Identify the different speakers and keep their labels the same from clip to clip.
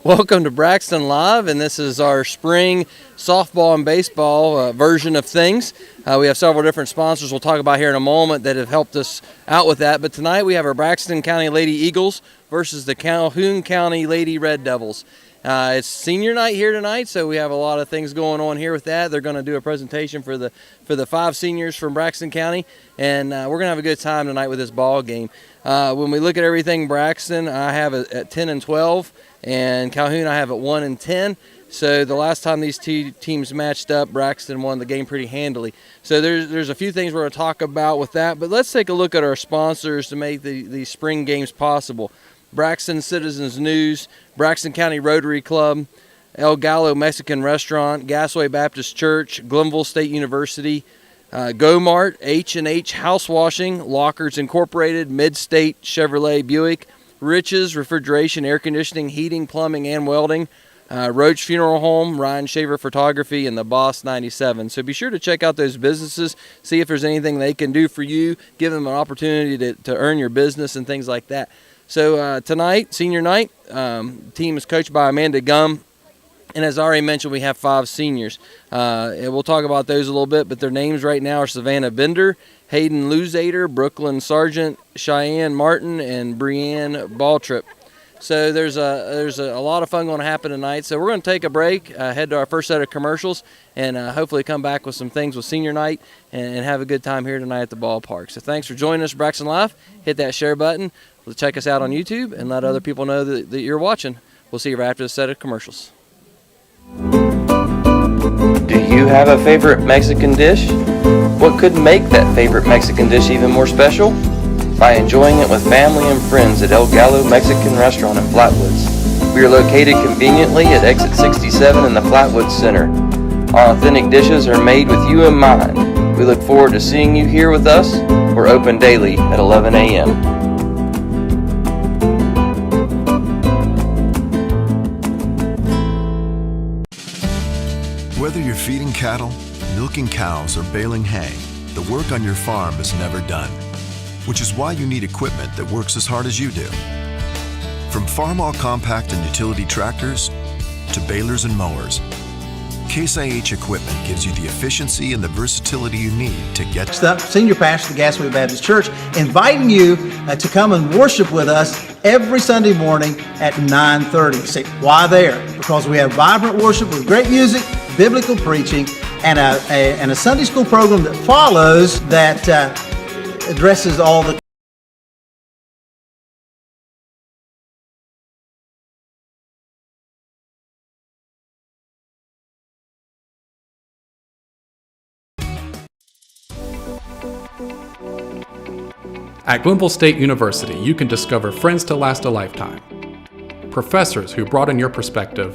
Speaker 1: Welcome to Braxton Live, and this is our spring softball and baseball version of things. We have several different sponsors we'll talk about here in a moment that have helped us out with that. But tonight we have our Braxton County Lady Eagles versus the Calhoun County Lady Red Devils. It's senior night here tonight, so we have a lot of things going on here with that. They're going to do a presentation for the 5 seniors from Braxton County, and we're going to have a good time tonight with this ball game. When we look at everything Braxton, I have it at 10 and 12, and Calhoun I have at 1 and 10. So the last time these two teams matched up, Braxton won the game pretty handily. So there's a few things we're going to talk about with that, but let's take a look at our sponsors to make these spring games possible. Braxton Citizens News, Braxton County Rotary Club, El Gallo Mexican Restaurant, Gassaway Baptist Church, Glenville State University, Mart, H&H House Washing, Lockards Inc, Mid-State Chevrolet Buick, Riches Refrigeration, Air Conditioning, Heating, Plumbing, and Welding, Roach Funeral Home, Ryan Shaver Photography, and the Boss 97. So be sure to check out those businesses, see if there's anything they can do for you, give them an opportunity to earn your business and things like that. So tonight, senior night, team is coached by Amanda Gum. And as I already mentioned, we have 5 seniors. And we'll talk about those a little bit, but their names right now are Savannah Bender, Hayden Luzader, Brooklyn Sargent, Cheyenne Martin, and Brianne Balltrip. So there's a lot of fun going to happen tonight. So we're going to take a break, head to our first set of commercials, and hopefully come back with some things with senior night and have a good time here tonight at the ballpark. So thanks for joining us, Braxton Live. Hit that share button. Check us out on YouTube and let other people know that you're watching. We'll see you right after the set of commercials.
Speaker 2: Do you have a favorite Mexican dish? What could make that favorite Mexican dish even more special? By enjoying it with family and friends at El Gallo Mexican Restaurant in Flatwoods. We are located conveniently at exit 67 in the Flatwoods Center. Our authentic dishes are made with you in mind. We look forward to seeing you here with us. We're open daily at 11 a.m.
Speaker 3: Whether you're feeding cattle, milking cows, or baling hay, the work on your farm is never done, which is why you need equipment that works as hard as you do. From farm-all compact and utility tractors to balers and mowers, Case IH equipment gives you the efficiency and the versatility you need to get
Speaker 4: the senior pastor of the Gassaway Baptist Church, inviting you to come and worship with us every Sunday morning at 9:30. Say, why there? Because we have vibrant worship with great music, biblical preaching, and a Sunday school program that follows that addresses all the
Speaker 5: At Glenville State University, you can discover friends to last a lifetime, professors who broaden your perspective,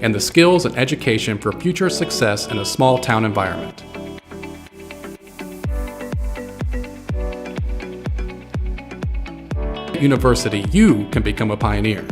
Speaker 5: and the skills and education for future success in a small town environment. At University, you can become a pioneer.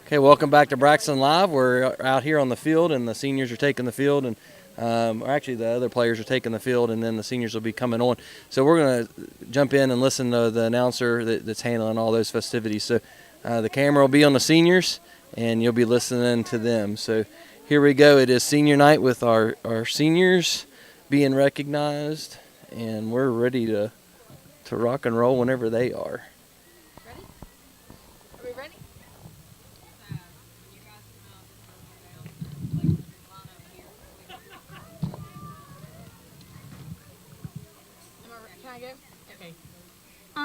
Speaker 1: Okay, welcome back to Braxton Live. We're out here on the field, and the seniors are taking the field, and or actually the other players are taking the field, and then the seniors will be coming on. So we're going to jump in and listen to the announcer that's handling all those festivities. So the camera will be on the seniors, and you'll be listening to them. So here we go. It is senior night with our seniors being recognized, and we're ready to rock and roll whenever they are.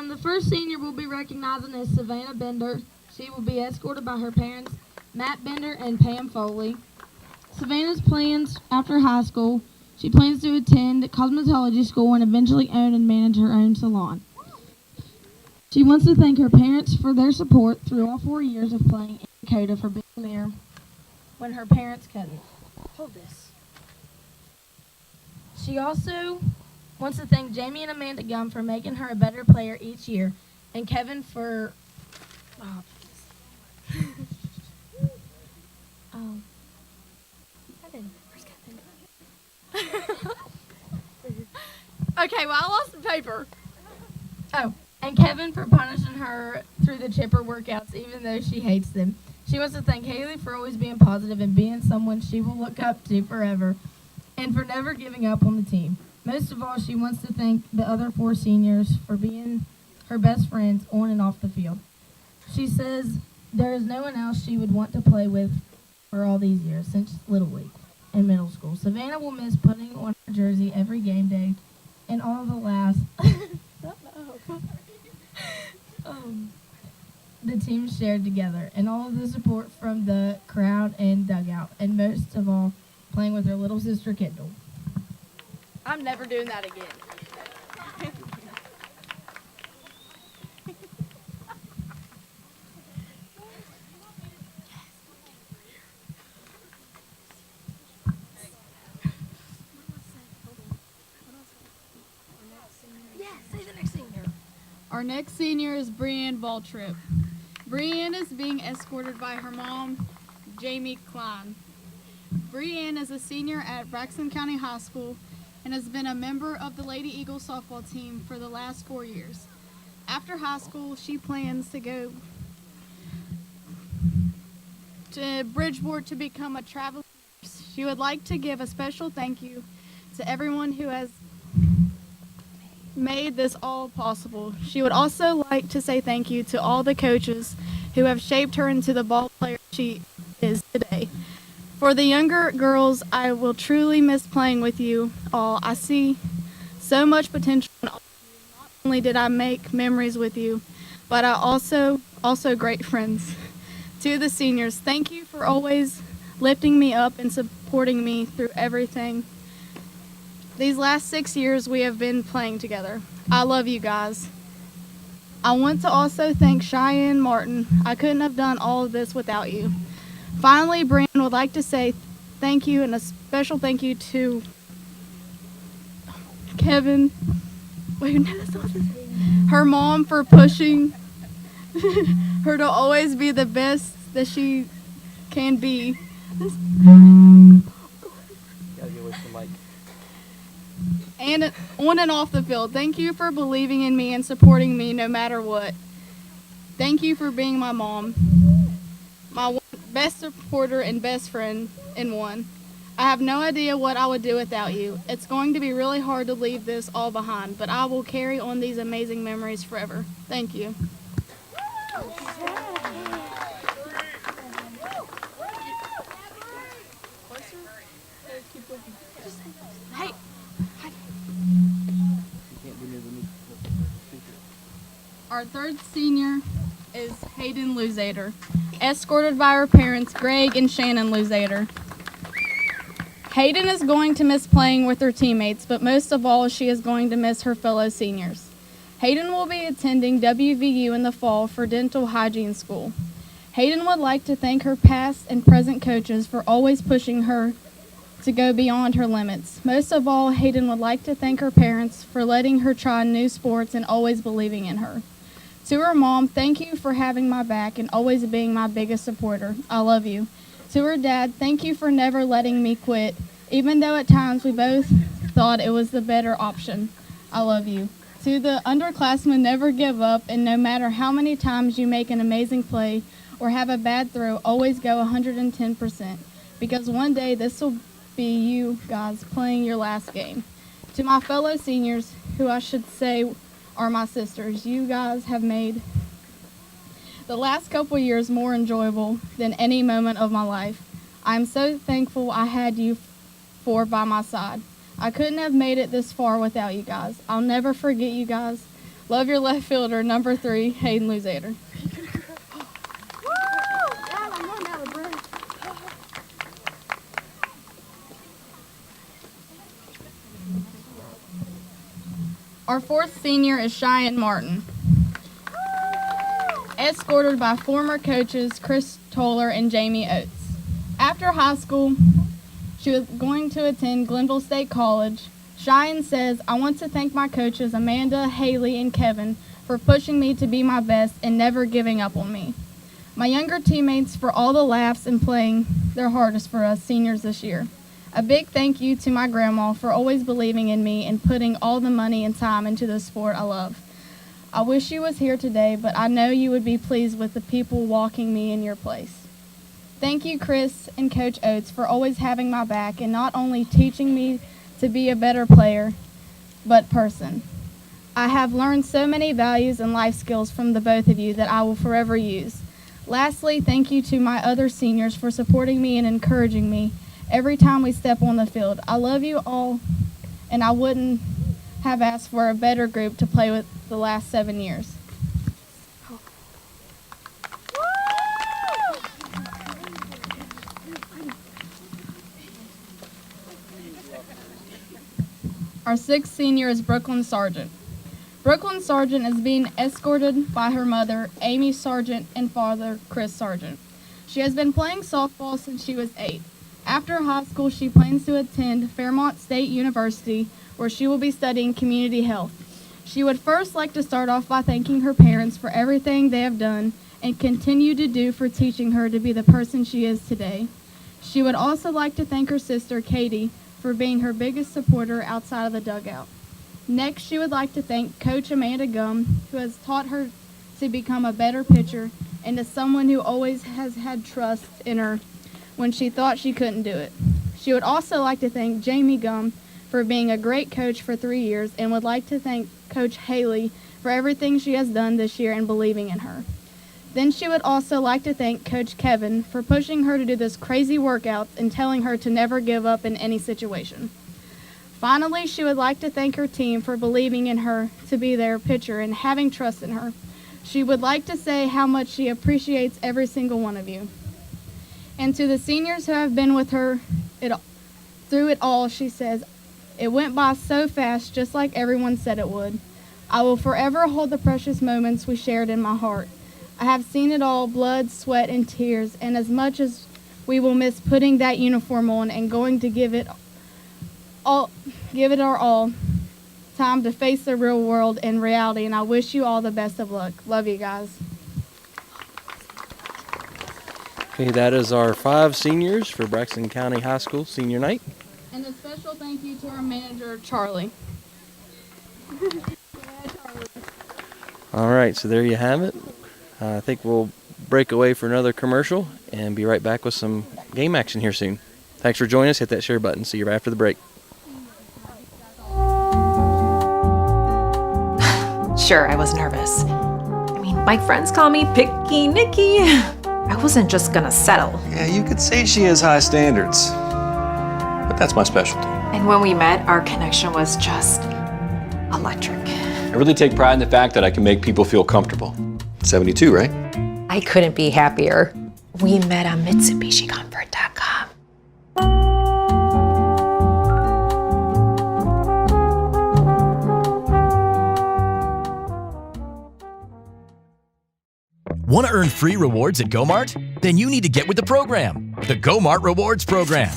Speaker 6: The first senior we'll be recognizing is Savannah Bender. She will be escorted by her parents, Matt Bender and Pam Foley. Savannah's plans after high school, she plans to attend cosmetology school and eventually own and manage her own salon. She wants to thank her parents for their support through all 4 years of playing in Dakota for being there when her parents couldn't. Hold this. She also wants to thank Jamie and Amanda Gum for making her a better player each year, and Kevin for
Speaker 7: Kevin. Where's Kevin? Okay, well, I lost the paper.
Speaker 6: Oh, and Kevin for punishing her through the chipper workouts, even though she hates them. She wants to thank Haley for always being positive and being someone she will look up to forever, and for never giving up on the team. Most of all, she wants to thank the other 4 seniors for being her best friends on and off the field. She says there is no one else she would want to play with for all these years, since Little League and middle school. Savannah will miss putting on her jersey every game day and all the laughs the team shared together, and all of the support from the crowd and dugout, and most of all, playing with her little sister Kendall.
Speaker 7: I'm never doing that again.
Speaker 8: Our next senior is Brianne Baltrip. Brianne is being escorted by her mom, Jamie Klein. Brianne is a senior at Braxton County High School and has been a member of the Lady Eagles softball team for the last 4 years. After high school, she plans to go to Bridgeport to become a travel nurse. She would like to give a special thank you to everyone who has made this all possible. She would also like to say thank you to all the coaches who have shaped her into the ball player she is today. For the younger girls, I will truly miss playing with you all. I see so much potential in all of you. Not only did I make memories with you, but I also great friends. To the seniors, thank you for always lifting me up and supporting me through everything. These last 6 years we have been playing together. I love you guys. I want to also thank Cheyenne Martin. I couldn't have done all of this without you. Finally, Brianne would like to say thank you, and a special thank you to Kevin. Wait, no, that's not his name. Her mom for pushing her to always be the best that she can be.
Speaker 2: Gotta get away from the mic.
Speaker 8: And on and off the field. Thank you for believing in me and supporting me no matter what. Thank you for being my mom, my best supporter and best friend in one. I have no idea what I would do without you. It's going to be really hard to leave this all behind, but I will carry on these amazing memories forever. Thank you. Hey. Our third senior is Hayden Luzader, escorted by her parents, Greg and Shannon Luzader. Hayden is going to miss playing with her teammates, but most of all, she is going to miss her fellow seniors. Hayden will be attending WVU in the fall for dental hygiene school. Hayden would like to thank her past and present coaches for always pushing her to go beyond her limits. Most of all, Hayden would like to thank her parents for letting her try new sports and always believing in her. To her mom, thank you for having my back and always being my biggest supporter. I love you. To her dad, thank you for never letting me quit, even though at times we both thought it was the better option. I love you. To the underclassmen, never give up, and no matter how many times you make an amazing play or have a bad throw, always go 110%, because one day this will be you guys playing your last game. To my fellow seniors, who I should say are my sisters, you guys have made the last couple years more enjoyable than any moment of my life. I'm so thankful I had you four by my side. I couldn't have made it this far without you guys. I'll never forget you guys. Love your left fielder, number 3, Hayden Luzader. Our fourth senior is Cheyenne Martin, escorted by former coaches Chris Toller and Jamie Oates. After high school, she was going to attend Glenville State College. Cheyenne says, I want to thank my coaches Amanda, Haley, and Kevin for pushing me to be my best and never giving up on me. My younger teammates for all the laughs and playing their hardest for us seniors this year. A big thank you to my grandma for always believing in me and putting all the money and time into the sport I love. I wish you was here today, but I know you would be pleased with the people walking me in your place. Thank you, Chris and Coach Oates, for always having my back and not only teaching me to be a better player, but person. I have learned so many values and life skills from the both of you that I will forever use. Lastly, thank you to my other seniors for supporting me and encouraging me every time we step on the field. I love you all, and I wouldn't have asked for a better group to play with the last 7 years. Our sixth senior is Brooklyn Sargent. Brooklyn Sargent is being escorted by her mother, Amy Sargent, and father, Chris Sargent. She has been playing softball since she was 8. After high school, she plans to attend Fairmont State University, where she will be studying community health. She would first like to start off by thanking her parents for everything they have done and continue to do for teaching her to be the person she is today. She would also like to thank her sister, Katie, for being her biggest supporter outside of the dugout. Next, she would like to thank Coach Amanda Gum, who has taught her to become a better pitcher and is someone who always has had trust in her when she thought she couldn't do it. She would also like to thank Jamie Gum for being a great coach for 3 years and would like to thank Coach Haley for everything she has done this year and believing in her. Then she would also like to thank Coach Kevin for pushing her to do this crazy workout and telling her to never give up in any situation. Finally, she would like to thank her team for believing in her to be their pitcher and having trust in her. She would like to say how much she appreciates every single one of you. And to the seniors who have been with her through it all, she says, "It went by so fast, just like everyone said it would. I will forever hold the precious moments we shared in my heart. I have seen it all, blood, sweat, and tears, and as much as we will miss putting that uniform on and going to give it our all, time to face the real world and reality, and I wish you all the best of luck. Love you guys."
Speaker 1: Okay, that is our 5 seniors for Braxton County High School Senior Night.
Speaker 8: And a special thank you to our manager, Charlie.
Speaker 1: All right, so there you have it. I think we'll break away for another commercial and be right back with some game action here soon. Thanks for joining us. Hit that share button. See you right after the break.
Speaker 9: Sure, I was nervous. I mean, my friends call me Picky Nicky. I wasn't just gonna settle.
Speaker 10: Yeah, you could say she has high standards, but that's my specialty.
Speaker 9: And when we met, our connection was just electric.
Speaker 10: I really take pride in the fact that I can make people feel comfortable. 72, right?
Speaker 9: I couldn't be happier. We met on MitsubishiComfort.com.
Speaker 11: Want to earn free rewards at GoMart? Then you need to get with the program, the GoMart Rewards Program.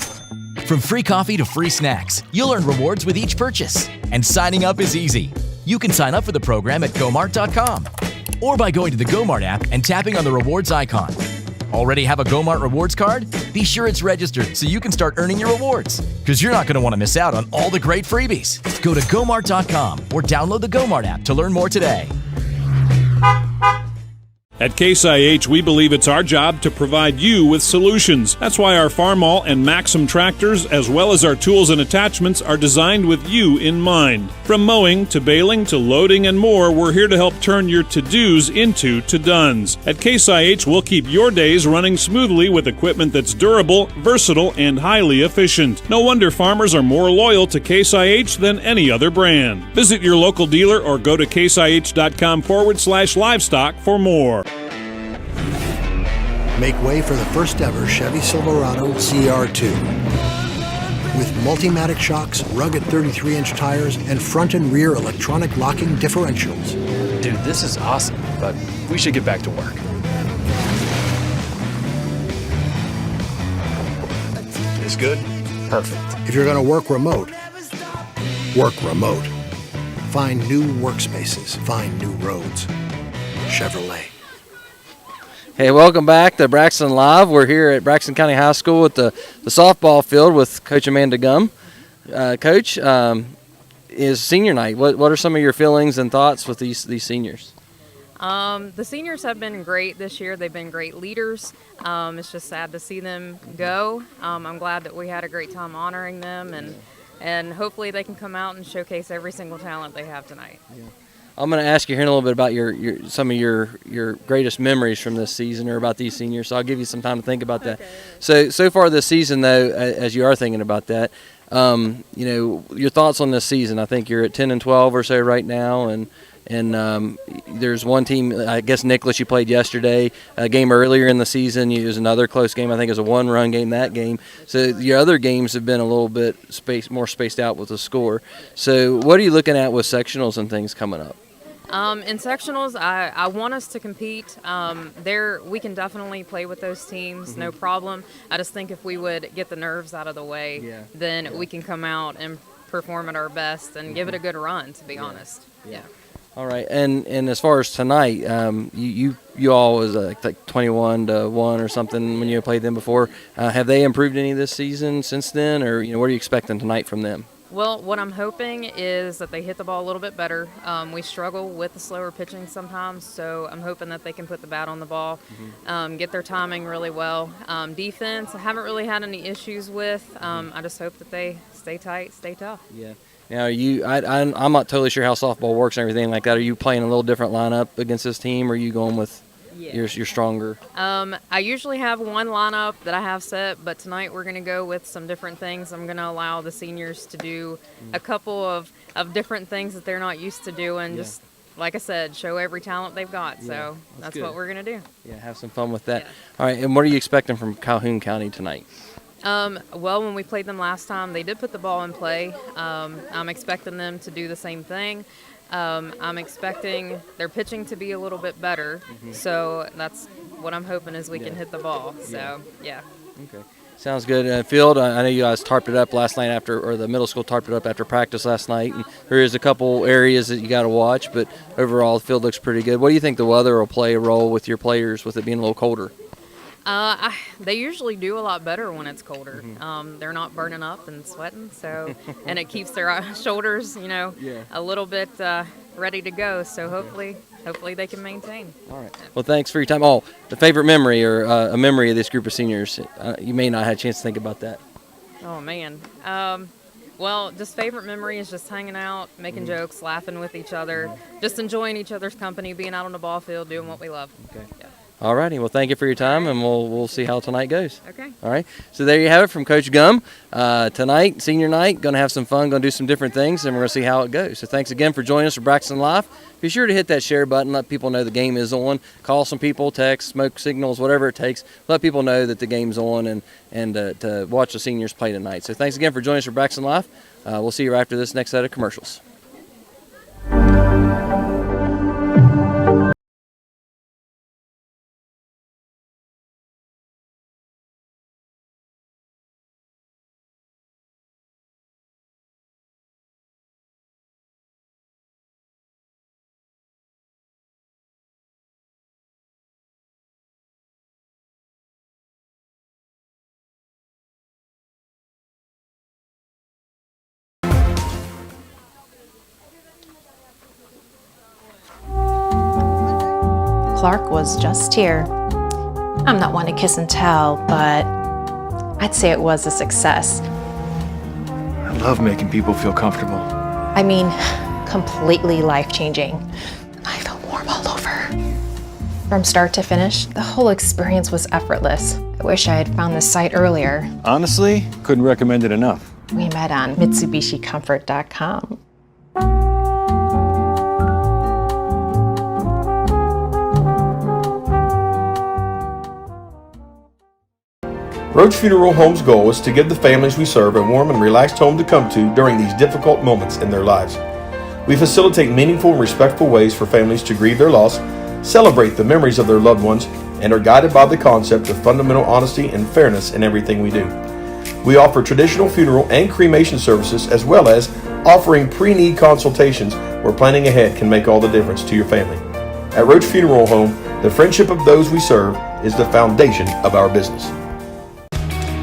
Speaker 11: From free coffee to free snacks, you'll earn rewards with each purchase. And signing up is easy. You can sign up for the program at GoMart.com or by going to the GoMart app and tapping on the rewards icon. Already have a GoMart rewards card? Be sure it's registered so you can start earning your rewards, because you're not going to want to miss out on all the great freebies. Go to GoMart.com or download the GoMart app to learn more today.
Speaker 12: At Case IH, we believe it's our job to provide you with solutions. That's why our Farmall and Maxim tractors, as well as our tools and attachments, are designed with you in mind. From mowing to baling to loading and more, we're here to help turn your to-dos into to-dones. At Case IH, we'll keep your days running smoothly with equipment that's durable, versatile, and highly efficient. No wonder farmers are more loyal to Case IH than any other brand. Visit your local dealer or go to caseih.com/livestock for more.
Speaker 13: Make way for the first ever Chevy Silverado CR2. With Multimatic shocks, rugged 33-inch tires, and front and rear electronic locking differentials.
Speaker 10: Dude, this is awesome, but we should get back to work. This good? Perfect.
Speaker 13: If you're going to work remote, work remote. Find new workspaces, find new roads. Chevrolet.
Speaker 1: Hey, welcome back to Braxton Live. We're here at Braxton County High School at the softball field with Coach Amanda Gumm. Coach, is senior night. What are some of your feelings and thoughts with these seniors?
Speaker 14: The seniors have been great this year. They've been great leaders. It's just sad to see them go. I'm glad that we had a great time honoring them, and hopefully they can come out and showcase every single talent they have tonight.
Speaker 1: Yeah. I'm going to ask you here in a little bit about some of your greatest memories from this season or about these seniors, so I'll give you some time to think about that. So far this season, though, as you are thinking about that, your thoughts on this season. I think you're at 10-12 or so right now, and there's one team, I guess Nicholas, you played yesterday, a game earlier in the season. It was another close game. I think it was a one-run game that game. So your other games have been a little bit more spaced out with the score. So what are you looking at with sectionals and things coming up?
Speaker 14: In sectionals, I want us to compete. We can definitely play with those teams, no problem. I just think if we would get the nerves out of the way, then we can come out and perform at our best and give it a good run, to be honest. Yeah.
Speaker 1: All right, and as far as tonight, you all was like 21-1 or something when you played them before. Have they improved any this season since then, or what are you expecting tonight from them?
Speaker 14: Well, what I'm hoping is that they hit the ball a little bit better. We struggle with the slower pitching sometimes, so I'm hoping that they can put the bat on the ball, get their timing really well. Defense, I haven't really had any issues with. I just hope that they stay tight, stay tough.
Speaker 1: Yeah. Now, I'm not totally sure how softball works and everything like that. Are you playing a little different lineup against this team, or are you going with your stronger?
Speaker 14: I usually have one lineup that I have set, but tonight we're going to go with some different things. I'm going to allow the seniors to do a couple of different things that they're not used to doing, just like I said, show every talent they've got. So that's what we're going to do.
Speaker 1: Yeah, have some fun with that. Yeah. All right, and what are you expecting from Calhoun County tonight?
Speaker 14: Well, when we played them last time, they did put the ball in play. I'm expecting them to do the same thing. I'm expecting their pitching to be a little bit better. So that's what I'm hoping is we can hit the ball. So, yeah.
Speaker 1: Okay. Sounds good. Field, I know you guys tarped it up last night or the middle school tarped it up after practice last night. And there is a couple areas that you got to watch, but overall the field looks pretty good. What do you think the weather will play a role with your players with it being a little colder?
Speaker 14: They usually do a lot better when it's colder. They're not burning up and sweating, so and it keeps their shoulders, a little bit ready to go. So hopefully they can maintain.
Speaker 1: All right. Well, thanks for your time. Oh, the favorite memory or a memory of this group of seniors. You may not have a chance to think about that.
Speaker 14: Oh man. Well, just favorite memory is just hanging out, making jokes, laughing with each other, just enjoying each other's company, being out on the ball field, doing what we love.
Speaker 1: Okay. Yeah. All righty. Well, thank you for your time, and we'll see how tonight goes.
Speaker 14: Okay.
Speaker 1: All right. So there you have it from Coach Gumm. Tonight, senior night, going to have some fun, going to do some different things, and we're going to see how it goes. So thanks again for joining us for Braxton Live. Be sure to hit that share button, let people know the game is on. Call some people, text, smoke signals, whatever it takes. Let people know that the game's on and to watch the seniors play tonight. So thanks again for joining us for Braxton Live. We'll see you after this next set of commercials.
Speaker 9: Clark was just here. I'm not one to kiss and tell, but I'd say it was a success.
Speaker 10: I love making people feel comfortable.
Speaker 9: I mean, completely life-changing. I felt warm all over. From start to finish, the whole experience was effortless. I wish I had found this site earlier.
Speaker 10: Honestly, couldn't recommend it enough.
Speaker 9: We met on MitsubishiComfort.com.
Speaker 15: Roach Funeral Home's goal is to give the families we serve a warm and relaxed home to come to during these difficult moments in their lives. We facilitate meaningful and respectful ways for families to grieve their loss, celebrate the memories of their loved ones, and are guided by the concept of fundamental honesty and fairness in everything we do. We offer traditional funeral and cremation services, as well as offering pre-need consultations where planning ahead can make all the difference to your family. At Roach Funeral Home, the friendship of those we serve is the foundation of our business.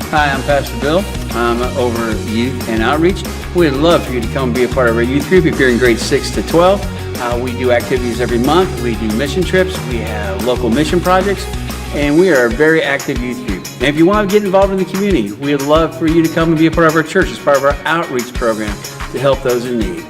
Speaker 16: Hi, I'm Pastor Bill. I'm over Youth and Outreach. We'd love for you to come and be a part of our youth group if you're in grades 6 to 12. We do activities every month. We do mission trips. We have local mission projects. And we are a very active youth group. And if you want to get involved in the community, we'd love for you to come and be a part of our church as part of our outreach program to help those in need.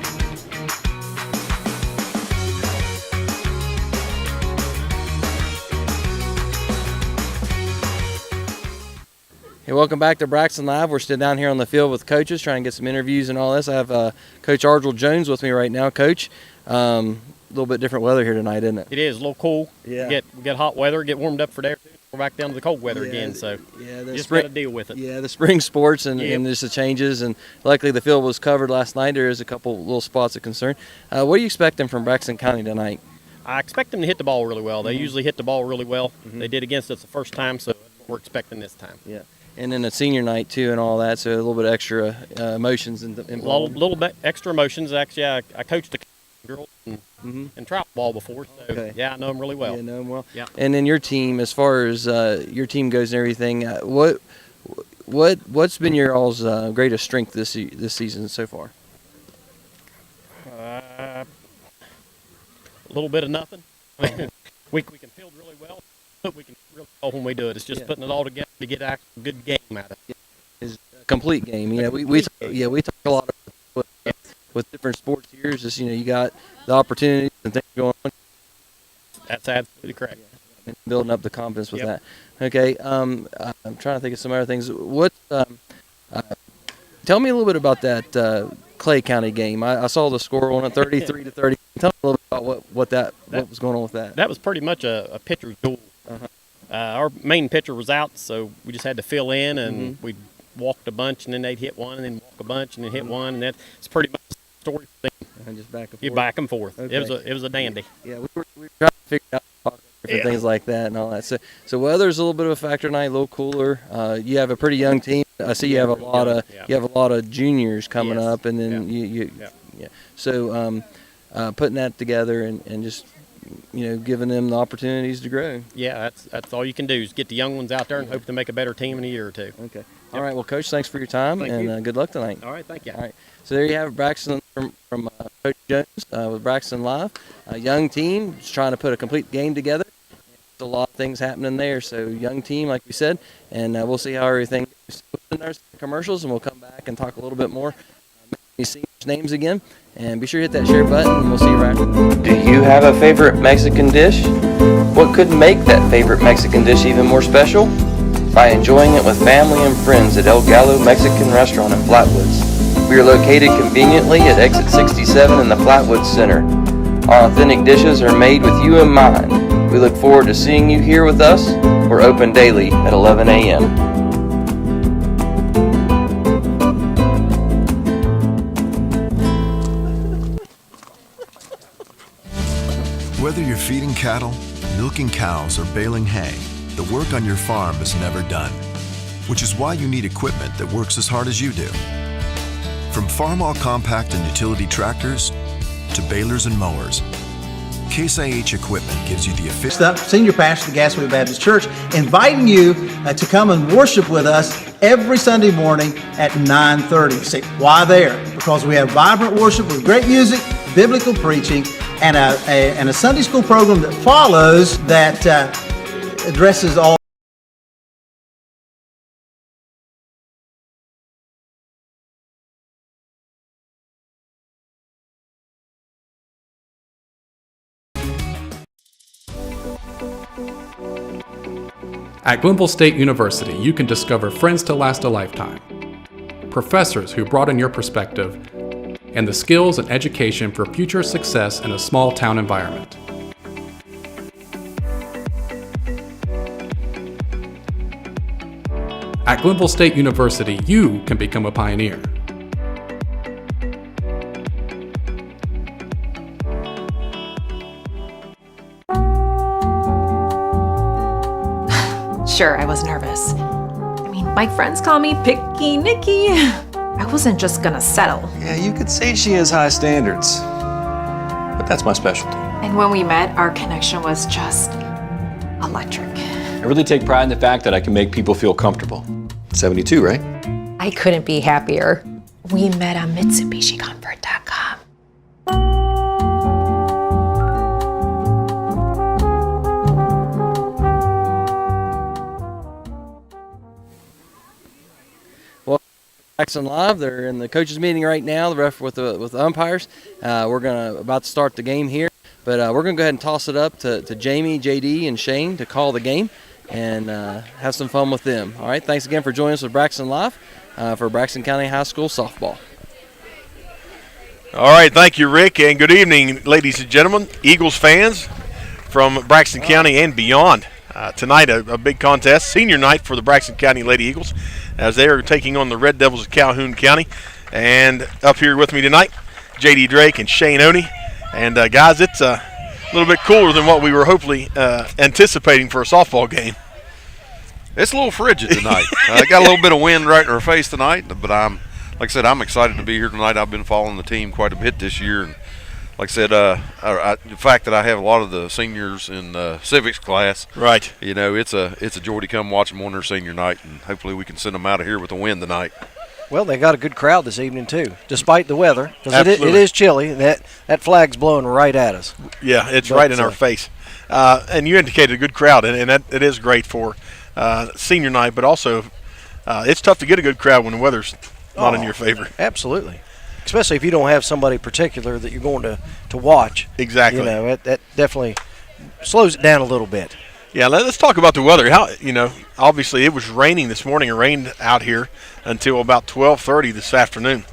Speaker 1: Hey, welcome back to Braxton Live. We're still down here on the field with coaches trying to get some interviews and all this. I have Coach Ardrell Jones with me right now. Coach, a little bit different weather here tonight, isn't it?
Speaker 17: It is a little cool.
Speaker 1: Yeah.
Speaker 17: We get hot weather, get warmed up for there. We're back down to the cold weather again, so just got to deal with it.
Speaker 1: Yeah, the spring sports and just the changes, and luckily the field was covered last night. There is a couple little spots of concern. What are you expecting from Braxton County tonight?
Speaker 17: I expect them to hit the ball really well. They usually hit the ball really well. They did against us the first time, so that's what we're expecting this time.
Speaker 1: Yeah. And then a senior night too, and all that, so a little bit extra emotions involved.
Speaker 17: A little bit extra emotions. Actually, I coached a girl and trout ball before, so yeah, I know them really well.
Speaker 1: Yeah, know them well.
Speaker 17: Yeah.
Speaker 1: And then your team, as far as your team goes and everything, what's been your all's greatest strength this season so far?
Speaker 17: A little bit of nothing. we can field really well, but we can really well when we do it. It's just putting it all together to get a good game out of it.
Speaker 1: It's a complete game. You know, we talk a lot with different sports here. It's just, you got the opportunities and things going on.
Speaker 17: That's absolutely correct.
Speaker 1: And building up the confidence with that. Okay, I'm trying to think of some other things. Tell me a little bit about that Clay County game. I saw the score on it, 33-30. Tell me a little bit about what was going on with that.
Speaker 17: That was pretty much a pitcher's duel. Our main pitcher was out, so we just had to fill in, and we walked a bunch, and then they'd hit one, and then walk a bunch, and then hit one, and that's pretty much the story.
Speaker 1: And just back and forth.
Speaker 17: You're back and forth.
Speaker 1: Okay.
Speaker 17: It was a dandy.
Speaker 1: Yeah, we were trying to figure out different things like that and all that. So weather's a little bit of a factor tonight, a little cooler. You have a pretty young team. I see you have a lot of juniors coming up, and then So putting that together and just giving them the opportunities to grow.
Speaker 17: Yeah, that's all you can do is get the young ones out there and hope to make a better team in a year or two.
Speaker 1: Okay. Yep. All right. Well, Coach, thanks for your time, good luck tonight.
Speaker 17: All right. Thank you.
Speaker 1: All right. So there you have it, Braxton from Coach Jones with Braxton Live. A young team just trying to put a complete game together. There's a lot of things happening there. So young team, like we said, and we'll see how everything goes in our commercials, and we'll come back and talk a little bit more. You see names again, and be sure to hit that share button, and we'll see you right after.
Speaker 2: Do you have a favorite Mexican dish? What could make that favorite Mexican dish even more special? By enjoying it with family and friends at Gallo Mexican Restaurant in Flatwoods. We are located conveniently at exit 67 in the Flatwoods Center. Our authentic dishes are made with you in mind. We look forward to seeing you here with us. We're open daily at 11 a.m.
Speaker 3: Whether you're feeding cattle, milking cows, or baling hay, the work on your farm is never done, which is why you need equipment that works as hard as you do. From farm-all compact and utility tractors to balers and mowers, Case IH equipment gives you the efficient...
Speaker 4: Senior pastor of the Gassaway Baptist Church, inviting you to come and worship with us every Sunday morning at 9:30. Say, why there? Because we have vibrant worship with great music, biblical preaching, and a Sunday school program that follows that addresses all.
Speaker 5: At Glenville State University, you can discover friends to last a lifetime, professors who broaden your perspective, and the skills and education for future success in a small town environment. At Glenville State University, you can become a pioneer.
Speaker 9: Sure, I was nervous. I mean, my friends call me Picky Nicky. I wasn't just gonna settle.
Speaker 18: Yeah, you could say she has high standards. But
Speaker 10: That's my specialty.
Speaker 9: And when we met, our connection was just electric.
Speaker 10: I really take pride in the fact that I can make people feel comfortable. 72, right?
Speaker 9: I couldn't be happier. We met on MitsubishiComfort.com.
Speaker 1: Braxton Live. They're in the coaches meeting right now. The ref with the umpires. We're about to start the game here, but we're gonna go ahead and toss it up to Jamie, JD, and Shane to call the game and have some fun with them. All right. Thanks again for joining us with Braxton Live for Braxton County High School softball.
Speaker 15: All right, thank you, Rick, and good evening, ladies and gentlemen, Eagles fans from Braxton County and beyond. Tonight, a big contest, senior night for the Braxton County Lady Eagles, as they are taking on the Red Devils of Calhoun County. And up here with me tonight, J.D. Drake and Shane Oney. And, guys, it's a little bit cooler than what we were hopefully anticipating for a softball game.
Speaker 18: It's a little frigid tonight. Got a little bit of wind right in our face tonight, but like I said, I'm excited to be here tonight. I've been following the team quite a bit this year, and like I said, the fact that I have a lot of the seniors in civics class,
Speaker 15: right?
Speaker 18: You know, it's a joy to come watch them on their senior night, and hopefully we can send them out of here with a win tonight.
Speaker 19: Well, they got a good crowd this evening too, despite the weather, because it is chilly. That flag's blowing right at us.
Speaker 15: Yeah, it's right in our face. And you indicated a good crowd, and that it is great for senior night, but also it's tough to get a good crowd when the weather's not in your favor.
Speaker 19: Absolutely. Especially if you don't have somebody particular that you're going to watch.
Speaker 15: Exactly.
Speaker 19: You know, that definitely slows it down a little bit.
Speaker 15: Yeah, let's talk about the weather. How, obviously it was raining this morning. It rained out here until about 12:30 this afternoon.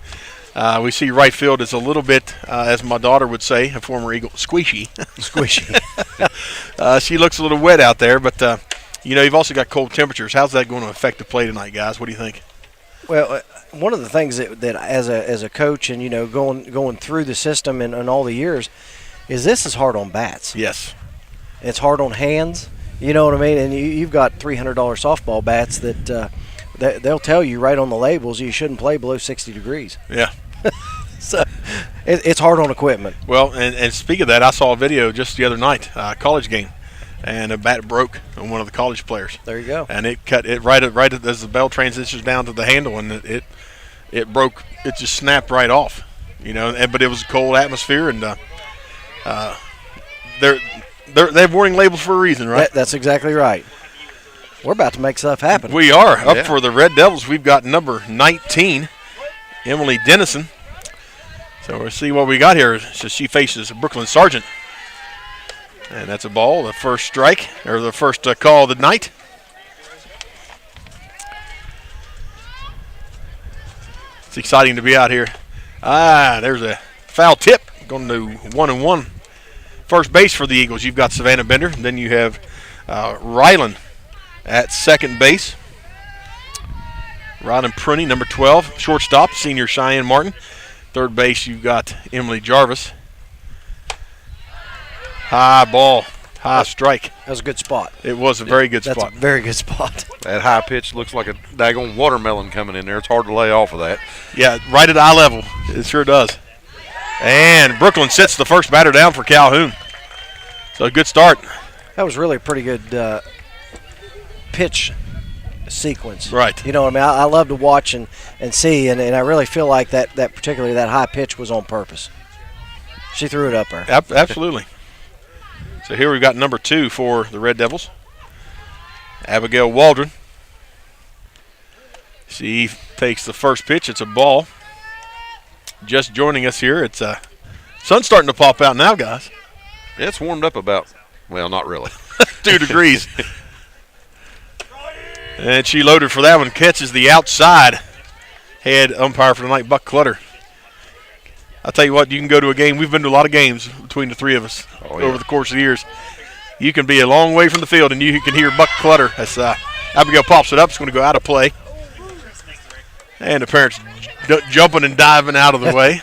Speaker 15: We see right field is a little bit, as my daughter would say, a former Eagle, squishy.
Speaker 19: Squishy.
Speaker 15: She looks a little wet out there, but, you've also got cold temperatures. How's that going to affect the play tonight, guys? What do you think?
Speaker 19: Well, one of the things that as a coach and going through the system and all the years is this is hard on bats.
Speaker 15: Yes,
Speaker 19: it's hard on hands. You know what I mean? And you've got $300 softball bats that they'll tell you right on the labels you shouldn't play below 60 degrees.
Speaker 15: Yeah.
Speaker 19: So it's hard on equipment.
Speaker 15: Well, and speak of that, I saw a video just the other night, college game. And a bat broke on one of the college players.
Speaker 19: There you go.
Speaker 15: And it cut it right as the bell transitions down to the handle, and it broke. It just snapped right off, But it was a cold atmosphere, and they have warning labels for a reason, right?
Speaker 19: That's exactly right. We're about to make stuff happen.
Speaker 15: We are up for the Red Devils. We've got number 19, Emily Dennison. So we'll see what we got here. So she faces Brooklyn Sargent. And that's a ball, the first strike, or the first call of the night. It's exciting to be out here. There's a foul tip going to 1-1. First base for the Eagles, you've got Savannah Bender. Then you have Rylan at second base. Rylan Pruney, number 12. Shortstop, senior Cheyenne Martin. Third base, you've got Emily Jarvis. High ball, high strike.
Speaker 19: That was a good spot.
Speaker 15: It was a very good spot.
Speaker 19: That's a very good spot.
Speaker 18: That high pitch looks like a daggone watermelon coming in there. It's hard to lay off of that.
Speaker 15: Yeah, right at eye level. It sure does. And Brooklyn sits the first batter down for Calhoun. So a good start.
Speaker 19: That was really a pretty good pitch sequence.
Speaker 15: Right.
Speaker 19: You know what I mean? I love to watch and see, and I really feel like that particularly that high pitch was on purpose. She threw it up there.
Speaker 15: Absolutely. So here we've got number 2 for the Red Devils, Abigail Waldron. She takes the first pitch. It's a ball. Just joining us here, it's sun's starting to pop out now, guys.
Speaker 18: Yeah, it's warmed up about, well, not really.
Speaker 15: 2 degrees. And she loaded for that one, catches the outside. Head umpire for tonight, Buck Clutter. I'll tell you what, you can go to a game. We've been to a lot of games between the three of us over the course of the years. You can be a long way from the field, and you can hear Buck Clutter as Abigail pops it up. It's going to go out of play. And the parents jumping and diving out of the way.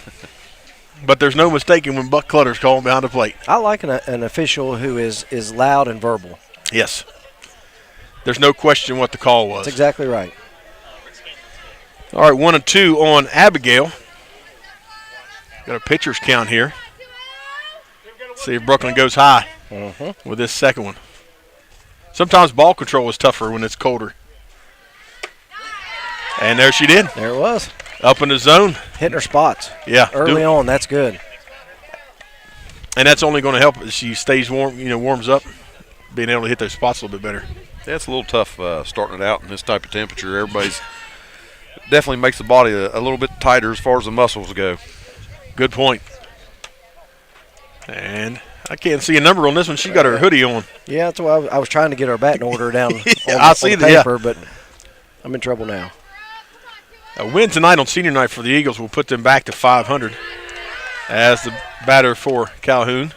Speaker 15: But there's no mistaking when Buck Clutter's calling behind the plate.
Speaker 19: I like an official who is loud and verbal.
Speaker 15: Yes. There's no question what the call was.
Speaker 19: That's exactly right.
Speaker 15: All right, 1-2 on Abigail. Got a pitcher's count here. See if Brooklyn goes high with this second one. Sometimes ball control is tougher when it's colder. And there she did.
Speaker 19: There it was.
Speaker 15: Up in the zone.
Speaker 19: Hitting her spots.
Speaker 15: Yeah.
Speaker 19: Early on, that's good.
Speaker 15: And that's only going to help as she stays warm, warms up, being able to hit those spots a little bit better.
Speaker 18: Yeah, it's a little tough starting it out in this type of temperature. Everybody's definitely makes the body a little bit tighter as far as the muscles go.
Speaker 15: Good point. And I can't see a number on this one. She got her hoodie on.
Speaker 19: Yeah, that's why I was trying to get her batting order down on
Speaker 15: the
Speaker 19: paper, but I'm in trouble now.
Speaker 15: A win tonight on senior night for the Eagles will put them back to 500 as the batter for Calhoun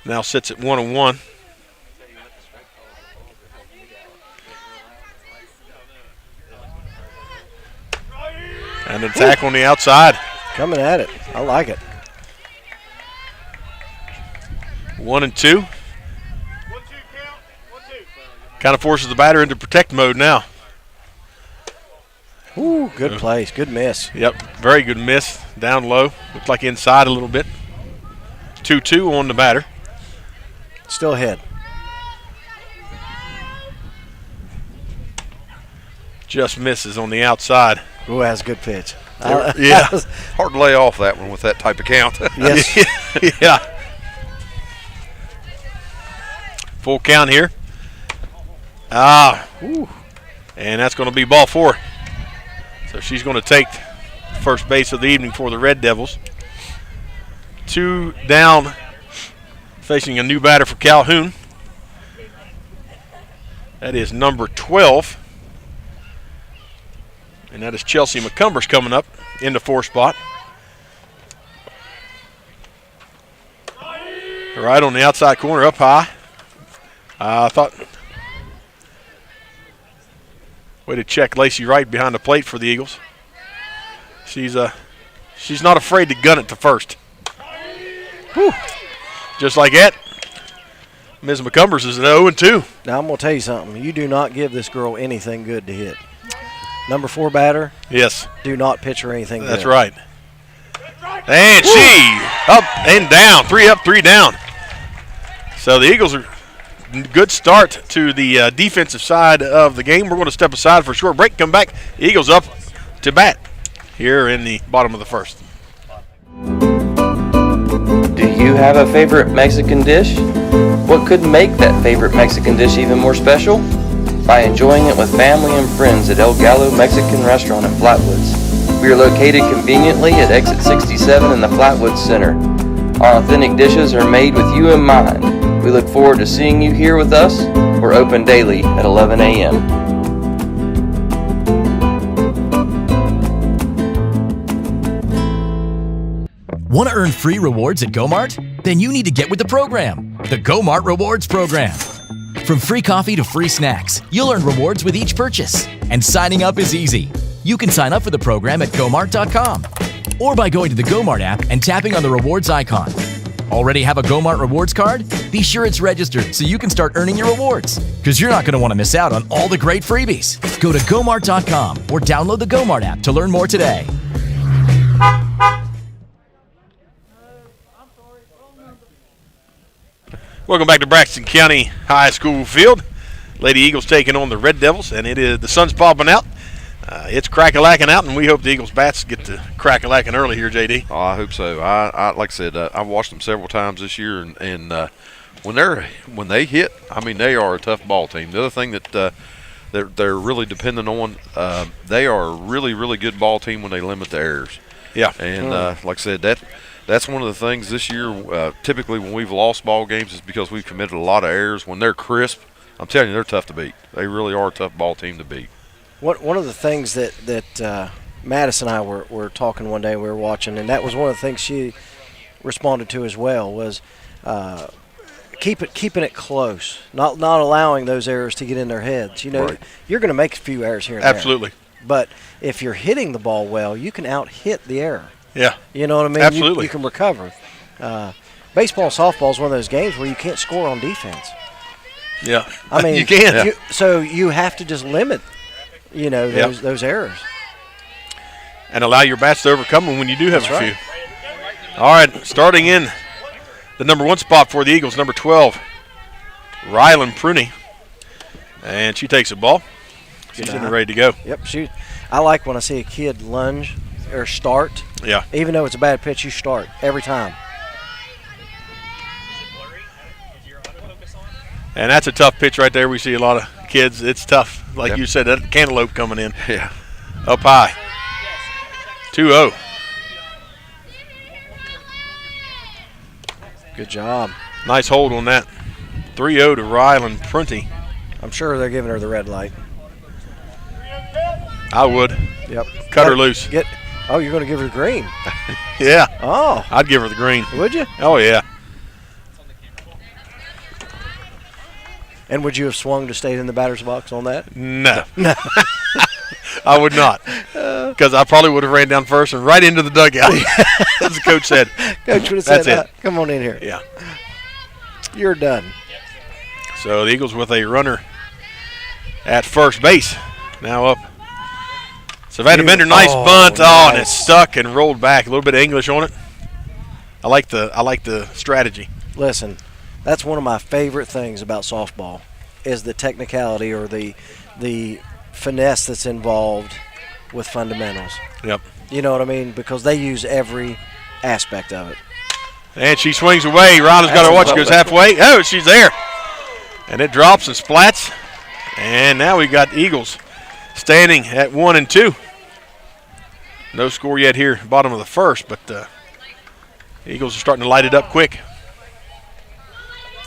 Speaker 15: now sits at 1-1. And an attack on the outside.
Speaker 19: Coming at it. I like it.
Speaker 15: 1-2. Kind of forces the batter into protect mode now.
Speaker 19: Ooh, good place. Good miss.
Speaker 15: Yep, very good miss. Down low. Looked like inside a little bit. 2-2 on the batter.
Speaker 19: Still ahead.
Speaker 15: Just misses on the outside.
Speaker 19: Ooh, that's a good pitch.
Speaker 18: Yeah, hard to lay off that one with that type of count.
Speaker 19: Yes.
Speaker 15: Yeah. Full count here. And that's going to be ball 4. So she's going to take first base of the evening for the Red Devils. 2 down, facing a new batter for Calhoun. That is number 12. And that is Chelsea McCumbers coming up in the 4 spot. Right on the outside corner, up high. I thought, way to check Lacey Wright behind the plate for the Eagles. She's not afraid to gun it to first. Whew. Just like that, Ms. McCumbers is at 0-2.
Speaker 19: Now I'm going to tell you something. You do not give this girl anything good to hit. Number 4 batter.
Speaker 15: Yes.
Speaker 19: Do not pitch her anything
Speaker 15: That's
Speaker 19: good.
Speaker 15: right. And she up and down. 3 up, 3 down. So the Eagles are good start to the defensive side of the game. We're going to step aside for a short break. Come back. Eagles up to bat here in the bottom of the first.
Speaker 2: Do you have a favorite Mexican dish? What could make that favorite Mexican dish even more special? By enjoying it with family and friends at El Gallo Mexican Restaurant in Flatwoods. We are located conveniently at exit 67 in the Flatwoods Center. Our authentic dishes are made with you in mind. We look forward to seeing you here with us. We're open daily at 11 a.m.
Speaker 11: Want to earn free rewards at GoMart? Then you need to get with the program, the GoMart Rewards Program. From free coffee to free snacks, you'll earn rewards with each purchase. And signing up is easy. You can sign up for the program at GoMart.com or by going to the GoMart app and tapping on the rewards icon. Already have a GoMart rewards card? Be sure it's registered so you can start earning your rewards, because you're not going to want to miss out on all the great freebies. Go to GoMart.com or download the GoMart app to learn more today.
Speaker 15: Welcome back to Braxton County High School Field. Lady Eagles taking on the Red Devils, and it is the sun's popping out. It's crack-a-lacking out, and we hope the Eagles bats get to crack-a-lacking early here, JD.
Speaker 18: Oh, I hope so. I like I said, I've watched them several times this year, and when they hit, I mean, they are a tough ball team. The other thing that they're really dependent on, they are a really, really good ball team when they limit the errors.
Speaker 15: Yeah.
Speaker 18: And like I said, that's one of the things this year. Typically, when we've lost ball games, is because we've committed a lot of errors. When they're crisp, I'm telling you, they're tough to beat. They really are a tough ball team to beat.
Speaker 19: One of the things that Madison and I were talking one day, we were watching, and that was one of the things she responded to as well, was keeping it close, not allowing those errors to get in their heads. You know,
Speaker 15: Right.
Speaker 19: You're going to make a few errors here and
Speaker 15: Absolutely.
Speaker 19: there. But if you're hitting the ball well, you can out-hit the error.
Speaker 15: Yeah.
Speaker 19: You know what I mean?
Speaker 15: Absolutely.
Speaker 19: You can recover. Baseball and softball is one of those games where you can't score on defense.
Speaker 15: Yeah.
Speaker 19: I mean,
Speaker 15: you can.
Speaker 19: So you have to just limit, those errors.
Speaker 15: And allow your bats to overcome them when you do have
Speaker 19: That's
Speaker 15: a
Speaker 19: right.
Speaker 15: few. All right, starting in the number 1 spot for the Eagles, number 12, Rylan Pruney. And she takes the ball. She's in and ready to go.
Speaker 19: Yep, I like when I see a kid lunge or start.
Speaker 15: Yeah.
Speaker 19: Even though it's a bad pitch, you start every time.
Speaker 15: And that's a tough pitch right there. We see a lot of kids. It's tough. Like you said, that cantaloupe coming in.
Speaker 18: Yeah.
Speaker 15: Up high. 2-0.
Speaker 19: Good job.
Speaker 15: Nice hold on that. 3-0 to Rylan Prunty.
Speaker 19: I'm sure they're giving her the red light.
Speaker 15: I would.
Speaker 19: Yep.
Speaker 15: Cut her loose.
Speaker 19: Oh, you're going to give her the green?
Speaker 15: Yeah.
Speaker 19: Oh.
Speaker 15: I'd give her the green.
Speaker 19: Would you?
Speaker 15: Oh, yeah.
Speaker 19: And would you have swung to stay in the batter's box on that?
Speaker 15: No. No. I would not. Because I probably would have ran down first and right into the dugout. As the coach said.
Speaker 19: Coach would have
Speaker 15: That's
Speaker 19: said,
Speaker 15: it.
Speaker 19: Come on in here.
Speaker 15: Yeah.
Speaker 19: You're done.
Speaker 15: So the Eagles with a runner at first base. Now up. Savannah Bender, nice bunt. Oh, and it stuck and rolled back. A little bit of English on it. I like the strategy.
Speaker 19: Listen, that's one of my favorite things about softball is the technicality or the finesse that's involved with fundamentals.
Speaker 15: Yep.
Speaker 19: You know what I mean? Because they use every aspect of it.
Speaker 15: And she swings away. Ryla's got her watch. She goes halfway. Oh, she's there. And it drops and splats. And now we got Eagles standing at 1-2. No score yet here, bottom of the first, but Eagles are starting to light it up quick.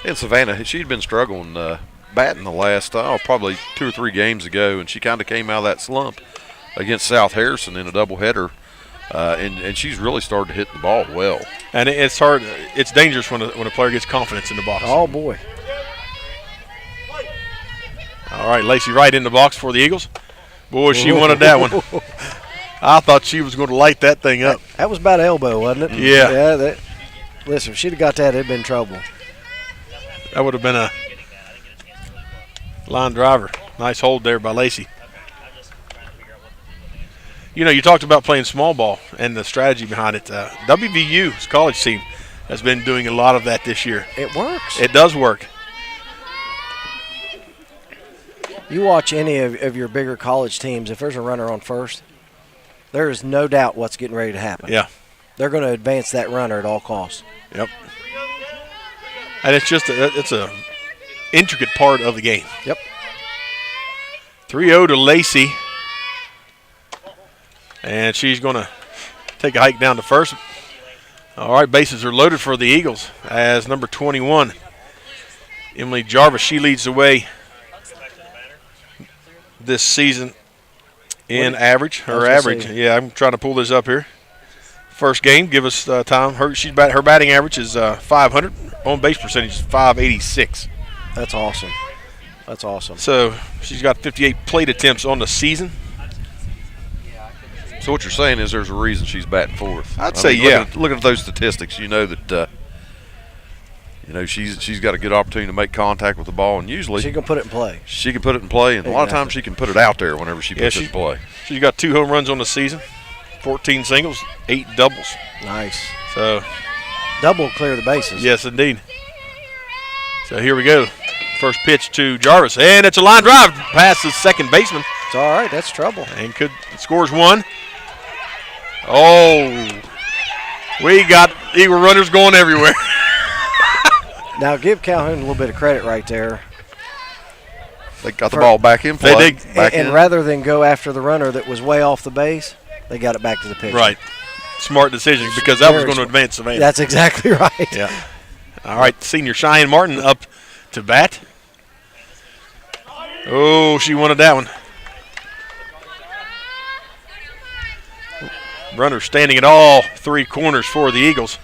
Speaker 18: And Savannah, she'd been struggling batting the last probably 2 or 3 games ago, and she kind of came out of that slump against South Harrison in a doubleheader, and she's really started to hit the ball well.
Speaker 15: And it's hard. It's dangerous when a player gets confidence in the box.
Speaker 19: Oh, boy.
Speaker 15: All right, Lacey Wright in the box for the Eagles. Boy, she wanted that one. I thought she was going to light that thing up.
Speaker 19: That was about elbow, wasn't it?
Speaker 15: Yeah.
Speaker 19: Listen, if she'd have got that, it'd been trouble.
Speaker 15: That would have been a line driver. Nice hold there by Lacey. You know, you talked about playing small ball and the strategy behind it. WVU's college team has been doing a lot of that this year.
Speaker 19: It works.
Speaker 15: It does work.
Speaker 19: You watch any of your bigger college teams, if there's a runner on first, there is no doubt what's getting ready to happen.
Speaker 15: Yeah.
Speaker 19: They're going to advance that runner at all costs.
Speaker 15: Yep. And it's just it's a intricate part of the game.
Speaker 19: Yep.
Speaker 15: 3-0 to Lacey. And she's going to take a hike down to first. All right, bases are loaded for the Eagles as number 21, Emily Jarvis. She leads the way this season in average. Her average. Yeah, I'm trying to pull this up here. First game, give us time. Her batting average is 500. On base percentage is 586.
Speaker 19: That's awesome. That's awesome.
Speaker 15: So she's got 58 plate attempts on the season.
Speaker 18: So what you're saying is there's a reason she's batting fourth.
Speaker 15: I'd say, yeah.
Speaker 18: Looking at those statistics, you know that she's got a good opportunity to make contact with the ball, and usually
Speaker 19: she can put it in play.
Speaker 18: She can put it in play, and a lot of times she can put it out there whenever she puts it in play.
Speaker 15: She's got 2 home runs on the season, 14 singles, 8 doubles.
Speaker 19: Nice.
Speaker 15: So
Speaker 19: double clear the bases.
Speaker 15: Yes, indeed. So here we go. First pitch to Jarvis, and it's a line drive past the second baseman.
Speaker 19: It's all right. That's trouble.
Speaker 15: And scores 1. Oh, we got Eagle runners going everywhere.
Speaker 19: Now give Calhoun a little bit of credit right there.
Speaker 18: They got the ball back in play.
Speaker 15: They did.
Speaker 19: And rather than go after the runner that was way off the base, they got it back to the pitcher.
Speaker 15: Right. Smart decision because that was going to advance Savannah.
Speaker 19: That's exactly right.
Speaker 15: Yeah. All right, senior Cheyenne Martin up to bat. Oh, she wanted that one. Runner standing at all 3 corners for the Eagles.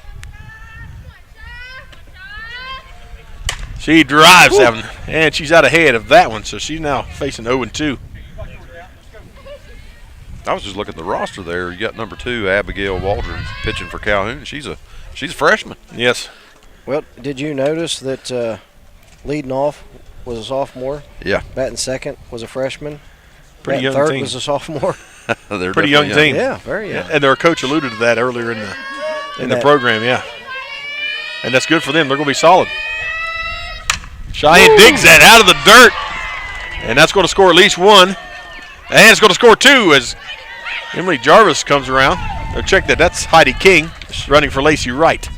Speaker 15: She drives that one, and she's out ahead of that one, so she's now facing 0-2.
Speaker 18: I was just looking at the roster there. You got number 2, Abigail Waldron, pitching for Calhoun. She's a freshman.
Speaker 15: Yes.
Speaker 19: Well, did you notice that leading off was a sophomore?
Speaker 18: Yeah.
Speaker 19: Batting second was a freshman.
Speaker 15: Pretty young
Speaker 19: third
Speaker 15: team.
Speaker 19: was a sophomore.
Speaker 18: They're
Speaker 15: pretty young team.
Speaker 19: Yeah, very young.
Speaker 15: And their coach alluded to that earlier in the program. Yeah. And that's good for them. They're going to be solid. Cheyenne digs that out of the dirt. And that's going to score at least one. And it's going to score two as Emily Jarvis comes around. Now check that. That's Heidi King running for Lacey Wright.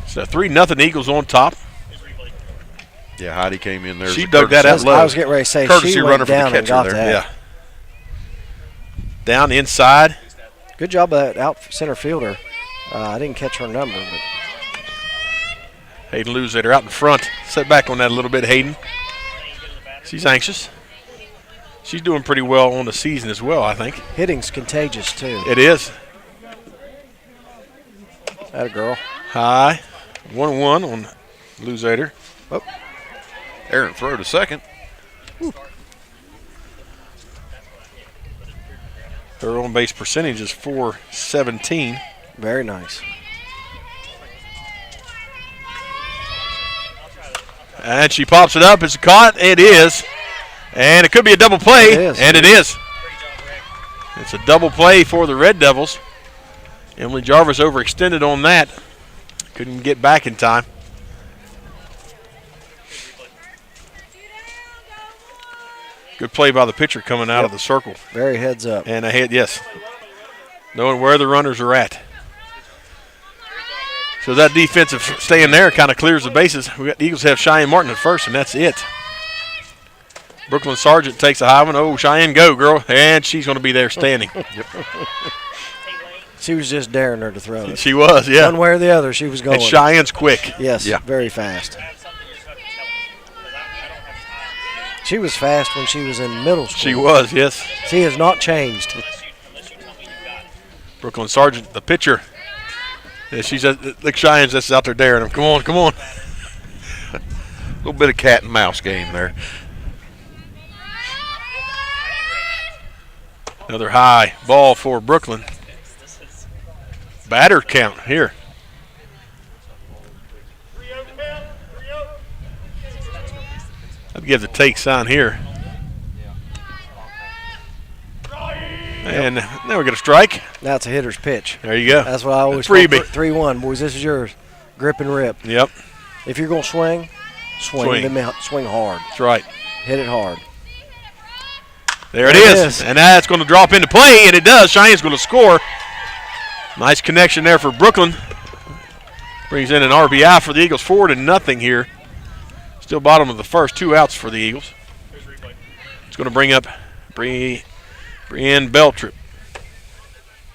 Speaker 15: So 3-0 Eagles on top.
Speaker 18: Yeah, Heidi came in there.
Speaker 15: She dug that out low.
Speaker 19: I was getting ready to say
Speaker 15: courtesy
Speaker 19: she
Speaker 15: runner
Speaker 19: went
Speaker 15: for the
Speaker 19: down and
Speaker 15: catcher
Speaker 19: got
Speaker 15: there.
Speaker 19: that.
Speaker 15: Yeah. Down inside.
Speaker 19: Good job of that out center fielder. I didn't catch her number, but
Speaker 15: Hayden Luzader out in front. Set back on that a little bit, Hayden. She's anxious. She's doing pretty well on the season as well, I think.
Speaker 19: hitting's contagious too.
Speaker 15: It is.
Speaker 19: That a girl.
Speaker 15: High. 1-1 on Luzader.
Speaker 19: Oh.
Speaker 18: Aaron throw to second.
Speaker 15: Woo. Her on base percentage is .417.
Speaker 19: Very nice.
Speaker 15: And she pops it up. It's caught. It is. And it could be a double play.
Speaker 19: It is.
Speaker 15: And it is. It's a double play for the Red Devils. Emily Jarvis overextended on that. Couldn't get back in time. Good play by the pitcher coming out of the circle.
Speaker 19: Very heads up.
Speaker 15: And ahead, yes. Knowing where the runners are at. So that defensive staying there kind of clears the bases. We got the Eagles have Cheyenne Martin at first, and that's it. Brooklyn Sargent takes a high one. Oh, Cheyenne, go, girl. And she's going to be there standing. Yep.
Speaker 19: She was just daring her to throw it.
Speaker 15: She was, yeah.
Speaker 19: One way or the other, she was going.
Speaker 15: And Cheyenne's quick.
Speaker 19: Yes,
Speaker 15: yeah.
Speaker 19: Very fast. She was fast when she was in middle school.
Speaker 15: She was, yes.
Speaker 19: She has not changed.
Speaker 15: Brooklyn Sargent, the pitcher. Yeah, she's look, Cheyenne's just out there daring him. Come on, come on.
Speaker 18: A little bit of cat and mouse game there.
Speaker 15: Another high ball for Brooklyn. Batter count here. I'd give the take sign here. And now we get a strike.
Speaker 19: Now it's a hitter's pitch.
Speaker 15: There you go.
Speaker 19: That's what I always
Speaker 15: freebie.
Speaker 19: 3-1, boys. This is yours. Grip and rip.
Speaker 15: Yep.
Speaker 19: If you're going to swing, swing hard.
Speaker 15: That's right.
Speaker 19: Hit it hard.
Speaker 15: There it is. And that's going to drop into play, and it does. Cheyenne's going to score. Nice connection there for Brooklyn. Brings in an RBI for the Eagles. 4-0 here. Still bottom of the first. 2 outs for the Eagles. It's going to bring up Brienne Beltrip.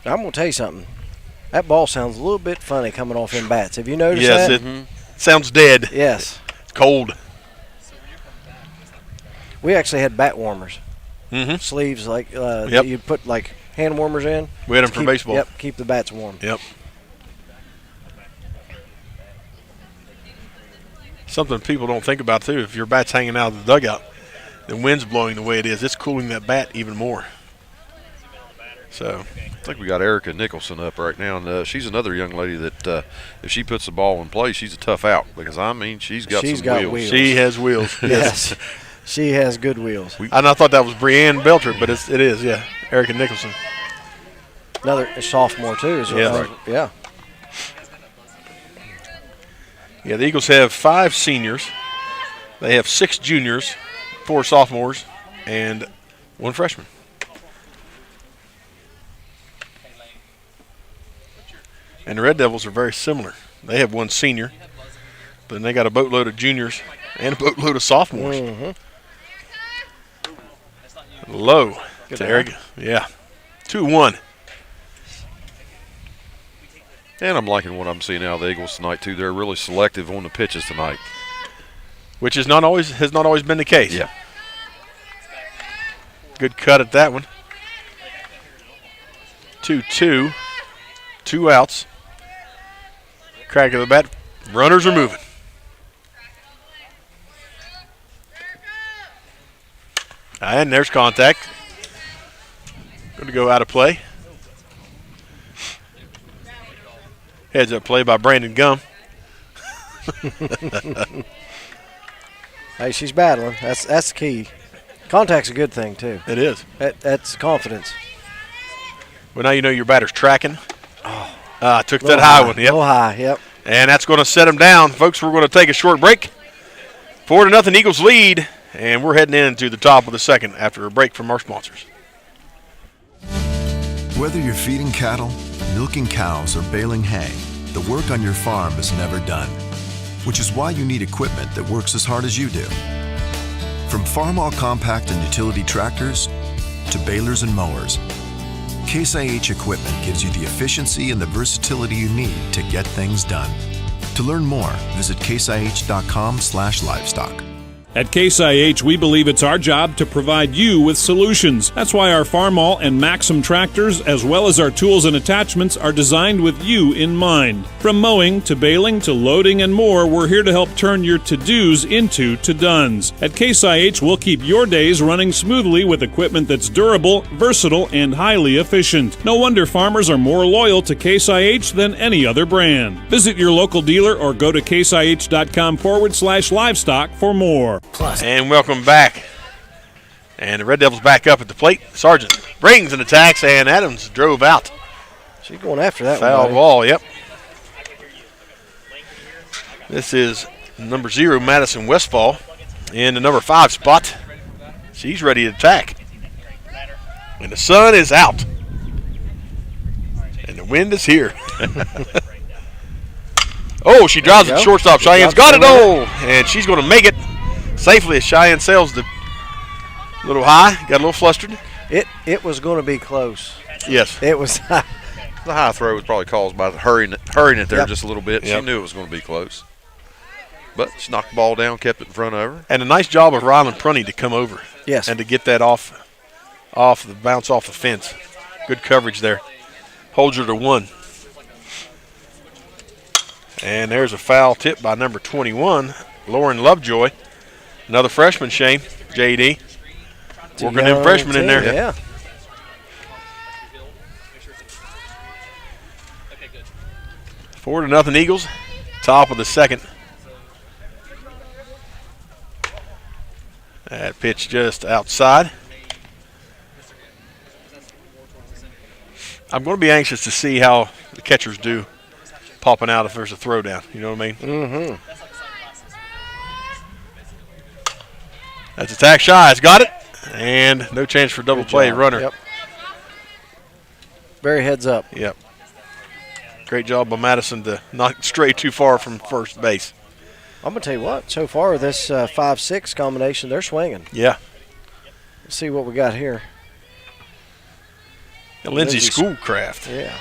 Speaker 19: I'm going to tell you something. That ball sounds a little bit funny coming off in bats. Have you noticed that?
Speaker 15: Yes, it sounds dead.
Speaker 19: Yes.
Speaker 15: It's cold.
Speaker 19: We actually had bat warmers.
Speaker 15: Mm-hmm.
Speaker 19: Sleeves like that you'd put like hand warmers in.
Speaker 15: We had them for baseball.
Speaker 19: Yep, keep the bats warm.
Speaker 15: Yep. Something people don't think about, too. If your bat's hanging out of the dugout, the wind's blowing the way it is, it's cooling that bat even more. So
Speaker 18: I think we got Erica Nicholson up right now, and she's another young lady that if she puts the ball in play, she's a tough out because, I mean, she's got wheels.
Speaker 15: She has wheels.
Speaker 19: Yes. She has good wheels.
Speaker 15: And I thought that was Brienne Beltrip, but it is, yeah. Erica Nicholson.
Speaker 19: Another sophomore, too.
Speaker 15: Yeah. Right.
Speaker 19: Yeah.
Speaker 15: Yeah, the Eagles have 5 seniors. They have 6 juniors, 4 sophomores, and 1 freshman. And the Red Devils are very similar. They have 1 senior, but then they got a boatload of juniors and a boatload of sophomores.
Speaker 19: Mm-hmm.
Speaker 15: Low to Eric. Yeah. 2-1.
Speaker 18: And I'm liking what I'm seeing out of the Eagles tonight, too. They're really selective on the pitches tonight.
Speaker 15: Which has not always been the case.
Speaker 18: Yeah.
Speaker 15: Good cut at that one. 2-2. 2 outs. Crack of the bat. Runners are moving. And there's contact. Going to go out of play. Heads up play by Brandon Gum.
Speaker 19: Hey, she's battling. That's the key. Contact's a good thing, too.
Speaker 15: It is.
Speaker 19: That's confidence.
Speaker 15: Well, now you know your batter's tracking.
Speaker 19: Oh.
Speaker 15: Took that high one. Yep.
Speaker 19: Little high, yep.
Speaker 15: And that's going to set them down. Folks, we're going to take a short break. 4-0 Eagles lead, and we're heading into the top of the second after a break from our sponsors.
Speaker 3: Whether you're feeding cattle, milking cows, or baling hay, the work on your farm is never done, which is why you need equipment that works as hard as you do. From farm-all compact and utility tractors to balers and mowers, Case IH equipment gives you the efficiency and the versatility you need to get things done. To learn more, visit caseih.com/livestock.
Speaker 12: At Case IH, we believe it's our job to provide you with solutions. That's why our Farmall and Maxim tractors, as well as our tools and attachments, are designed with you in mind. From mowing to baling to loading and more, we're here to help turn your to-dos into to-dones. At Case IH, we'll keep your days running smoothly with equipment that's durable, versatile, and highly efficient. No wonder farmers are more loyal to Case IH than any other brand. Visit your local dealer or go to caseih.com/livestock for more.
Speaker 15: And welcome back. And the Red Devils back up at the plate. Sargent brings an attack, and Adams drove out.
Speaker 19: She's going after that
Speaker 15: foul
Speaker 19: one.
Speaker 15: ball, yep. This is number 0, Madison Westfall, in the number 5 spot. She's ready to attack. And the sun is out. And the wind is here. Oh, she drives it shortstop. Cheyenne's got it. Oh, and she's going to make it safely as Cheyenne sails the little high. Got a little flustered.
Speaker 19: It was going to be close.
Speaker 15: Yes.
Speaker 19: It was.
Speaker 18: The high throw was probably caused by hurrying it there
Speaker 19: Yep.
Speaker 18: just a little bit.
Speaker 15: Yep.
Speaker 18: She knew it was going to be close. But she knocked the ball down, kept it in front of her.
Speaker 15: And a nice job of Rylan Prunty to come over.
Speaker 19: Yes.
Speaker 15: And to get that off the bounce off the fence. Good coverage there. Holds her to 1. And there's a foul tip by number 21, Lauren Lovejoy. Another freshman, Shane, JD. Working them freshmen in there.
Speaker 19: Yeah.
Speaker 15: Forward to 0 Eagles. Top of the second. That pitch just outside. I'm going to be anxious to see how the catchers do popping out if there's a throwdown. You know what I mean?
Speaker 19: Mm-hmm.
Speaker 15: That's attack shy. It's got it. And no chance for double play runner.
Speaker 19: Yep. Very heads up.
Speaker 15: Yep. Great job by Madison to not stray too far from first base.
Speaker 19: I'm going to tell you what, so far this 5-6 combination, they're swinging.
Speaker 15: Yeah.
Speaker 19: Let's see what we got here.
Speaker 15: Lindsay Schoolcraft.
Speaker 19: Yeah.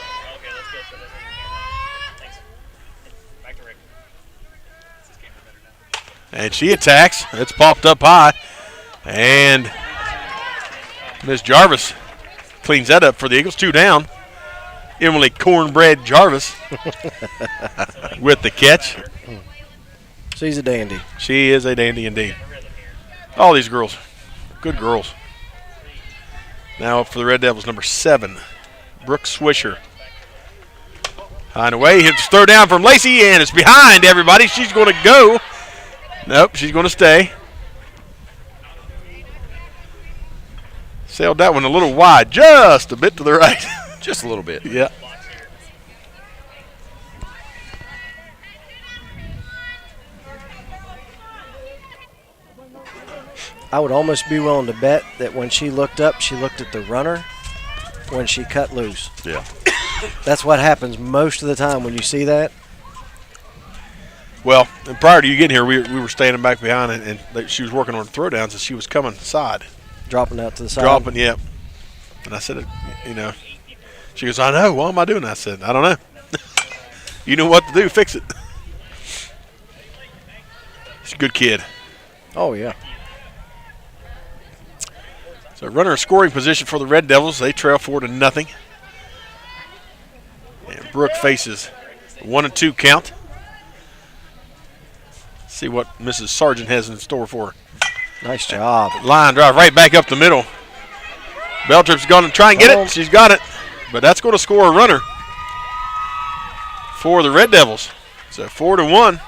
Speaker 15: And she attacks. It's popped up high. And Miss Jarvis cleans that up for the Eagles. 2 down. Emily Cornbread Jarvis with the catch.
Speaker 19: She's a dandy.
Speaker 15: She is a dandy indeed. All these girls, good girls. Now up for the Red Devils, number 7, Brooke Swisher. High and away, hits throw down from Lacey, and it's behind everybody. She's going to go. Nope, she's going to stay. Sailed that one a little wide, just a bit to the right.
Speaker 18: Just a little bit.
Speaker 15: Yeah.
Speaker 19: I would almost be willing to bet that when she looked up, she looked at the runner when she cut loose.
Speaker 18: Yeah.
Speaker 19: That's what happens most of the time when you see that.
Speaker 15: Well, and prior to you getting here, we were standing back behind, and she was working on the throwdowns, and she was coming side.
Speaker 19: Dropping out to the side.
Speaker 15: Dropping, yep. And I said, you know, she goes, I know. Why am I doing that? I said, I don't know. You know what to do. Fix it. She's a good kid.
Speaker 19: Oh, yeah.
Speaker 15: So runner in scoring position for the Red Devils. They trail 4-0. And Brooke faces 1-2 count. See what Mrs. Sargent has in store for her.
Speaker 19: Nice job.
Speaker 15: Line drive right back up the middle. Beltrip's going to try and get it. She's got it. But that's going to score a runner for the Red Devils. So 4-1.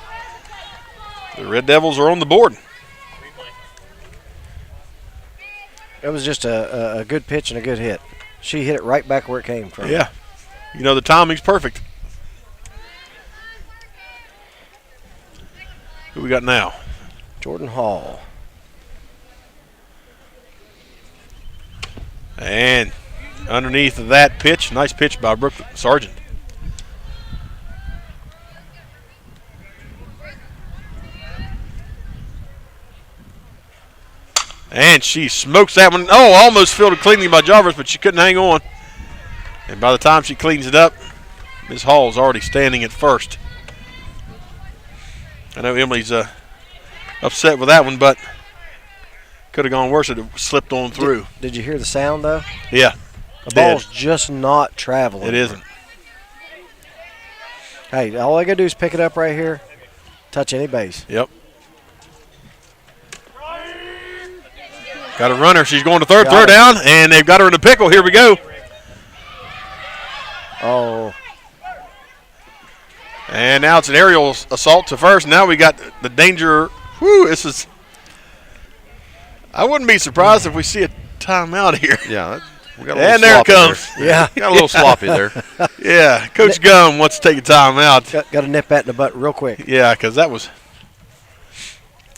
Speaker 15: The Red Devils are on the board.
Speaker 19: It was just a good pitch and a good hit. She hit it right back where it came from.
Speaker 15: Yeah. You know, the timing's perfect. Who we got now?
Speaker 19: Jordan Hall.
Speaker 15: And underneath of that pitch, nice pitch by Brooke Sargent. And she smokes that one. Oh, almost fielded cleanly by Jarvis, but she couldn't hang on. And by the time she cleans it up, Ms. Hall's already standing at first. I know Emily's upset with that one, but could have gone worse if it slipped on through.
Speaker 19: Did you hear the sound, though?
Speaker 15: Yeah.
Speaker 19: The ball's just not traveling.
Speaker 15: It isn't.
Speaker 19: Hey, all I got to do is pick it up right here, touch any base.
Speaker 15: Yep. Got a runner. She's going to third. Throw down, and they've got her in a pickle. Here we go.
Speaker 19: Oh.
Speaker 15: And now it's an aerial assault to first. Now we got the danger. Whew, this is. I wouldn't be surprised if we see a timeout here.
Speaker 18: Yeah. We got
Speaker 15: and there it comes.
Speaker 18: There. Yeah. Got a little sloppy there.
Speaker 15: Yeah. Coach Gum wants to take a timeout.
Speaker 19: Got to nip that in the butt real quick.
Speaker 15: Yeah, because that was.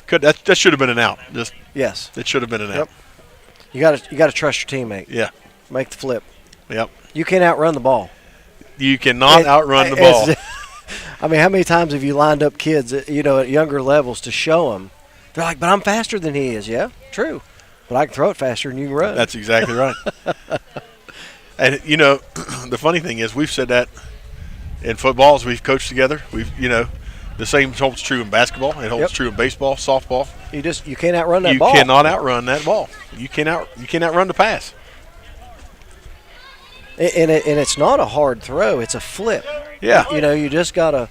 Speaker 15: That should have been an out. Just
Speaker 19: yes.
Speaker 15: It should have been an out.
Speaker 19: Yep. You got to trust your teammate.
Speaker 15: Yeah.
Speaker 19: Make the flip.
Speaker 15: Yep.
Speaker 19: You can't outrun the ball.
Speaker 15: You cannot outrun the ball.
Speaker 19: I mean, how many times have you lined up kids, at younger levels to show them? They're like, but I'm faster than he is. Yeah, true. But I can throw it faster than you can run.
Speaker 15: That's exactly right. And, the funny thing is we've said that in football as we've coached together. The same holds true in basketball. It holds true in baseball, softball.
Speaker 19: You can't outrun that ball.
Speaker 15: You cannot outrun that ball. You can't outrun the pass.
Speaker 19: And it's not a hard throw. It's a flip.
Speaker 15: Yeah.
Speaker 19: You just got to.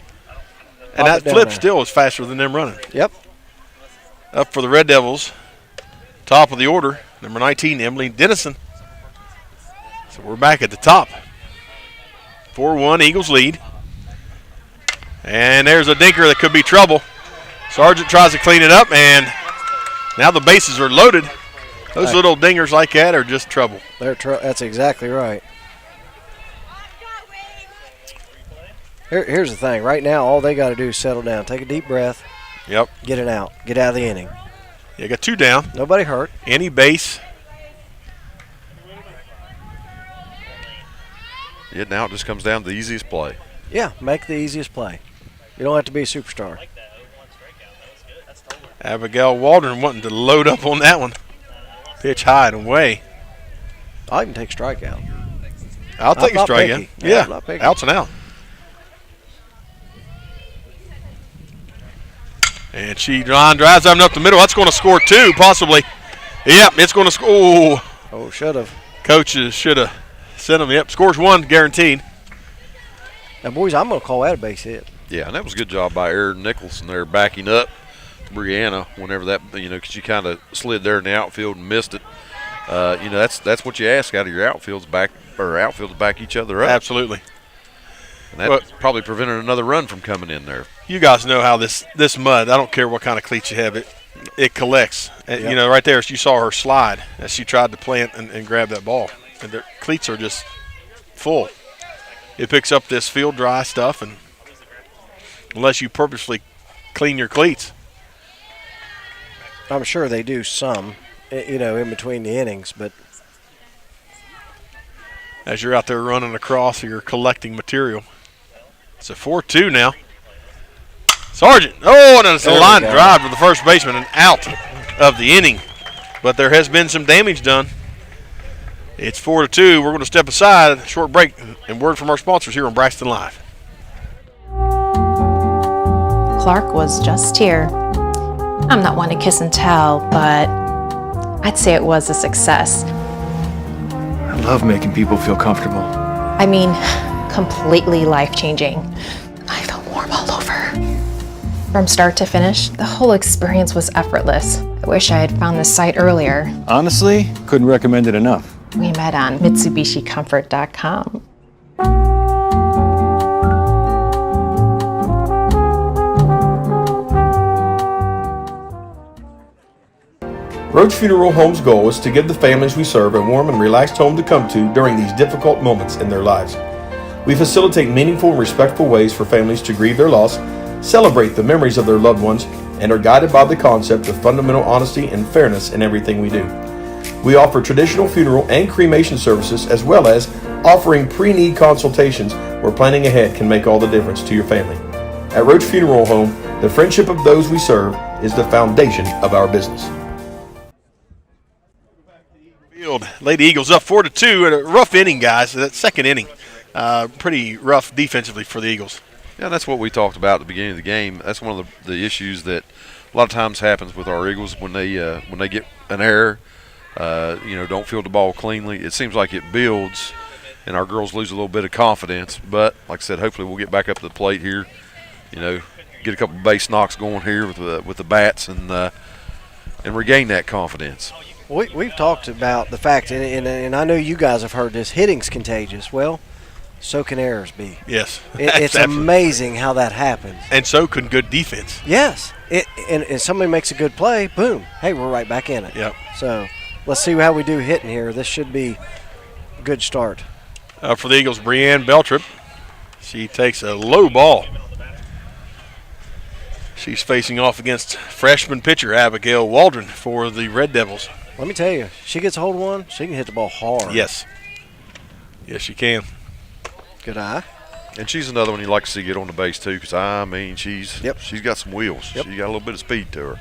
Speaker 15: And that flip still is faster than them running.
Speaker 19: Yep.
Speaker 15: Up for the Red Devils, top of the order, number 19, Emily Dennison. So we're back at the top. 4-1, Eagles lead. And there's a dinker that could be trouble. Sargent tries to clean it up, and now the bases are loaded. Those little dingers like that are just trouble.
Speaker 19: That's exactly right. Here's the thing. Right now, all they got to do is settle down, take a deep breath.
Speaker 15: Yep.
Speaker 19: Get it out. Get out of the inning.
Speaker 15: You got 2 down.
Speaker 19: Nobody hurt.
Speaker 15: Any base.
Speaker 18: Yeah, now it just comes down to the easiest play.
Speaker 19: Yeah, make the easiest play. You don't have to be a superstar.
Speaker 15: Abigail Waldron wanting to load up on that one. Pitch high and away.
Speaker 19: I can take strikeout.
Speaker 15: I'll take a strikeout. Yeah, outs and out. And she drives them up the middle. That's going to score 2, possibly. Yep, it's going to score.
Speaker 19: Oh, should have.
Speaker 15: Coaches should have sent them. Yep, scores 1 guaranteed.
Speaker 19: Now, boys, I'm going to call that a base hit.
Speaker 18: Yeah, and that was a good job by Aaron Nicholson there backing up Brianna whenever that, because she kind of slid there in the outfield and missed it. That's what you ask out of your outfields back each other up.
Speaker 15: Absolutely.
Speaker 18: And that probably prevented another run from coming in there.
Speaker 15: You guys know how this mud, I don't care what kind of cleats you have, it collects. And, right there, you saw her slide as she tried to plant and grab that ball. And their cleats are just full. It picks up this field dry stuff, and unless you purposely clean your cleats.
Speaker 19: I'm sure they do some, in between the innings, but
Speaker 15: as you're out there running across, you're collecting material. It's a 4-2 now. Sargent. Oh, and it's a line drive for the first baseman and out of the inning. But there has been some damage done. It's 4-2. We're going to step aside, short break, and word from our sponsors here on Braxton Live.
Speaker 9: Clark was just here. I'm not one to kiss and tell, but I'd say it was a success.
Speaker 10: I love making people feel comfortable.
Speaker 9: I mean, completely life-changing. I felt warm all over. From start to finish, the whole experience was effortless. I wish I had found this site earlier.
Speaker 10: Honestly, couldn't recommend it enough.
Speaker 9: We met on MitsubishiComfort.com.
Speaker 15: Roach Funeral Home's goal is to give the families we serve a warm and relaxed home to come to during these difficult moments in their lives. We facilitate meaningful and respectful ways for families to grieve their loss, celebrate the memories of their loved ones, and are guided by the concept of fundamental honesty and fairness in everything we do. We offer traditional funeral and cremation services, as well as offering pre-need consultations where planning ahead can make all the difference to your family. At Roach Funeral Home, the friendship of those we serve is the foundation of our business.
Speaker 20: Lady Eagles up 4-2 at a rough inning, guys. That second inning, pretty rough defensively for the Eagles.
Speaker 18: Yeah, that's what we talked about at the beginning of the game. That's one of the issues that a lot of times happens with our Eagles when they get an error, don't field the ball cleanly. It seems like it builds, and our girls lose a little bit of confidence. But like I said, hopefully we'll get back up to the plate here. Get a couple base knocks going here with the bats and regain that confidence.
Speaker 19: We've talked about the fact, and I know you guys have heard this, hitting's contagious. Well, so can errors be.
Speaker 20: Yes.
Speaker 19: It's amazing how that happens.
Speaker 20: And so can good defense.
Speaker 19: Yes. And somebody makes a good play, boom, hey, we're right back in it.
Speaker 20: Yep.
Speaker 19: So let's see how we do hitting here. This should be a good start.
Speaker 20: For the Eagles, Brianne Beltrip. She takes a low ball. She's facing off against freshman pitcher Abigail Waldron for the Red Devils.
Speaker 19: Let me tell you, she gets a hold of one, she can hit the ball hard.
Speaker 20: Yes. Yes, she can.
Speaker 19: Good eye.
Speaker 18: And she's another one you like to see get on the base too, because she's got some wheels.
Speaker 19: Yep.
Speaker 18: She's got a little bit of speed to her.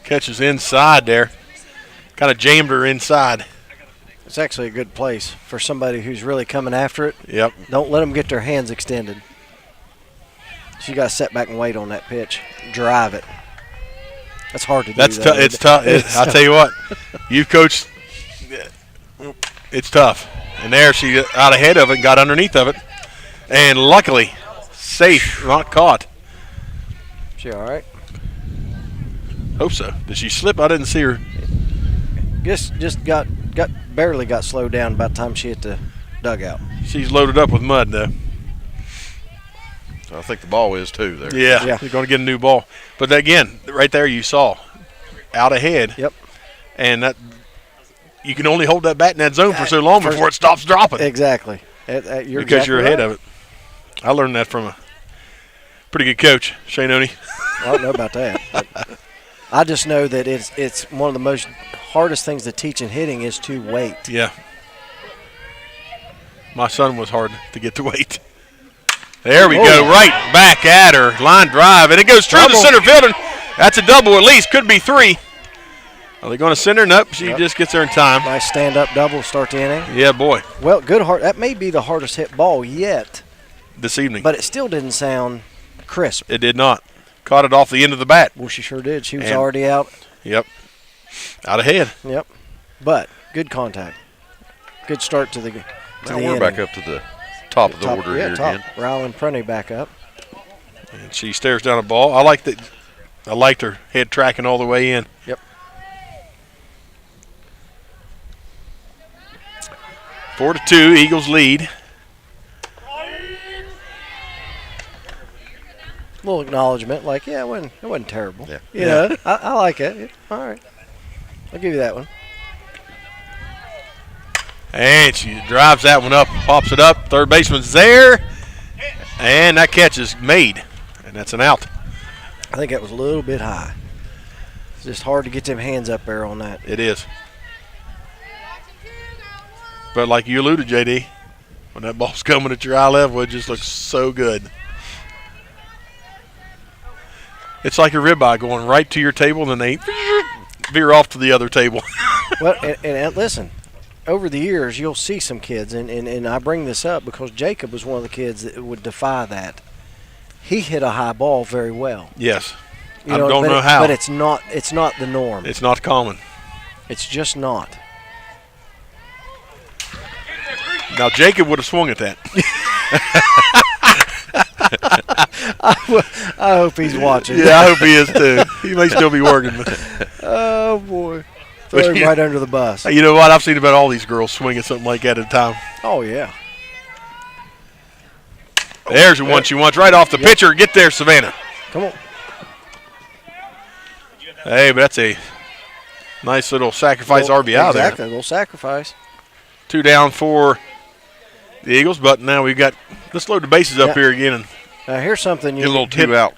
Speaker 20: Catches inside there. Kind of jammed her inside.
Speaker 19: It's actually a good place for somebody who's really coming after it.
Speaker 20: Yep.
Speaker 19: Don't let them get their hands extended. She got to sit back and wait on that pitch. Drive it. That's hard to do.
Speaker 20: It's tough. I'll tell you what. You've coached. It's tough. And there she got out ahead of it and got underneath of it. And luckily, safe, not caught.
Speaker 19: She all right?
Speaker 20: Hope so. Did she slip? I didn't see her.
Speaker 19: Just barely got slowed down by the time she hit the dugout.
Speaker 20: She's loaded up with mud, though.
Speaker 18: I think the ball is too there.
Speaker 20: Yeah. You're going to get a new ball. But again, right there you saw out ahead.
Speaker 19: Yep.
Speaker 20: And that you can only hold that bat in that zone for so long before it stops dropping.
Speaker 19: Exactly.
Speaker 20: Because you're ahead of it. I learned that from a pretty good coach, Shane Oney.
Speaker 19: I don't know about that. I just know that it's one of the most hardest things to teach in hitting is to wait.
Speaker 20: Yeah. My son was hard to get to wait. There we go, right back at her. Line drive, and it goes through the center field, and that's a double at least. Could be three. Are they going to send her? Nope, she just gets there in time.
Speaker 19: Nice stand-up double, start the inning.
Speaker 20: Yeah, boy.
Speaker 19: Well, good heart. That may be the hardest hit ball yet.
Speaker 20: This evening.
Speaker 19: But it still didn't sound crisp.
Speaker 20: It did not. Caught it off the end of the bat.
Speaker 19: Well, she sure did. She was already out.
Speaker 20: Yep. Out ahead.
Speaker 19: Yep. But good contact. Good start to the
Speaker 18: Now
Speaker 19: we're
Speaker 18: inning. Back up to the top of the order here again.
Speaker 19: Rylan Prunty back up.
Speaker 20: And she stares down a ball. I liked her head tracking all the way in.
Speaker 19: Yep.
Speaker 20: 4-2, Eagles lead.
Speaker 19: Little acknowledgement, like, yeah, it wasn't terrible.
Speaker 18: Yeah.
Speaker 19: You know, I like it. All right. I'll give you that one.
Speaker 20: And she drives that one up, pops it up. Third baseman's there. And that catch is made. And that's an out.
Speaker 19: I think that was a little bit high. It's just hard to get them hands up there on that.
Speaker 20: It is. But like you alluded, JD, when that ball's coming at your eye level, it just looks so good. It's like a ribeye going right to your table, and then they veer off to the other table.
Speaker 19: Well, and listen, over the years, you'll see some kids, and I bring this up because Jacob was one of the kids that would defy that. He hit a high ball very well.
Speaker 20: Yes. I don't know how.
Speaker 19: But it's not the norm.
Speaker 20: It's not common.
Speaker 19: It's just not.
Speaker 20: Now, Jacob would have swung at that.
Speaker 19: I hope he's watching.
Speaker 20: Yeah, I hope he is too. He may still be working.
Speaker 19: Oh, boy. Throw him right under the bus.
Speaker 20: You know what? I've seen about all these girls swinging something like that at a time.
Speaker 19: Oh, yeah.
Speaker 20: There's one she wants right off the pitcher. Get there, Savannah.
Speaker 19: Come on.
Speaker 20: Hey, but that's a Nice little sacrifice RBI there.
Speaker 19: Exactly, a little sacrifice.
Speaker 20: 2 down for the Eagles, but now we've got, let's load the bases up here again. And
Speaker 19: now here's something you
Speaker 18: get a little two out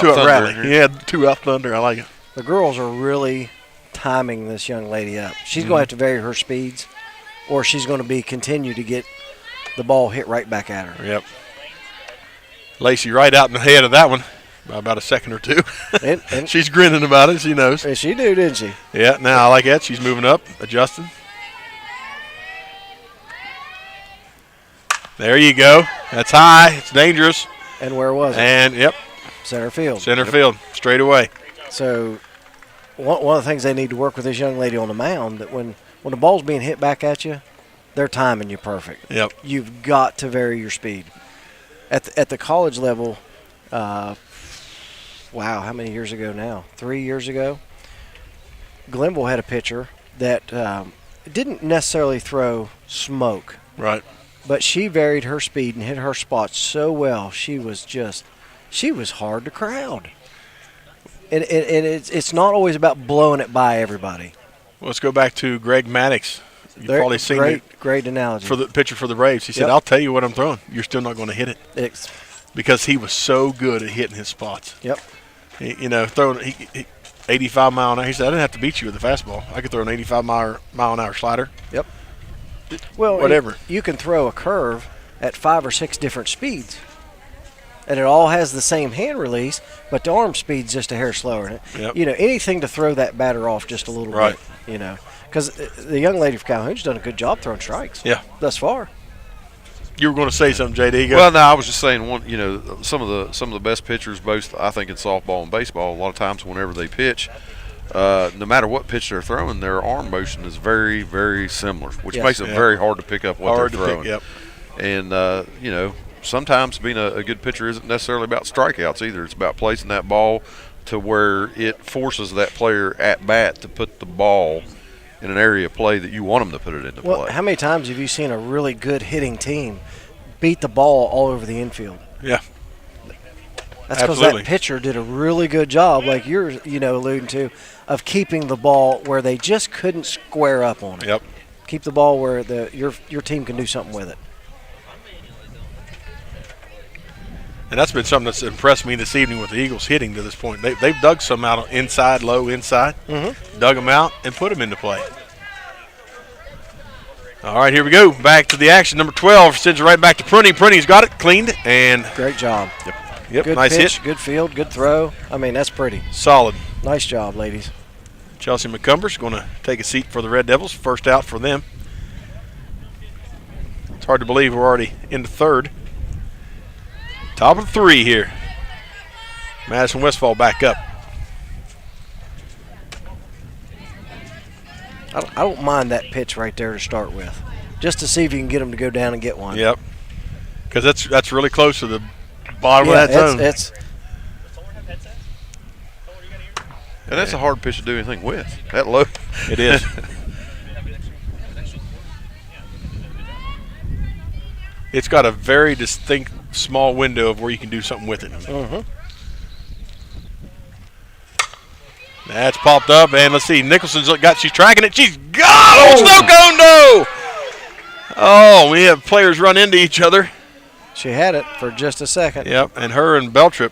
Speaker 18: thunder.
Speaker 20: Rally. Yeah, 2 out thunder. I like it.
Speaker 19: The girls are really timing this young lady up. She's going to have to vary her speeds, or she's going to continue to get the ball hit right back at her.
Speaker 20: Yep. Lacey right out in the head of that one by about a second or two.
Speaker 19: And
Speaker 20: she's grinning about it. She knows.
Speaker 19: And she do, didn't she?
Speaker 20: Yeah, now I like that. She's moving up, adjusting. There you go. That's high. It's dangerous.
Speaker 19: And where was it?
Speaker 20: And, yep.
Speaker 19: Center field.
Speaker 20: Center field, straight away.
Speaker 19: So one of the things they need to work with this young lady on the mound, that when the ball's being hit back at you, they're timing you perfect.
Speaker 20: Yep.
Speaker 19: You've got to vary your speed. At the college level, wow, how many years ago now? 3 years ago, Glenville had a pitcher that didn't necessarily throw smoke.
Speaker 20: Right.
Speaker 19: But she varied her speed and hit her spots so well. She was hard to crowd. And it's not always about blowing it by everybody.
Speaker 20: Well, let's go back to Greg Maddox. You've probably seen
Speaker 19: great analogy.
Speaker 20: For the pitcher for the Braves. He said, I'll tell you what I'm throwing. You're still not going to hit it. Because he was so good at hitting his spots.
Speaker 19: Yep.
Speaker 20: Throwing 85 mile an hour. He said, I didn't have to beat you with a fastball. I could throw an 85 mile an hour slider.
Speaker 19: Yep. Well,
Speaker 20: whatever.
Speaker 19: You can throw a curve at 5 or 6 different speeds. And it all has the same hand release, but the arm speed's just a hair slower.
Speaker 20: Yep.
Speaker 19: Anything to throw that batter off just a little bit. Because the young lady from Calhoun's done a good job throwing strikes.
Speaker 20: Yeah.
Speaker 19: Thus far.
Speaker 20: You were going to say something, JD.
Speaker 18: Well, no, I was just saying some of the best pitchers, both I think in softball and baseball, a lot of times whenever they pitch, no matter what pitch they're throwing, their arm motion is very, very similar, which makes it very hard to pick up what they're throwing. And sometimes being a good pitcher isn't necessarily about strikeouts either. It's about placing that ball to where it forces that player at bat to put the ball in an area of play that you want them to put it into play.
Speaker 19: How many times have you seen a really good hitting team beat the ball all over the infield?
Speaker 20: Yeah.
Speaker 19: That's because that pitcher did a really good job, like you're alluding to, of keeping the ball where they just couldn't square up on it.
Speaker 20: Yep.
Speaker 19: Keep the ball where your team can do something with it.
Speaker 20: And that's been something that's impressed me this evening with the Eagles hitting to this point. They've dug some out inside, low inside, dug them out, and put them into play. All right, here we go. Back to the action. Number 12 sends it right back to Prunty. Prunty's got it cleaned. And
Speaker 19: great job.
Speaker 20: Yep,
Speaker 19: good
Speaker 20: nice
Speaker 19: pitch,
Speaker 20: hit.
Speaker 19: good field, good throw. I mean, that's pretty.
Speaker 20: Solid.
Speaker 19: Nice job, ladies.
Speaker 20: Chelsea McCumber's going to take a seat for the Red Devils. First out for them. It's hard to believe we're already into third. Top of 3 here. Madison Westfall back up.
Speaker 19: I don't mind that pitch right there to start with, just to see if you can get them to go down and get one.
Speaker 20: Yep. Because that's really close to the bottom of that zone.
Speaker 18: And that's a hard pitch to do anything with. That low.
Speaker 20: It is. It's got a very distinct small window of where you can do something with it. That's popped up, and let's see. Nicholson's she's tracking it. She's got snow cone, no! Oh, we have players run into each other.
Speaker 19: She had it for just a second.
Speaker 20: Yep, and her and Beltrip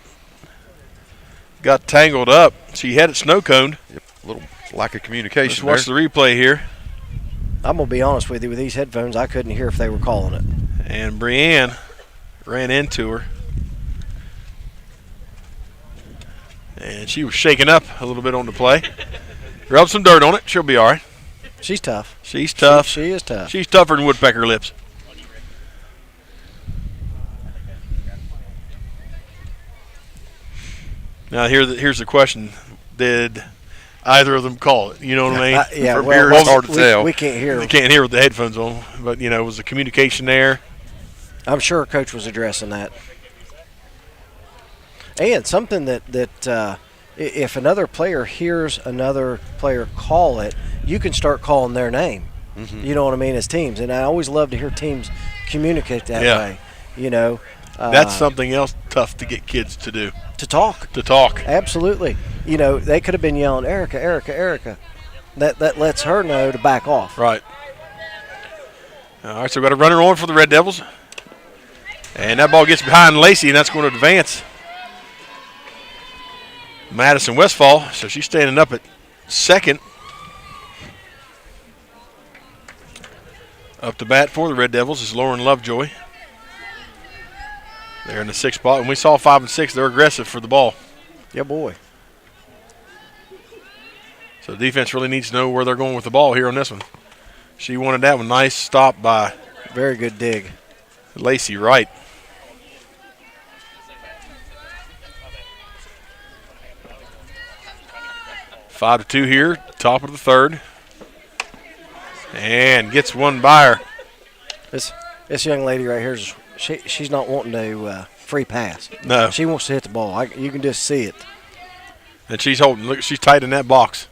Speaker 20: got tangled up. She had it snow coned.
Speaker 18: Yep, a little lack of communication.
Speaker 20: Let's watch the replay here.
Speaker 19: I'm going to be honest with you. With these headphones, I couldn't hear if they were calling it.
Speaker 20: And Brienne ran into her. And she was shaking up a little bit on the play. Rub some dirt on it. She'll be all right.
Speaker 19: She's tough.
Speaker 20: She's tough.
Speaker 19: She is tough.
Speaker 20: She's tougher than woodpecker lips. Now here's the question: did either of them call it? You know what I mean?
Speaker 19: Yeah,
Speaker 20: it's hard to tell.
Speaker 19: We can't hear.
Speaker 20: They can't hear with the headphones on, but was the communication there?
Speaker 19: I'm sure Coach was addressing that. And something that if another player hears another player call it, you can start calling their name. You know what I mean, as teams. And I always love to hear teams communicate that way.
Speaker 20: That's something else tough to get kids to do.
Speaker 19: To talk.
Speaker 20: To talk.
Speaker 19: Absolutely. They could have been yelling, Erica, Erica, Erica. that lets her know to back off.
Speaker 20: Right. All right, so we've got a runner on for the Red Devils. And that ball gets behind Lacey, and that's going to advance Madison Westfall. So she's standing up at second. Up to bat for the Red Devils is Lauren Lovejoy. They're in the 6th spot. And we saw 5 and 6. They're aggressive for the ball.
Speaker 19: Yeah, boy.
Speaker 20: So the defense really needs to know where they're going with the ball here on this one. She wanted that one. Nice stop by.
Speaker 19: Very good dig.
Speaker 20: Lacey Wright. Five to 2 here, top of the 3rd. And gets one by her.
Speaker 19: This young lady right here, she's not wanting to free pass.
Speaker 20: No.
Speaker 19: She wants to hit the ball. You can just see it.
Speaker 20: And she's holding. Look, she's tight in that box.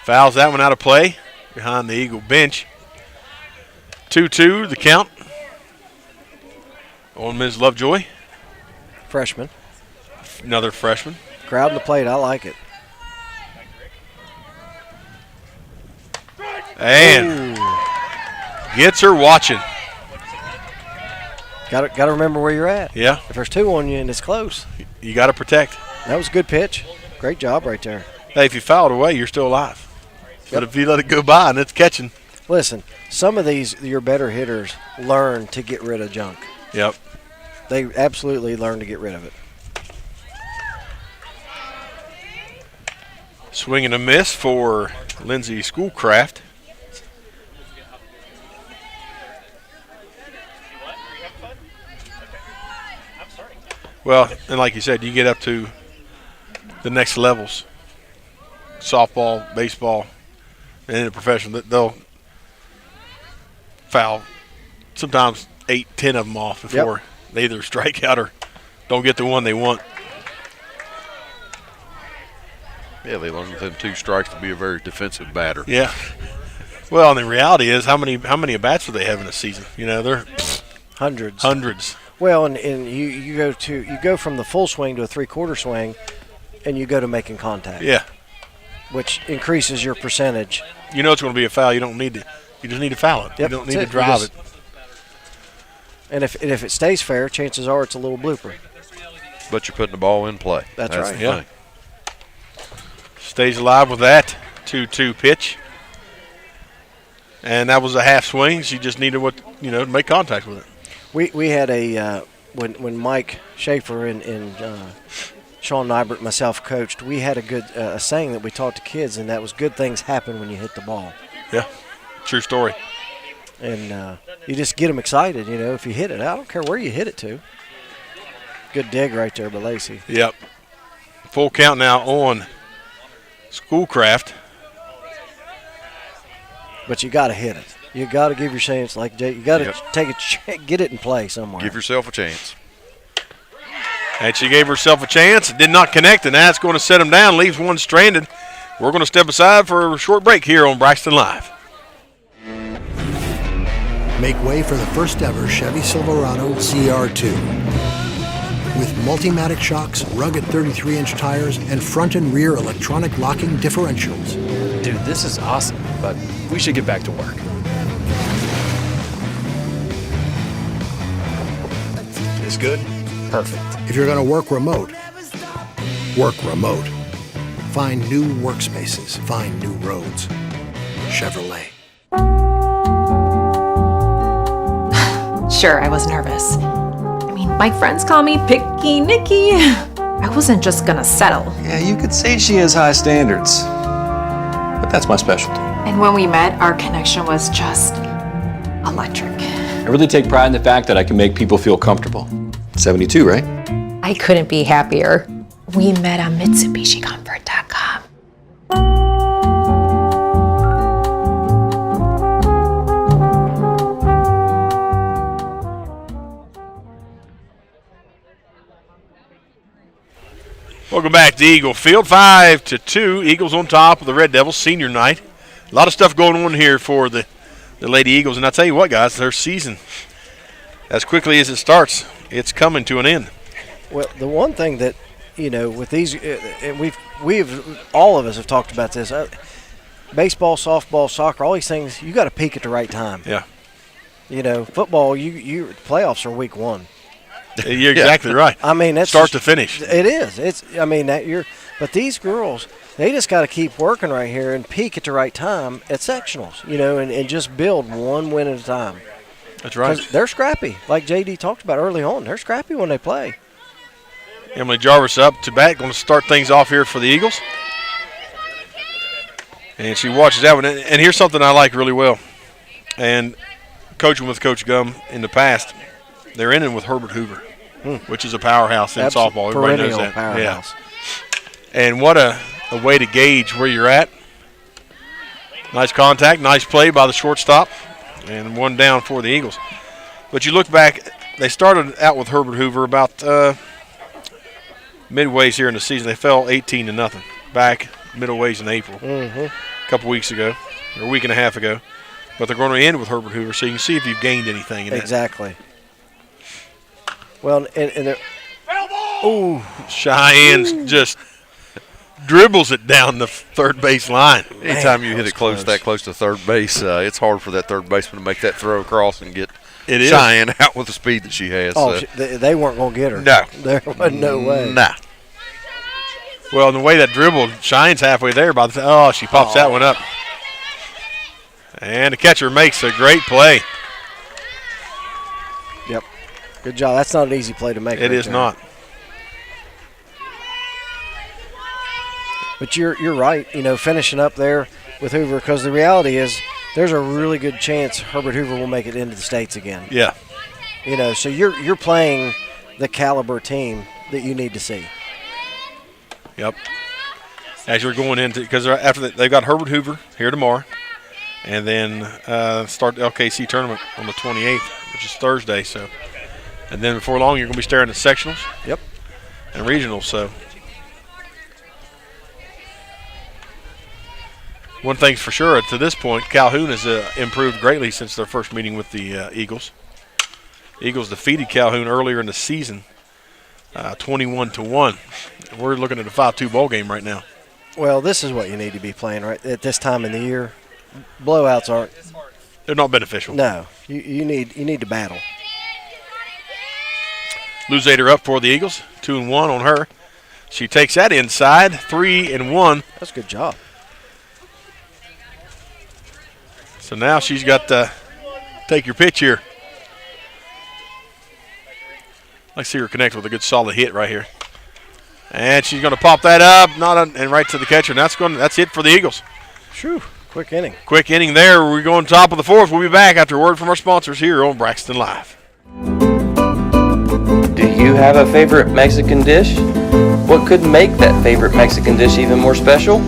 Speaker 20: Fouls that one out of play behind the Eagle bench. 2-2 the count on Ms. Lovejoy.
Speaker 19: Freshman.
Speaker 20: Another freshman.
Speaker 19: Crowd in the plate. I like it.
Speaker 20: And gets her watching.
Speaker 19: Got to remember where you're at.
Speaker 20: Yeah.
Speaker 19: If there's 2 on you and it's close,
Speaker 20: you got to protect.
Speaker 19: That was a good pitch. Great job right there.
Speaker 20: Hey, if you foul it away, you're still alive. But if you let it go by and it's catching.
Speaker 19: Listen, some of these, your better hitters learn to get rid of junk.
Speaker 20: Yep.
Speaker 19: They absolutely learn to get rid of it.
Speaker 20: Swing and a miss for Lindsay Schoolcraft. Well, and like you said, you get up to the next levels. Softball, baseball, and in the professional, they'll foul sometimes 8, 10 of them off before they either strike out or don't get the one they want.
Speaker 18: Yeah, they learn within 2 strikes to be a very defensive batter.
Speaker 20: Yeah. Well, and the reality is, how many at-bats do they have in a season? You know, they're hundreds.
Speaker 19: Well, and you go from the full swing to a 3/4 swing, and you go to making contact.
Speaker 20: Yeah.
Speaker 19: Which increases your percentage.
Speaker 20: You know it's going to be a foul. You don't need to. You just need to foul it.
Speaker 19: Yep,
Speaker 20: you don't need to drive it.
Speaker 19: And if it stays fair, chances are it's a little blooper.
Speaker 18: But you're putting the ball in play.
Speaker 19: That's right.
Speaker 18: The thing.
Speaker 20: Stays alive with that 2-2 pitch. And that was a half swing. She just needed to make contact with it.
Speaker 19: We had when Mike Schaefer and Sean Nybert and myself coached, we had a good saying that we taught the kids, and that was good things happen when you hit the ball.
Speaker 20: Yeah, true story.
Speaker 19: And you just get them excited, if you hit it. I don't care where you hit it to. Good dig right there by Lacey.
Speaker 20: Yep. Full count now on Schoolcraft.
Speaker 19: But you got to hit it. You got to give your chance, like Jay. You got to get it in play somewhere.
Speaker 18: Give yourself a chance.
Speaker 20: And she gave herself a chance. It did not connect, and that's going to set him down. Leaves one stranded. We're going to step aside for a short break here on Braxton Live.
Speaker 13: Make way for the first ever Chevy Silverado CR2. With Multimatic shocks, rugged 33-inch tires, and front and rear electronic locking differentials.
Speaker 10: Dude, this is awesome, but we should get back to work. This good? Perfect.
Speaker 13: If you're going to work remote, work remote. Find new workspaces. Find new roads. Chevrolet.
Speaker 9: Sure, I was nervous. I mean, my friends call me Picky Nicky. I wasn't just gonna settle.
Speaker 10: Yeah, you could say she has high standards, but that's my specialty.
Speaker 9: And when we met, our connection was just electric.
Speaker 10: I really take pride in the fact that I can make people feel comfortable. 72, right?
Speaker 9: I couldn't be happier. We met on MitsubishiComfort.com.
Speaker 20: Welcome back to Eagle Field. 5-2. Eagles on top of the Red Devils senior night. A lot of stuff going on here for the Lady Eagles. And I'll tell you what, guys, their season, as quickly as it starts, it's coming to an end.
Speaker 19: Well, the one thing that with these, and we've all of us have talked about this. Baseball, softball, soccer, all these things, you got to peak at the right time.
Speaker 20: Yeah.
Speaker 19: Football, you playoffs are week 1.
Speaker 20: You're exactly right.
Speaker 19: I mean, that's
Speaker 20: start to finish.
Speaker 19: It is. But these girls, they just got to keep working right here and peak at the right time at sectionals, and just build one win at a time.
Speaker 20: That's right.
Speaker 19: 'Cause they're scrappy, like JD talked about early on. They're scrappy when they play.
Speaker 20: Emily Jarvis up to bat, going to start things off here for the Eagles. And she watches that one. And here's something I like really well. And coaching with Coach Gum in the past, they're in with Herbert Hoover, which is a powerhouse in softball. Everybody knows that.
Speaker 19: Powerhouse.
Speaker 20: Yeah. And what a way to gauge where you're at. Nice contact, nice play by the shortstop, and one down for the Eagles. But you look back, they started out with Herbert Hoover about midways here in the season. They fell 18-0 back middleways in April, a couple weeks ago, or a week and a half ago. But they're going to end with Herbert Hoover, so you can see if you've gained anything in
Speaker 19: exactly. Well, and
Speaker 20: Cheyenne's just dribbles it down the third base line.
Speaker 18: Anytime you hit it close to third base, it's hard for that third baseman to make that throw across and get Cheyenne out with the speed that she has.
Speaker 19: They weren't going to get her.
Speaker 18: No.
Speaker 19: There wasn't no way.
Speaker 18: Nah.
Speaker 20: Well, the way that dribbled, Cheyenne's halfway there. She pops that one up. And the catcher makes a great play.
Speaker 19: Yep. Good job. That's not an easy play to make.
Speaker 20: It is not.
Speaker 19: But you're right, finishing up there with Hoover, because the reality is there's a really good chance Herbert Hoover will make it into the States again.
Speaker 20: Yeah.
Speaker 19: So you're playing the caliber team that you need to see.
Speaker 20: Yep. As you're going into, because after they've got Herbert Hoover here tomorrow, and then start the LKC tournament on the 28th, which is Thursday. So, and then before long, you're going to be staring at sectionals.
Speaker 19: Yep.
Speaker 20: And regionals. So, one thing's for sure, to this point, Calhoun has improved greatly since their first meeting with the Eagles. Eagles defeated Calhoun earlier in the season, 21-1. We're looking at a 5-2 ball game right now.
Speaker 19: Well, this is what you need to be playing right at this time in the year. Blowouts aren't.
Speaker 20: They're not beneficial.
Speaker 19: No, you need to battle.
Speaker 20: Luzader up for the Eagles, 2-1 on her. She takes that inside, 3-1.
Speaker 19: That's a good job.
Speaker 20: So now she's got to take your pitch here. I see her connect with a good solid hit right here. And she's going to pop that up, and right to the catcher. And that's it for the Eagles.
Speaker 19: Phew, quick inning.
Speaker 20: Quick inning there. We're going top of the fourth. We'll be back after a word from our sponsors here on Braxton Live.
Speaker 2: Do you have a favorite Mexican dish? What could make that favorite Mexican dish even more special?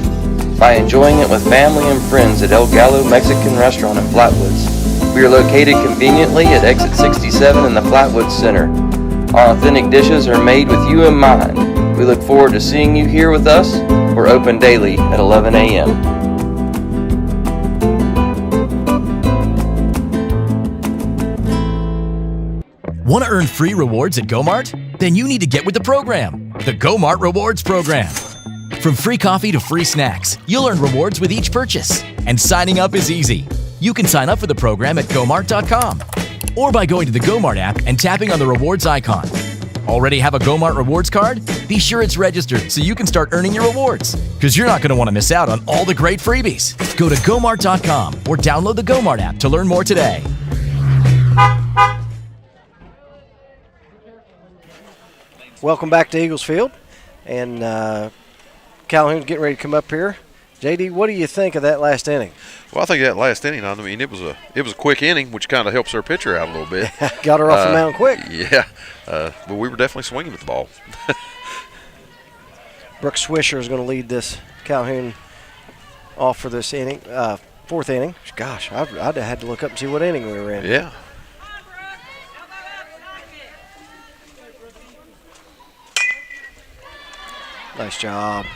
Speaker 2: By enjoying it with family and friends at El Gallo Mexican Restaurant in Flatwoods. We are located conveniently at exit 67 in the Flatwoods Center. Our authentic dishes are made with you in mind. We look forward to seeing you here with us. We're open daily at 11 a.m.
Speaker 11: Want to earn free rewards at GoMart? Then you need to get with the program, the GoMart Rewards Program. From free coffee to free snacks, you'll earn rewards with each purchase. And signing up is easy. You can sign up for the program at GoMart.com or by going to the GoMart app and tapping on the rewards icon. Already have a GoMart rewards card? Be sure it's registered so you can start earning your rewards, because you're not going to want to miss out on all the great freebies. Go to GoMart.com or download the GoMart app to learn more today.
Speaker 19: Welcome back to Eagles Field, and Calhoun's getting ready to come up here. JD, what do you think of that last inning?
Speaker 18: Well, I think that last inning, I mean, it was a quick inning, which kind of helps her pitcher out a little bit.
Speaker 19: Got her off the mound quick.
Speaker 18: Yeah, but we were definitely swinging with the ball.
Speaker 19: Brooke Swisher is going to lead this Calhoun off for this inning, fourth inning. Gosh, I'd had to look up and see what inning we were in.
Speaker 18: Yeah.
Speaker 19: Nice job.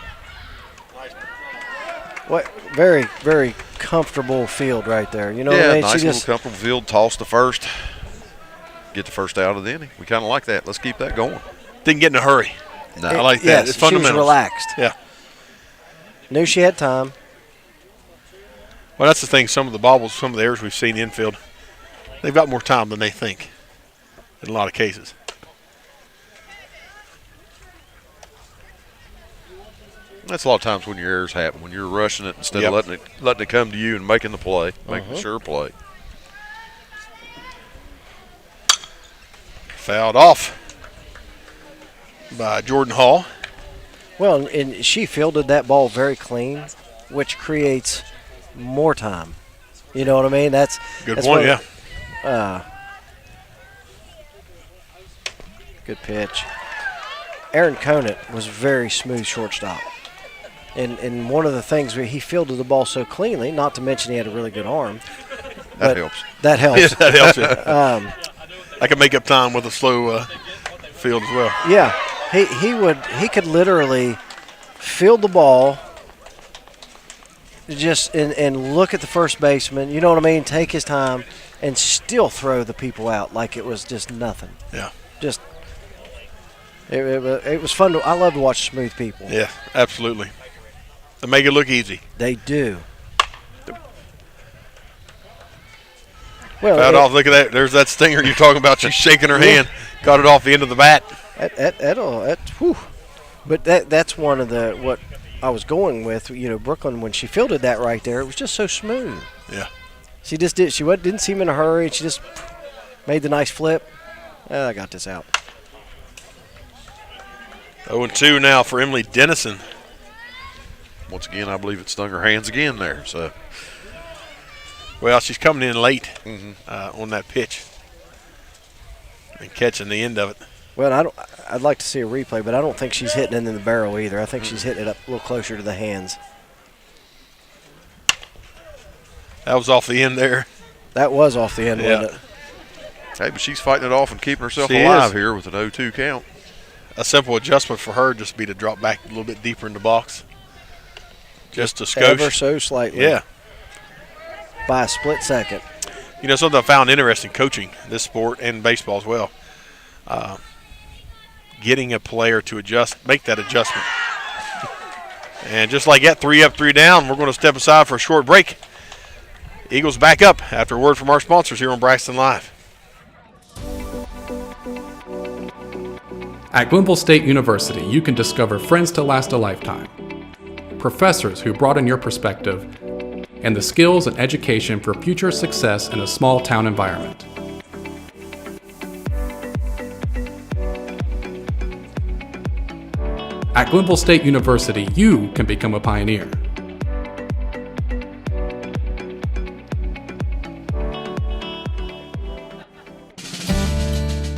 Speaker 19: What very, very comfortable field right there. You know what I mean?
Speaker 18: Nice little comfortable field. Toss to first. Get the first out of the inning. We kind of like that. Let's keep that going.
Speaker 20: Didn't get in a hurry. No, I like that.
Speaker 19: Yes,
Speaker 20: It's fundamentals.
Speaker 19: She was relaxed.
Speaker 20: Yeah.
Speaker 19: Knew she had time.
Speaker 20: Well, that's the thing. Some of the errors we've seen infield, they've got more time than they think in a lot of cases.
Speaker 18: That's a lot of times when your errors happen, when you're rushing it instead of letting it come to you and making the play, making a sure play.
Speaker 20: Fouled off by Jordan Hall.
Speaker 19: Well, and she fielded that ball very clean, which creates more time. You know what I mean? That's
Speaker 20: point,
Speaker 19: Good pitch. Aaron Conant was very smooth shortstop. And one of the things where he fielded the ball so cleanly, not to mention he had a really good arm.
Speaker 18: That helps.
Speaker 19: That helps.
Speaker 20: Yeah, that helps. Yeah. I can make up time with a slow field as well.
Speaker 19: Yeah, he could literally field the ball, just and look at the first baseman. You know what I mean? Take his time and still throw the people out like it was just nothing.
Speaker 20: Yeah.
Speaker 19: Just it was fun. I love to watch smooth people.
Speaker 20: Yeah, absolutely. They make it look easy.
Speaker 19: They do. Well,
Speaker 20: fouled off. Look at that. There's that stinger you're talking about. She's shaking her hand. Got it off the end of the bat.
Speaker 19: But that's one of what I was going with. You know, Brooklyn, when she fielded that right there, it was just so smooth.
Speaker 20: Yeah.
Speaker 19: She just did. She didn't seem in a hurry. She just made the nice flip. I got this out.
Speaker 20: 0-2 now for Emily Dennison.
Speaker 18: Once again, I believe it stung her hands again there. So,
Speaker 20: well, she's coming in late on that pitch and catching the end of it.
Speaker 19: Well, I'd like to see a replay, but I don't think she's hitting it in the barrel either. I think she's hitting it up a little closer to the hands.
Speaker 20: That was off the end there.
Speaker 19: That was off the end, wasn't it?
Speaker 18: Hey, but she's fighting it off and keeping herself
Speaker 20: She
Speaker 18: alive
Speaker 20: is.
Speaker 18: here with an 0-2 count.
Speaker 20: A simple adjustment for her just be to drop back a little bit deeper in the box. Just a skosh.
Speaker 19: Ever so slightly.
Speaker 20: Yeah.
Speaker 19: By a split second.
Speaker 20: You know, something I found interesting coaching this sport and baseball as well. Getting a player to make that adjustment. And just like that, 3 up, 3 down, we're going to step aside for a short break. Eagles back up after a word from our sponsors here on Braxton Live.
Speaker 5: At Glenville State University, you can discover friends to last a lifetime, professors who broaden your perspective, and the skills and education for future success in a small town environment. At Glenville State University, you can become a pioneer.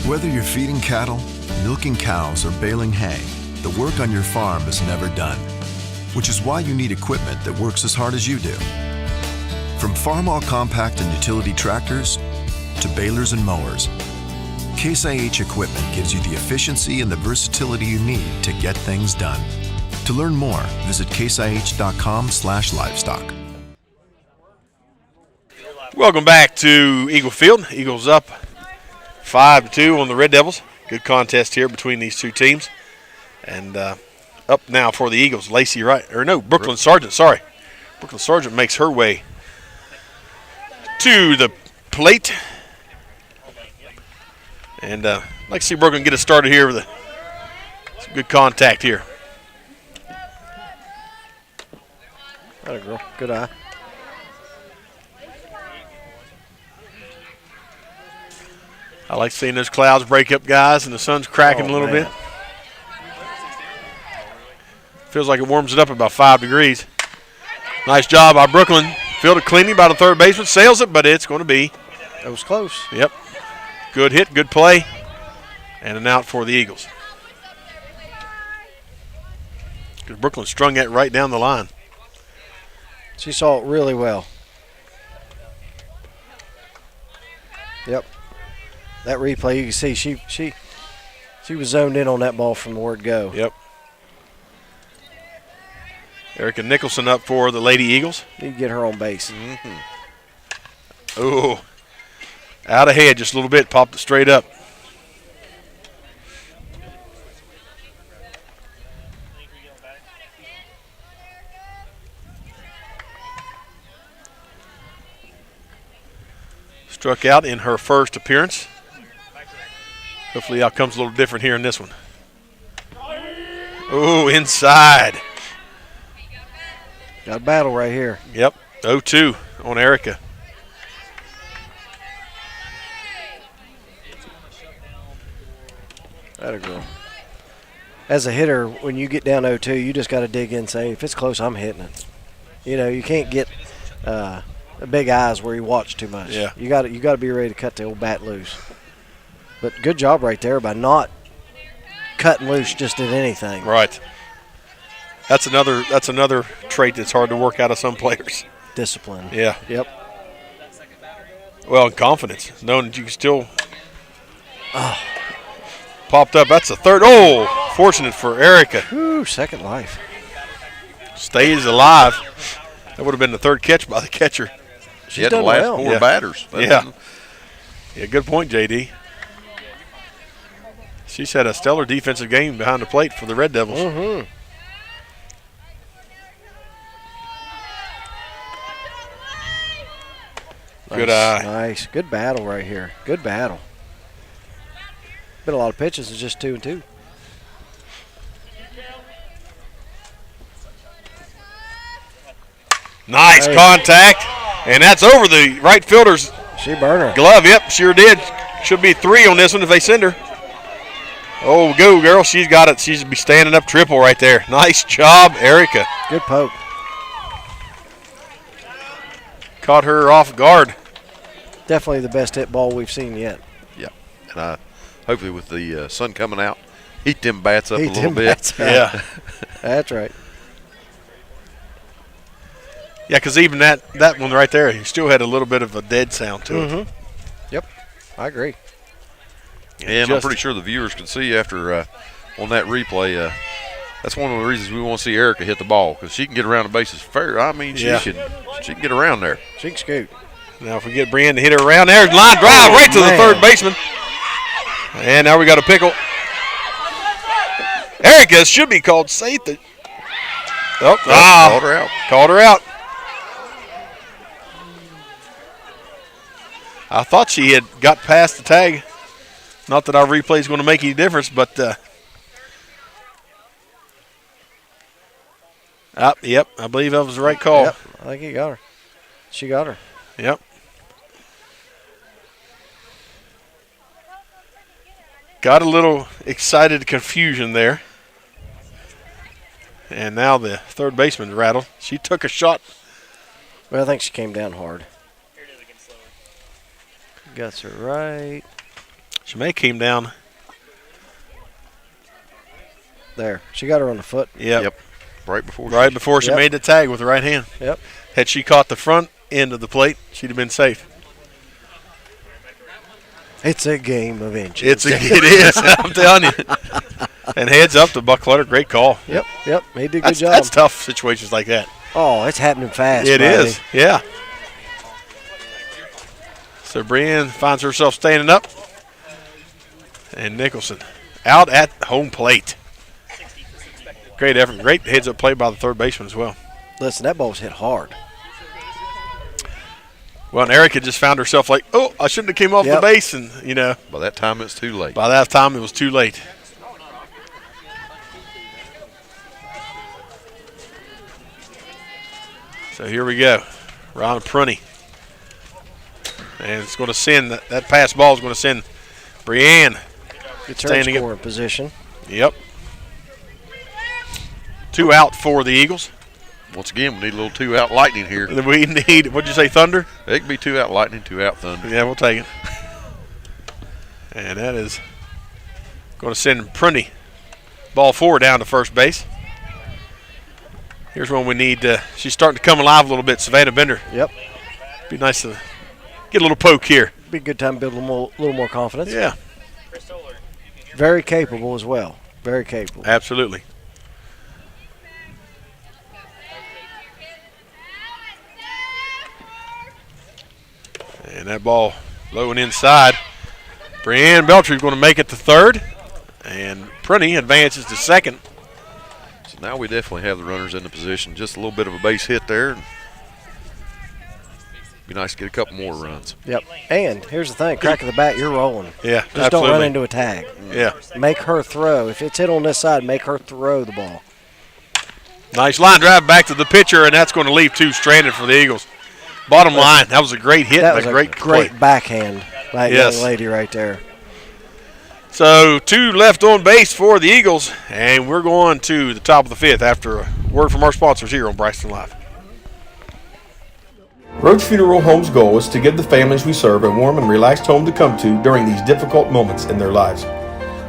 Speaker 3: Whether you're feeding cattle, milking cows, or baling hay, the work on your farm is never done, which is why you need equipment that works as hard as you do. From Farmall compact and utility tractors to balers and mowers, Case IH equipment gives you the efficiency and the versatility you need to get things done. To learn more, visit caseih.com/livestock.
Speaker 20: Welcome back to Eagle Field. Eagles up 5-2 on the Red Devils. Good contest here between these two teams. And up now for the Eagles, Brooklyn Sargent, sorry. Brooklyn Sargent makes her way to the plate. And I'd like to see Brooklyn get it started here with some good contact here.
Speaker 19: That a girl. Good eye.
Speaker 20: I like seeing those clouds break up, guys, and the sun's cracking a little bit. Feels like it warms it up about 5 degrees. Nice job by Brooklyn. Fielded cleanly by the third baseman. Sails it, but it's going to be.
Speaker 19: It was close.
Speaker 20: Yep. Good hit, good play, and an out for the Eagles. Because Brooklyn strung that right down the line.
Speaker 19: She saw it really well. Yep. That replay, you can see she was zoned in on that ball from the word go.
Speaker 20: Yep. Erica Nicholson up for the Lady Eagles.
Speaker 19: Need to get her on base.
Speaker 20: Oh, out ahead just a little bit, popped it straight up. Struck out in her first appearance. Hopefully the outcome's a little different here in this one. Oh, inside.
Speaker 19: Got a battle right here.
Speaker 20: Yep, 0-2 on Erica.
Speaker 19: That'll go. As a hitter, when you get down 0-2, you just got to dig in and say, if it's close, I'm hitting it. You know, you can't get big eyes where you watch too much.
Speaker 20: Yeah.
Speaker 19: You got to be ready to cut the old bat loose. But good job right there by not cutting loose just at anything.
Speaker 20: Right. That's another trait that's hard to work out of some players.
Speaker 19: Discipline.
Speaker 20: Yeah.
Speaker 19: Yep.
Speaker 20: Well, and confidence, knowing that you can still popped up. That's the third. Oh, fortunate for Erica.
Speaker 19: Whew, second life.
Speaker 20: Stays alive. That would have been the third catch by the catcher.
Speaker 18: She had the last four batters.
Speaker 20: Yeah, good point, JD. She's had a stellar defensive game behind the plate for the Red Devils.
Speaker 19: Mm-hmm.
Speaker 20: Good eye.
Speaker 19: Nice. Good battle right here. Good battle. Been a lot of pitches. It's just 2-2.
Speaker 20: Nice contact. And that's over the right fielder's glove. Yep, sure did. Should be 3 on this one if they send her. Oh, go, girl. She's got it. She's be standing up triple right there. Nice job, Erica.
Speaker 19: Good poke.
Speaker 20: Caught her off guard.
Speaker 19: Definitely the best hit ball we've seen yet.
Speaker 18: Yeah, and hopefully with the sun coming out, heat them bats up a
Speaker 19: Heat
Speaker 18: little
Speaker 19: them
Speaker 18: bit.
Speaker 19: bats up.
Speaker 20: Yeah.
Speaker 19: That's right.
Speaker 20: Yeah, because even that one right there, he still had a little bit of a dead sound to it.
Speaker 19: Yep, I agree.
Speaker 18: And I'm pretty sure the viewers can see after on that replay. That's one of the reasons we want to see Erica hit the ball, because she can get around the bases fair. I mean, she can get around there.
Speaker 19: She can scoot.
Speaker 20: Now if we get Brienne to hit her around there, line drive right to the third baseman. And now we got a pickle. Erica should be called safe.
Speaker 18: Called her out.
Speaker 20: Called her out. I thought she had got past the tag. Not that our replay is going to make any difference, but yep, I believe that was the right call.
Speaker 19: Yep, I think he got her. She got her.
Speaker 20: Yep. Got a little excited confusion there. And now the third baseman rattled. She took a shot.
Speaker 19: Well, I think she came down hard. Guts her right.
Speaker 20: She may have came down.
Speaker 19: There. She got her on the foot.
Speaker 20: Yep.
Speaker 18: Right before
Speaker 20: she made the tag with the right hand.
Speaker 19: Yep.
Speaker 20: Had she caught the front end of the plate, she'd have been safe.
Speaker 19: It's a game of inches.
Speaker 20: It is. I'm telling you. And heads up to Buck Clutter. Great call.
Speaker 19: Yep. He did a good job.
Speaker 20: That's tough situations like that.
Speaker 19: Oh, it's happening fast.
Speaker 20: It is. Yeah. So Brienne finds herself standing up. And Nicholson out at home plate. Great effort. Great heads up play by the third baseman as well.
Speaker 19: Listen, that ball was hit hard.
Speaker 20: Well, and Erica just found herself like, oh, I shouldn't have came off the base. And, you know.
Speaker 18: By that time, it's too late.
Speaker 20: By that time, it was too late. So here we go. Ron Prunty. And it's going to send, that pass ball is going to send Brienne.
Speaker 19: Good turn scoring position.
Speaker 20: Yep. 2 out for the Eagles.
Speaker 18: Once again, we need a little 2-out lightning here.
Speaker 20: We need, what'd you say, Thunder?
Speaker 18: It could be 2-out lightning, 2-out thunder.
Speaker 20: Yeah, we'll take it. And that is going to send Prunty ball 4 down to first base. Here's when we need, she's starting to come alive a little bit, Savannah Bender.
Speaker 19: Yep.
Speaker 20: Be nice to get a little poke here.
Speaker 19: Be a good time to build a little more confidence.
Speaker 20: Yeah.
Speaker 19: Very capable as well. Very capable.
Speaker 20: Absolutely. And that ball low and inside. Brienne Beltry is going to make it to third. And Prunty advances to second.
Speaker 18: So now we definitely have the runners in the position. Just a little bit of a base hit there. Be nice to get a couple more runs.
Speaker 19: Yep. And here's the thing, crack of the bat, you're rolling.
Speaker 20: Yeah,
Speaker 19: Just
Speaker 20: absolutely.
Speaker 19: don't run into a tag.
Speaker 20: Yeah.
Speaker 19: Make her throw. If it's hit on this side, make her throw the ball.
Speaker 20: Nice line drive back to the pitcher, and that's going to leave 2 stranded for the Eagles. Bottom line, that was a great hit
Speaker 19: That
Speaker 20: and
Speaker 19: was
Speaker 20: a great play.
Speaker 19: backhand by that young lady right there.
Speaker 20: So 2 left on base for the Eagles, and we're going to the top of the 5th after a word from our sponsors here on Braxton Live.
Speaker 15: Roach Funeral Home's goal is to give the families we serve a warm and relaxed home to come to during these difficult moments in their lives.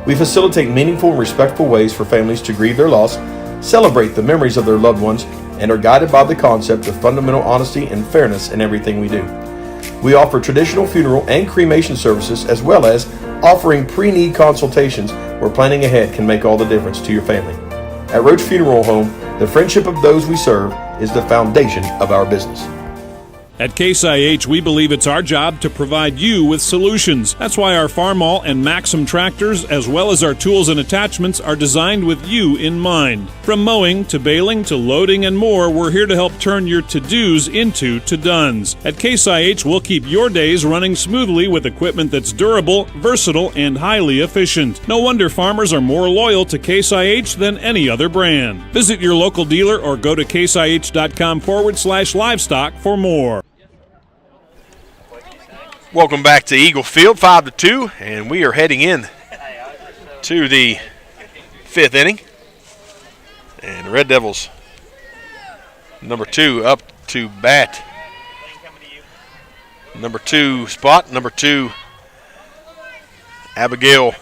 Speaker 15: We facilitate meaningful and respectful ways for families to grieve their loss, celebrate the memories of their loved ones, and are guided by the concept of fundamental honesty and fairness in everything we do. We offer traditional funeral and cremation services, as well as offering pre-need consultations where planning ahead can make all the difference to your family. At Roach Funeral Home, the friendship of those we serve is the foundation of our business.
Speaker 12: At Case IH, we believe it's our job to provide you with solutions. That's why our Farmall and Maxim tractors, as well as our tools and attachments, are designed with you in mind. From mowing to baling to loading and more, we're here to help turn your to-dos into to-dones. At Case IH, we'll keep your days running smoothly with equipment that's durable, versatile, and highly efficient. No wonder farmers are more loyal to Case IH than any other brand. Visit your local dealer or go to caseih.com/livestock for more.
Speaker 20: Welcome back to Eagle Field, 5-2, and we are heading in to the 5th inning. And the Red Devils, number 2, up to bat. Number 2 spot, number 2, Abigail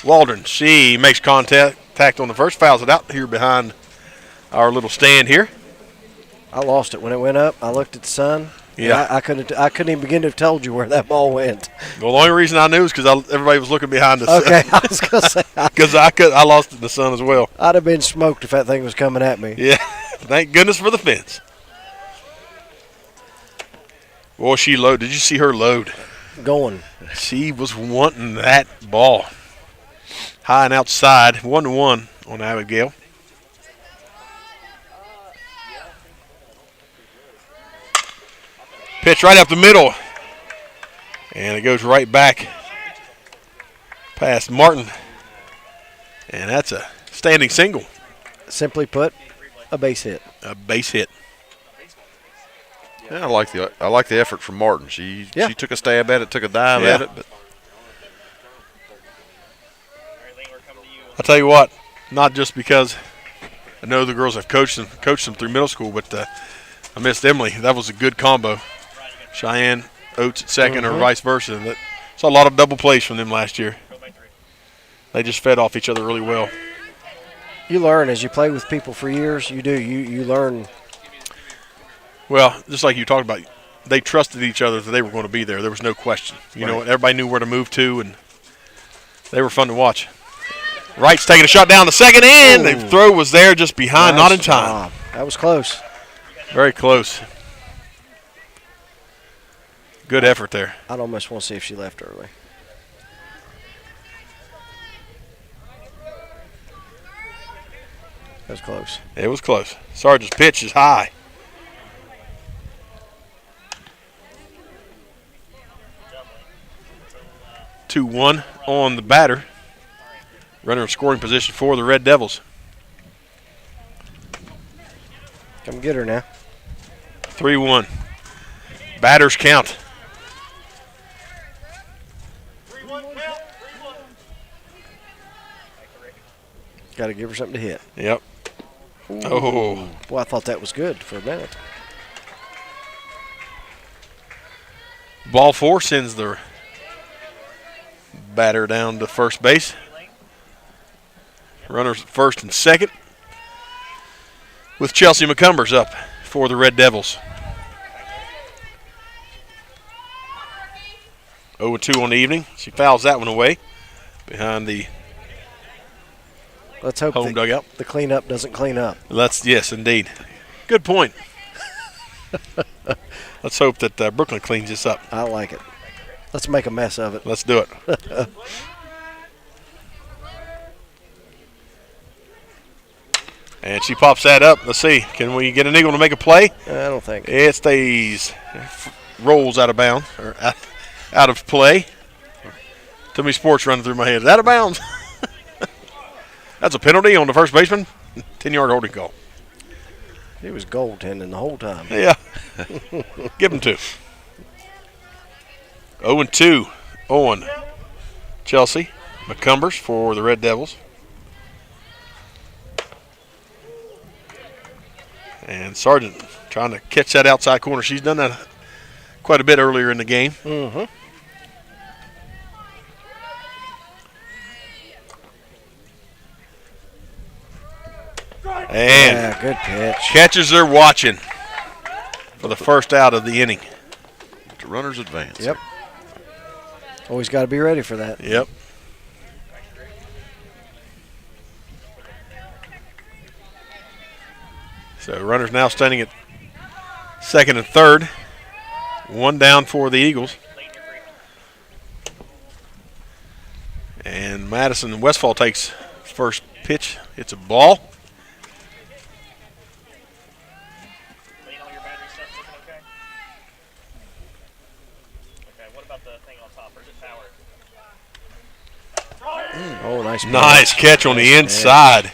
Speaker 20: Waldron. She makes contact on the first, fouls it out here behind our little stand here.
Speaker 19: I lost it when it went up. I looked at the sun.
Speaker 20: Yeah,
Speaker 19: I couldn't even begin to have told you where that ball went.
Speaker 20: Well, the only reason I knew is because everybody was looking behind us.
Speaker 19: Okay, I was gonna say
Speaker 20: because I lost it in the sun as well.
Speaker 19: I'd have been smoked if that thing was coming at me.
Speaker 20: Yeah, thank goodness for the fence. Boy, she loaded. Did you see her load?
Speaker 19: Going.
Speaker 20: She was wanting that ball. High and outside, 1-1 on Abigail. Pitch right up the middle. And it goes right back past Martin. And that's a standing single.
Speaker 19: Simply put, a base hit.
Speaker 20: A base hit.
Speaker 18: Yeah, I like the effort from Martin. She took a stab at it, took a dive at it, but
Speaker 20: I'll tell you what, not just because I know the girls have coached them through middle school, but I missed Emily. That was a good combo. Cheyenne, Oates at second, or vice versa. Saw a lot of double plays from them last year. They just fed off each other really well.
Speaker 19: You learn as you play with people for years. You do. You learn.
Speaker 20: Well, just like you talked about, they trusted each other that they were going to be there. There was no question. You know, everybody knew where to move to, and they were fun to watch. Wright's taking a shot down the second, and the throw was there just behind, not in time.
Speaker 19: That was close.
Speaker 20: Very close. Good effort there.
Speaker 19: I'd almost want to see if she left early. That was close.
Speaker 20: It was close. Sargent's pitch is high. (2-1) on the batter. Runner in scoring position for the Red Devils.
Speaker 19: Come get her now.
Speaker 20: 3-1. Batters count.
Speaker 19: Got to give her something to hit.
Speaker 20: Yep.
Speaker 19: Ooh.
Speaker 20: Oh.
Speaker 19: Boy, I thought that was good for a minute.
Speaker 20: Ball 4 sends the batter down to first base. Runners at first and second, with Chelsea McCumbers up for the Red Devils. 0-2 on the evening. She fouls that one away behind the
Speaker 19: Let's hope
Speaker 20: home dugout.
Speaker 19: The cleanup doesn't clean up.
Speaker 20: Yes, indeed. Good point. Let's hope that Brooklyn cleans this up.
Speaker 19: I like it. Let's make a mess of it.
Speaker 20: Let's do it. And she pops that up. Let's see. Can we get an eagle to make a play?
Speaker 19: I don't think.
Speaker 20: It stays rolls out of bounds, or out of play. Too many sports running through my head. Out of bounds. That's a penalty on the first baseman. 10-yard holding call.
Speaker 19: He was goaltending the whole time.
Speaker 20: Yeah. Give him 2. 0-2 on Chelsea McCumbers for the Red Devils. And Sargent trying to catch that outside corner. She's done that quite a bit earlier in the game.
Speaker 19: Mm-hmm.
Speaker 20: And
Speaker 19: yeah, good pitch.
Speaker 20: Catchers are watching for the first out of the inning.
Speaker 18: The runners advance.
Speaker 19: Yep. Always got to be ready for that.
Speaker 20: Yep. So runners now standing at second and third. 1 down for the Eagles. And Madison Westfall takes first pitch. It's a ball.
Speaker 19: Oh, nice.
Speaker 20: Nice catch on the inside.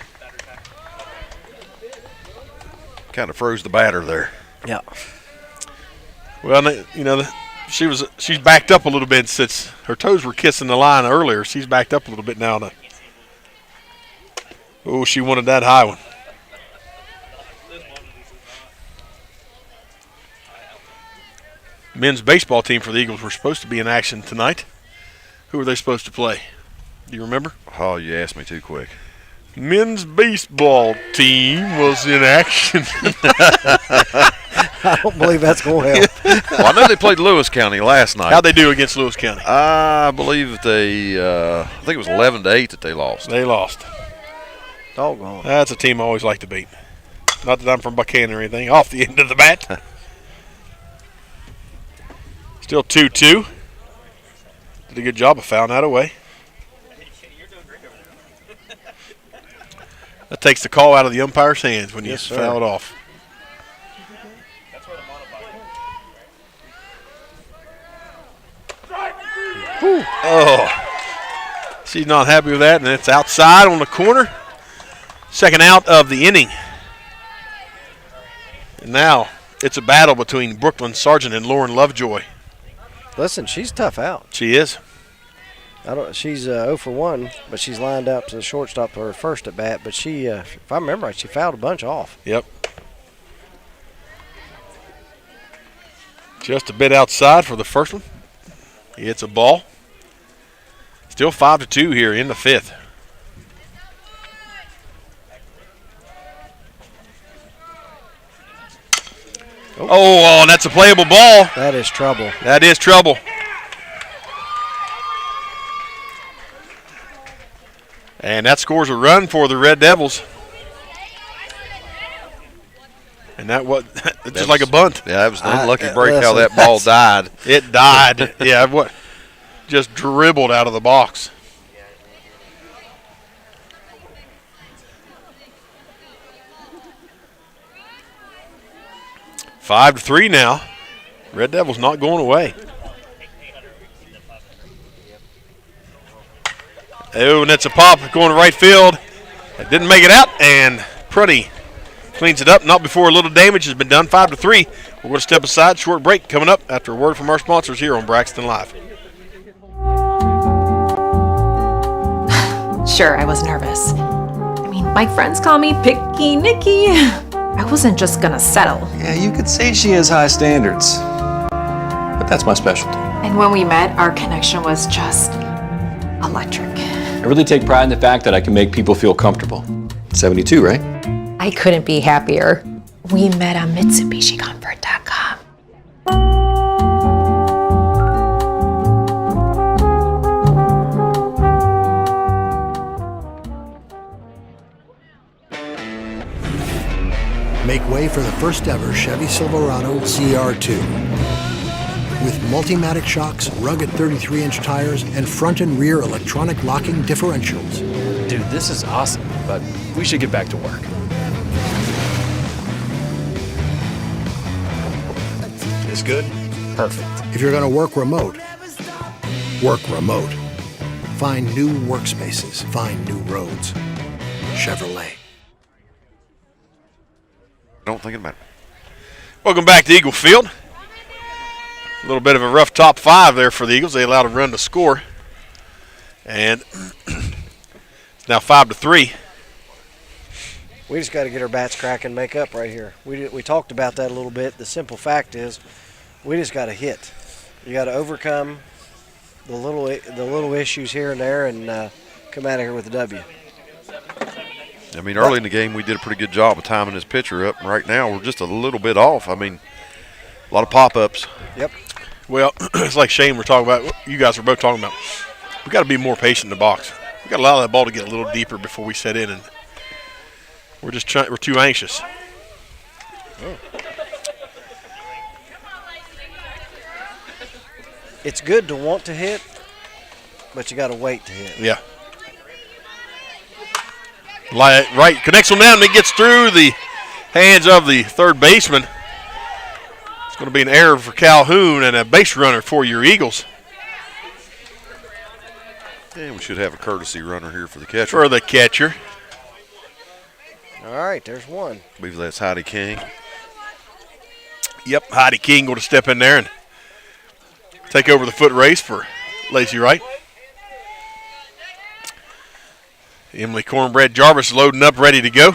Speaker 18: Kind of froze the batter there.
Speaker 19: Yeah.
Speaker 20: Well, you know, she's backed up a little bit since her toes were kissing the line earlier. She's backed up a little bit now. Oh, she wanted that high one. Men's baseball team for the Eagles were supposed to be in action tonight. Who were they supposed to play? Do you remember?
Speaker 18: Oh, you asked me too quick.
Speaker 20: Men's baseball team was in action.
Speaker 19: I don't believe that's going to help.
Speaker 18: Well, I know they played Lewis County last night.
Speaker 20: How'd they do against Lewis County?
Speaker 18: I believe that I think it was 11-8 that they lost.
Speaker 20: They lost.
Speaker 19: Doggone.
Speaker 20: That's a team I always like to beat. Not that I'm from Buchanan or anything. Off the end of the bat. Still 2-2. Did a good job of fouling that away. That takes the call out of the umpire's hands when you foul it off. Oh, she's not happy with that, and it's outside on the corner. Second out of the inning. And now it's a battle between Brooklyn Sargent and Lauren Lovejoy.
Speaker 19: Listen, she's tough out.
Speaker 20: She is.
Speaker 19: She's 0 for 1, but she's lined up to the shortstop for her first at bat. But she, if I remember right, she fouled a bunch off.
Speaker 20: Yep. Just a bit outside for the first one. It's a ball. Still 5-2 here in the 5th. Oh, that's a playable ball.
Speaker 19: That is trouble.
Speaker 20: That is trouble. And that scores a run for the Red Devils. And that was just like a bunt.
Speaker 18: Yeah, that was an unlucky break how that ball died.
Speaker 20: It died. Yeah, what? Just dribbled out of the box. 5-3 now. Red Devils not going away. Oh, and that's a pop going to right field. It didn't make it out, and Pruddy cleans it up. Not before a little damage has been done. 5-3. We're going to step aside. Short break coming up after a word from our sponsors here on Braxton Live.
Speaker 9: Sure, I was nervous. I mean, my friends call me Picky Nicky. I wasn't just gonna settle.
Speaker 10: Yeah, you could say she has high standards, but that's my specialty.
Speaker 9: And when we met, our connection was just electric.
Speaker 10: I really take pride in the fact that I can make people feel comfortable. 72, right?
Speaker 9: I couldn't be happier. We met on MitsubishiComfort.com.
Speaker 13: Make way for the first ever Chevy Silverado ZR2. With Multimatic shocks, rugged 33-inch tires, and front and rear electronic locking differentials.
Speaker 21: Dude, this is awesome, but we should get back to work. This good?
Speaker 13: perfect. If you're going to work remote, work remote. Find new workspaces. Find new roads. Chevrolet.
Speaker 18: Don't think about it.
Speaker 20: Welcome back to Eagle Field. A little bit of a rough top 5 there for the Eagles. They allowed a run to score. And it's now 5-3.
Speaker 19: We just got to get our bats cracking and make up right here. We talked about that a little bit. The simple fact is we just got to hit. You got to overcome the little issues here and there and come out of here with a W.
Speaker 18: I mean, early in the game, we did a pretty good job of timing this pitcher up. And right now, we're just a little bit off. I mean, a lot of pop-ups.
Speaker 19: Yep.
Speaker 20: Well, it's like Shane we're talking about. You guys were both talking about. We got to be more patient in the box. We got to allow that ball to get a little deeper before we set in, and we're just we're too anxious.
Speaker 19: Oh. It's good to want to hit, but you got to wait to hit.
Speaker 20: Yeah. Right, connects one down and it gets through the hands of the third baseman. It's going to be an error for Calhoun and a base runner for your Eagles.
Speaker 18: And we should have a courtesy runner here for the catcher.
Speaker 20: For the catcher.
Speaker 19: All right, there's one.
Speaker 18: I believe that's Heidi King.
Speaker 20: Yep, Heidi King going to step in there and take over the foot race for Lacey Wright. Emily Cornbread Jarvis loading up, ready to go.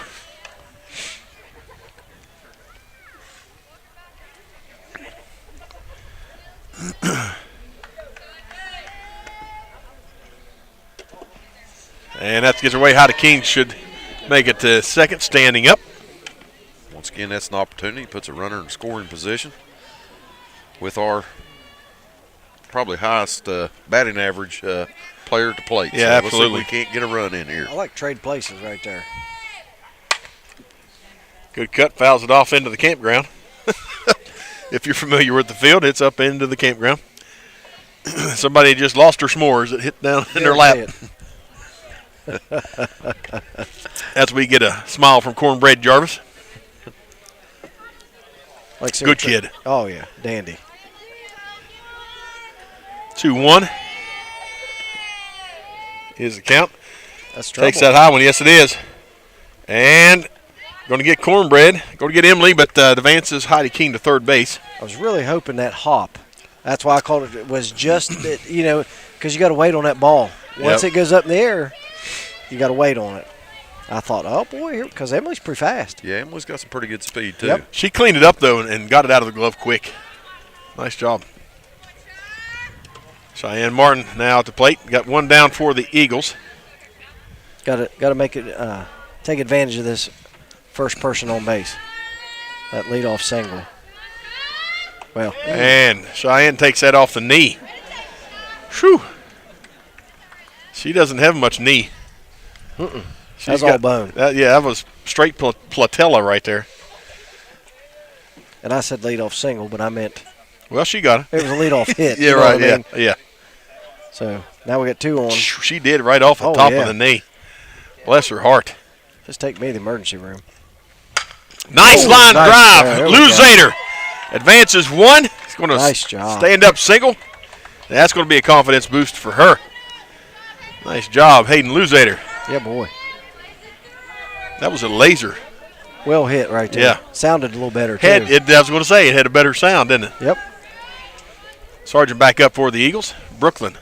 Speaker 20: And that gets away. Heidi King should make it to second, standing up.
Speaker 18: Once again, that's an opportunity. Puts a runner in scoring position with our probably highest batting average player at the plate.
Speaker 20: Yeah,
Speaker 18: so
Speaker 20: absolutely.
Speaker 18: We can't get a run in here.
Speaker 19: I like trade places right there.
Speaker 20: Good cut, fouls it off into the campground. If you're familiar with the field, it's up into the campground. Somebody just lost her s'mores that hit down in their lap. As we get a smile from Cornbread Jarvis.
Speaker 19: Like
Speaker 20: good kid.
Speaker 19: Oh, yeah, dandy.
Speaker 20: 2-1 is the count.
Speaker 19: That's trouble.
Speaker 20: Takes that high one. Yes, it is. And going to get Cornbread. Going to get Emily, but advances Heidi King to third base.
Speaker 19: I was really hoping that hop. That's why I called it. It was just that, because you got to wait on that ball. Once it goes up in the air, you got to wait on it. I thought, oh boy, because Emily's pretty fast.
Speaker 18: Yeah, Emily's got some pretty good speed too.
Speaker 19: Yep.
Speaker 20: She cleaned it up though and got it out of the glove quick. Nice job. Cheyenne Martin now at the plate. Got one down for the Eagles.
Speaker 19: Got to make it take advantage of this first person on base. That leadoff single. Well,
Speaker 20: and Cheyenne takes that off the knee. Whew. She doesn't have much knee.
Speaker 19: That's all bone.
Speaker 20: That was straight platella right there.
Speaker 19: And I said leadoff single, but I meant.
Speaker 20: Well, she got it.
Speaker 19: It was a leadoff hit.
Speaker 20: Yeah, right. Yeah.
Speaker 19: So now we got 2 on.
Speaker 20: She did right off the top of the knee. Bless her heart.
Speaker 19: Just take me to the emergency room.
Speaker 20: Nice line drive. Luzader advances 1. He's going to stand up single. That's going to be a confidence boost for her. Nice job, Hayden Luzader.
Speaker 19: Yeah, boy.
Speaker 20: That was a laser.
Speaker 19: Well hit right there.
Speaker 20: Yeah.
Speaker 19: Sounded a little better, too.
Speaker 20: I was going to say, it had a better sound, didn't it?
Speaker 19: Yep.
Speaker 20: Sergeant back up for the Eagles. Brooklyn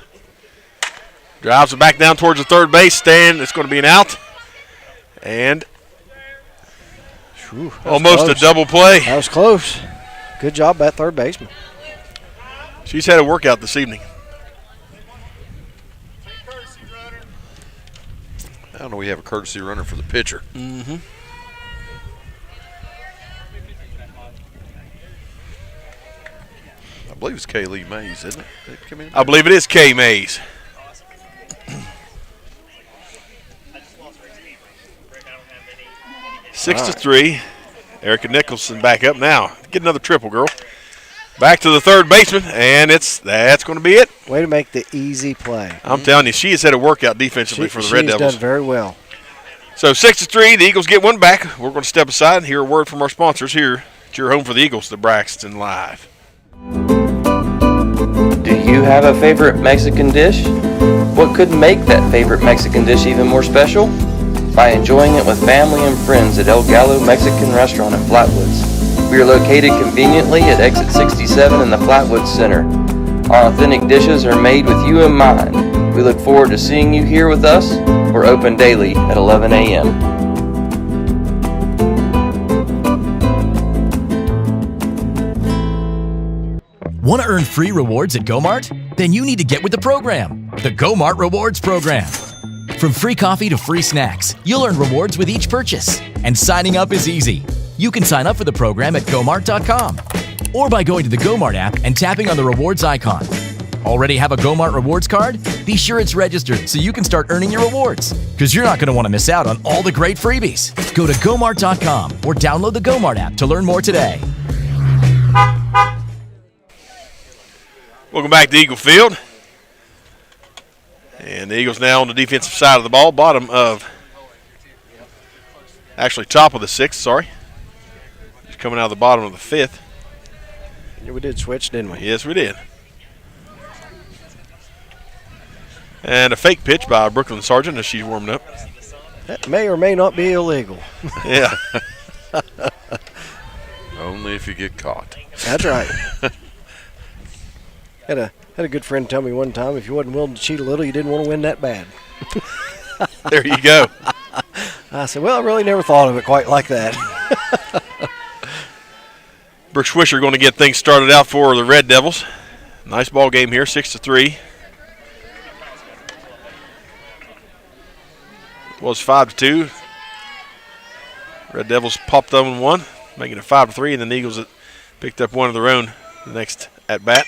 Speaker 20: drives it back down towards the third base stand. It's going to be an out. And almost a double play.
Speaker 19: That was close. Good job by that third baseman.
Speaker 20: She's had a workout this evening.
Speaker 18: I don't know. We have a courtesy runner for the pitcher.
Speaker 20: Mm-hmm.
Speaker 18: I believe it's Kaylee Mays, isn't it?
Speaker 20: I believe it is Kay Mays. Six to 3. Erica Nicholson back up now. Get another triple, girl. Back to the third baseman, and that's going to be it.
Speaker 19: Way to make the easy play.
Speaker 20: I'm telling you, she has had a workout defensively for the Red Devils.
Speaker 19: She's done very well.
Speaker 20: So 6 to 3, the Eagles get one back. We're going to step aside and hear a word from our sponsors here at your home for the Eagles, the Braxton Live.
Speaker 2: you have a favorite Mexican dish? What could make that favorite Mexican dish even more special? By enjoying it with family and friends at El Gallo Mexican Restaurant in Flatwoods. We are located conveniently at exit 67 in the Flatwoods Center. Our authentic dishes are made with you in mind. We look forward to seeing you here with us. We're open daily at 11 a.m.
Speaker 11: Want to earn free rewards at Go-Mart? Then you need to get with the program, the Go-Mart Rewards Program. From free coffee to free snacks, you'll earn rewards with each purchase. And signing up is easy. You can sign up for the program at gomart.com or by going to the Go-Mart app and tapping on the rewards icon. Already have a Go-Mart rewards card? Be sure it's registered so you can start earning your rewards, because you're not going to want to miss out on all the great freebies. Go to gomart.com or download the Go-Mart app to learn more today.
Speaker 20: Welcome back to Eagle Field. And the Eagles now on the defensive side of the ball, top of the sixth, sorry. Just coming out of the bottom of the fifth.
Speaker 19: Yeah, we did switch, didn't we?
Speaker 20: Yes, we did. And a fake pitch by Brooklyn Sargent as she's warming up.
Speaker 19: That may or may not be illegal.
Speaker 20: Yeah.
Speaker 18: Only if you get caught.
Speaker 19: That's right. Had a good friend tell me one time, if you wasn't willing to cheat a little, you didn't want to win that bad.
Speaker 20: There you go.
Speaker 19: I said, well, I really never thought of it quite like that.
Speaker 20: Brooke Swisher going to get things started out for the Red Devils. Nice ball game here, 6-3. It was 5-2. Red Devils popped up and won, making it 5-3, and then the Eagles picked up one of their own the next at bat.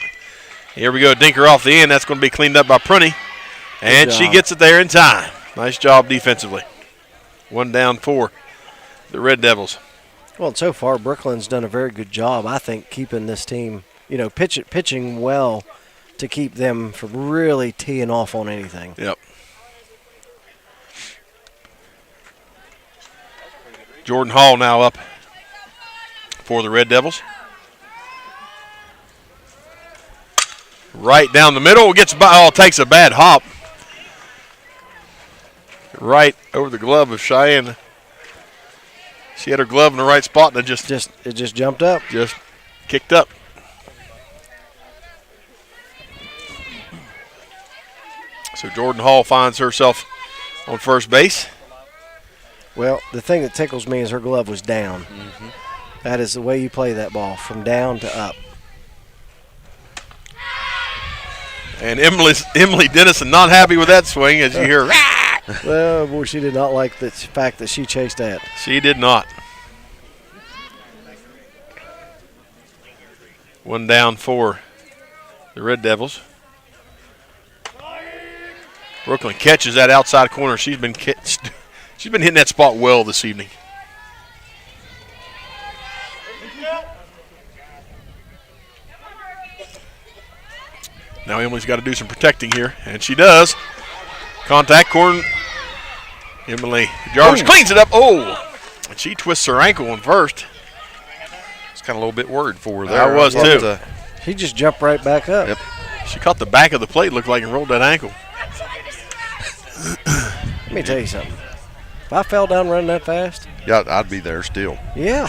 Speaker 20: Here we go, Dinker off the end. That's going to be cleaned up by Prunty. And she gets it there in time. Nice job defensively. One down for the Red Devils.
Speaker 19: Well, so far, Brooklyn's done a very good job, I think, keeping this team, pitching well to keep them from really teeing off on anything.
Speaker 20: Yep. Jordan Hall now up for the Red Devils. Right down the middle, takes a bad hop. Right over the glove of Cheyenne. She had her glove in the right spot and it
Speaker 19: just jumped up.
Speaker 20: Just kicked up. So Jordan Hall finds herself on first base.
Speaker 19: Well, the thing that tickles me is her glove was down.
Speaker 20: Mm-hmm.
Speaker 19: That is the way you play that ball, from down to up.
Speaker 20: And Emily Dennison not happy with that swing as you hear.
Speaker 19: Well, boy, she did not like the fact that she chased that.
Speaker 20: She did not. One down for the Red Devils. Brooklyn catches that outside corner. She's been hitting that spot well this evening. Now Emily's got to do some protecting here, and she does. Contact, corner. Emily Jarvis cleans it up. Oh, and she twists her ankle on first.
Speaker 18: It's kind of a little bit worried for her there.
Speaker 20: I was too.
Speaker 19: He just jumped right back up.
Speaker 20: Yep. She caught the back of the plate, looked like, and rolled that ankle.
Speaker 19: Let me tell you something. If I fell down running that fast.
Speaker 18: Yeah, I'd be there still.
Speaker 19: Yeah.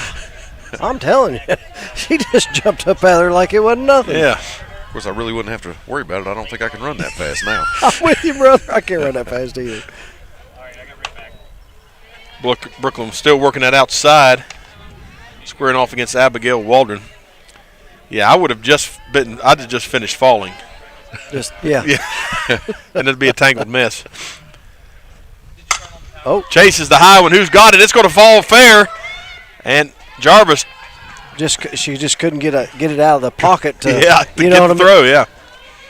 Speaker 19: I'm telling you. She just jumped up out there like it wasn't nothing.
Speaker 20: Yeah.
Speaker 18: Of course, I really wouldn't have to worry about it. I don't think I can run that fast now.
Speaker 19: I'm with you, brother. I can't run that fast either.
Speaker 20: Brooklyn still working that outside, squaring off against Abigail Waldron. Yeah, I'd have just finished falling.
Speaker 19: Yeah.
Speaker 20: And it'd be a tangled mess.
Speaker 19: Oh.
Speaker 20: Chases the high one. Who's got it? It's going to fall fair. And Jarvis.
Speaker 19: She just couldn't get it out of the pocket to,
Speaker 20: get the throw, yeah.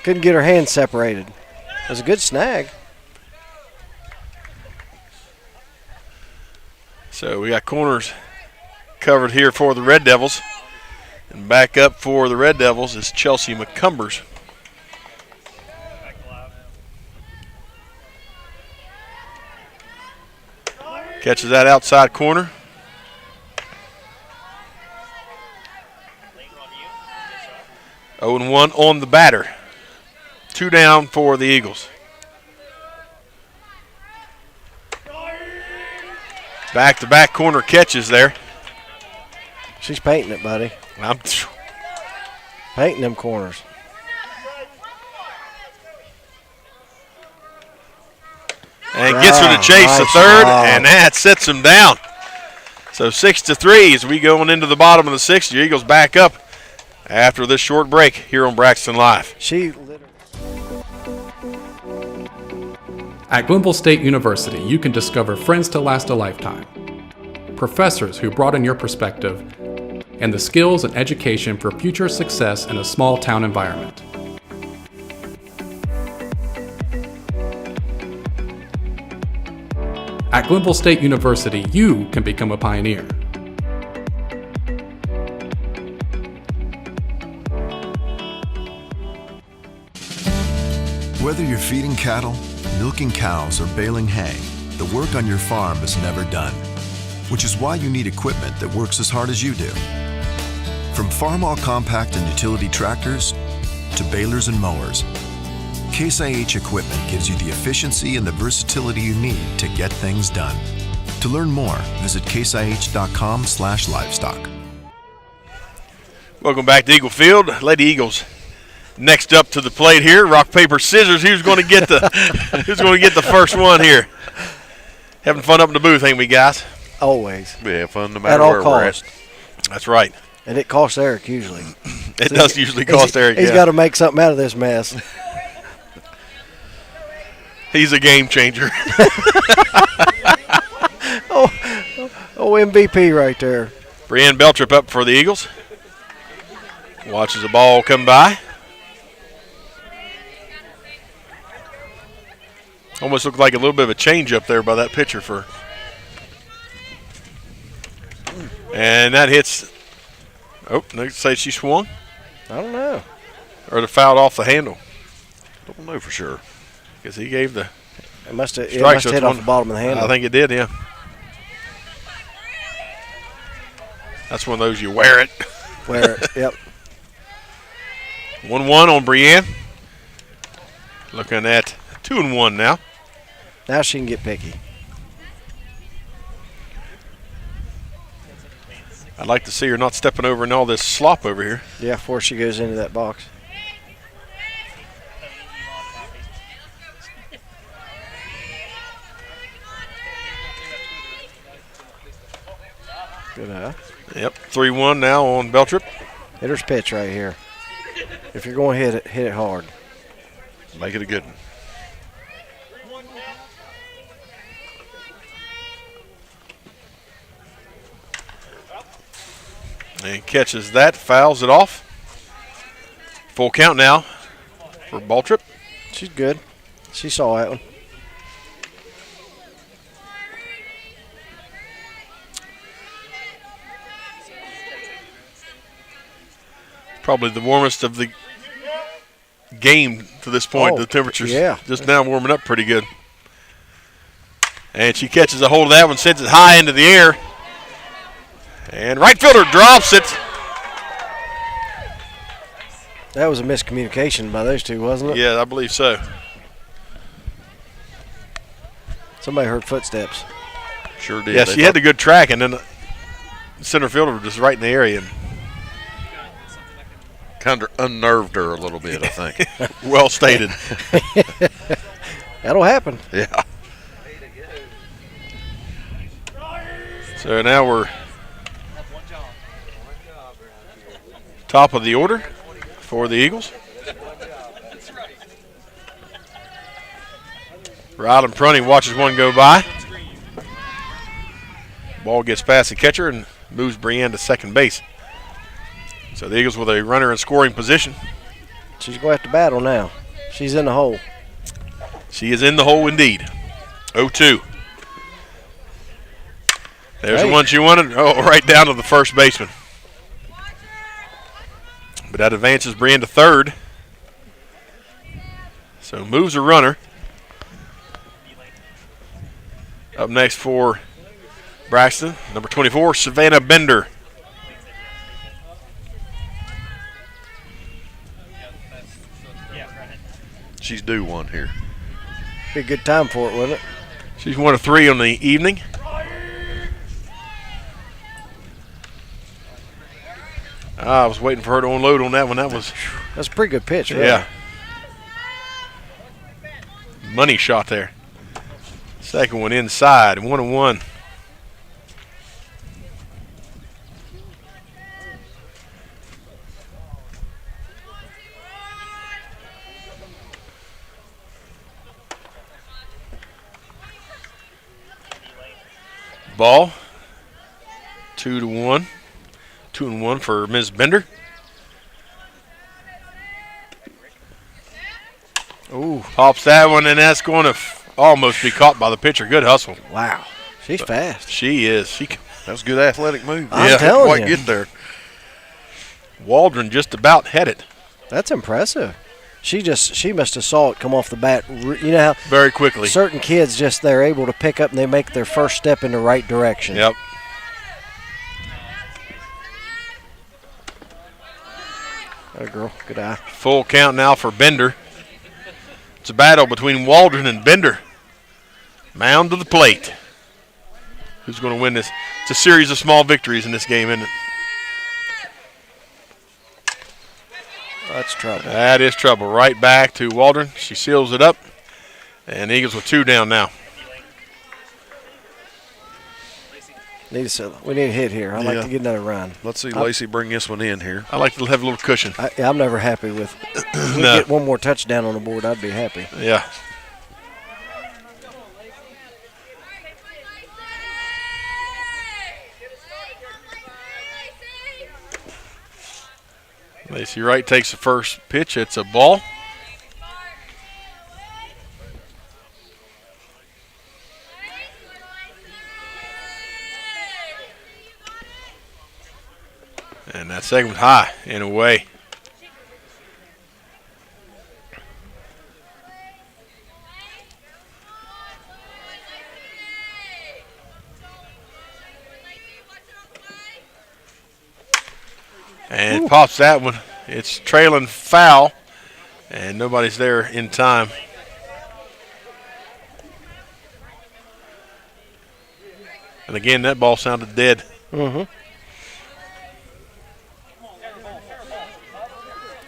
Speaker 19: Couldn't get her hands separated. It was a good snag.
Speaker 20: So we got corners covered here for the Red Devils. And back up for the Red Devils is Chelsea McCumbers. Catches that outside corner. Oh, and 1 on the batter. 2 down for the Eagles. Back-to-back corner catches there.
Speaker 19: She's painting it, buddy.
Speaker 20: I'm
Speaker 19: painting them corners.
Speaker 20: And gets her to chase the third, and that sets him down. So 6-3 as we going into the bottom of the 6th. The Eagles back up after this short break here on Braxton Live.
Speaker 5: At Glenville State University, you can discover friends to last a lifetime, professors who broaden your perspective, and the skills and education for future success in a small town environment. At Glenville State University, you can become a pioneer.
Speaker 3: Whether you're feeding cattle, milking cows, or baling hay, the work on your farm is never done, which is why you need equipment that works as hard as you do. From farm-all compact and utility tractors to balers and mowers, Case IH equipment gives you the efficiency and the versatility you need to get things done. To learn more, visit caseih.com/livestock.
Speaker 20: Welcome back to Eagle Field. Lady Eagles next up to the plate here. Rock, paper, scissors. Who's going to get the first one here? Having fun up in the booth, ain't we, guys?
Speaker 19: Always.
Speaker 18: We have fun no matter where we're at.
Speaker 20: That's right.
Speaker 19: And it costs Eric usually.
Speaker 20: It does usually cost Eric.
Speaker 19: He's got to make something out of this mess.
Speaker 20: He's a game changer.
Speaker 19: MVP right there.
Speaker 20: Brienne Beltrip up for the Eagles. Watches the ball come by. Almost looked like a little bit of a change up there by that pitcher and that hits. Oh, they say she swung.
Speaker 19: I don't know.
Speaker 20: Or the fouled off the handle.
Speaker 18: Don't know for sure.
Speaker 20: Because he gave the
Speaker 19: it must have
Speaker 20: strike.
Speaker 19: Hit off the bottom of the handle.
Speaker 20: I think it did, yeah. That's one of those you wear it.
Speaker 19: Wear it, yep.
Speaker 20: 1-1 on Brienne. Looking at 2-1 now.
Speaker 19: Now she can get picky.
Speaker 20: I'd like to see her not stepping over in all this slop over here.
Speaker 19: Yeah, before she goes into that box. Good enough.
Speaker 20: Yep, 3-1 now on Beltrip.
Speaker 19: Hitter's pitch right here. If you're going to hit it hard.
Speaker 20: Make it a good one. And catches that, fouls it off. Full count now for Beltrip.
Speaker 19: She's good. She saw that one.
Speaker 20: Probably the warmest of the game to this point. The temperature's just now warming up pretty good. And she catches a hold of that one, sends it high into the air. And right fielder drops it.
Speaker 19: That was a miscommunication by those two, wasn't it?
Speaker 20: Yeah, I believe so.
Speaker 19: Somebody heard footsteps.
Speaker 18: Sure did.
Speaker 20: Yeah, she had the good track, and then the center fielder was just right in the area. And
Speaker 18: kind of unnerved her a little bit, I think.
Speaker 20: Well stated.
Speaker 19: That'll happen.
Speaker 18: Yeah.
Speaker 20: So now we're top of the order for the Eagles. Rylan Prunty watches one go by. Ball gets past the catcher and moves Brienne to second base. So the Eagles with a runner in scoring position.
Speaker 19: She's going to have to battle now. She's in the hole.
Speaker 20: She is in the hole indeed. 0-2. There's the one she wanted. Oh, right down to the first baseman. But that advances Brienne to third. So moves a runner. Up next for Braxton, number 24, Savannah Bender.
Speaker 18: She's due one here.
Speaker 19: Be a good time for it, wouldn't it?
Speaker 20: She's 1 of 3 on the evening. I was waiting for her to unload on that one. That's
Speaker 19: a pretty good pitch, right?
Speaker 20: Yeah. Money shot there. Second one inside, 1-1. Ball, 2-1. 2-1 for Ms. Bender.
Speaker 19: Ooh.
Speaker 20: Pops that one, and that's going to almost be caught by the pitcher. Good hustle.
Speaker 19: Wow. She's fast.
Speaker 20: She is.
Speaker 18: That was a good athletic move.
Speaker 19: I'm telling
Speaker 18: quite
Speaker 19: you.
Speaker 18: get there.
Speaker 20: Waldron just about had it.
Speaker 19: That's impressive. She must have saw it come off the bat. You know how
Speaker 20: very quickly.
Speaker 19: Certain kids they're able to pick up and they make their first step in the right direction.
Speaker 20: Yep.
Speaker 19: That girl, good eye.
Speaker 20: Full count now for Bender. It's a battle between Waldron and Bender. Mound to the plate. Who's going to win this? It's a series of small victories in this game, isn't it?
Speaker 19: That's trouble.
Speaker 20: That is trouble. Right back to Waldron. She seals it up. And Eagles with 2 down now.
Speaker 19: We need a hit here. I'd like to get another run.
Speaker 18: Let's see Lacey bring this one in here.
Speaker 20: I like to have a little cushion.
Speaker 19: I'm never happy with we
Speaker 20: No.
Speaker 19: get one more touchdown on the board, I'd be happy.
Speaker 20: Yeah. Lacey Wright takes the first pitch. It's a ball. And that second was high and away. And pops that one. It's trailing foul, and nobody's there in time. And again, that ball sounded dead.
Speaker 19: Mm-hmm.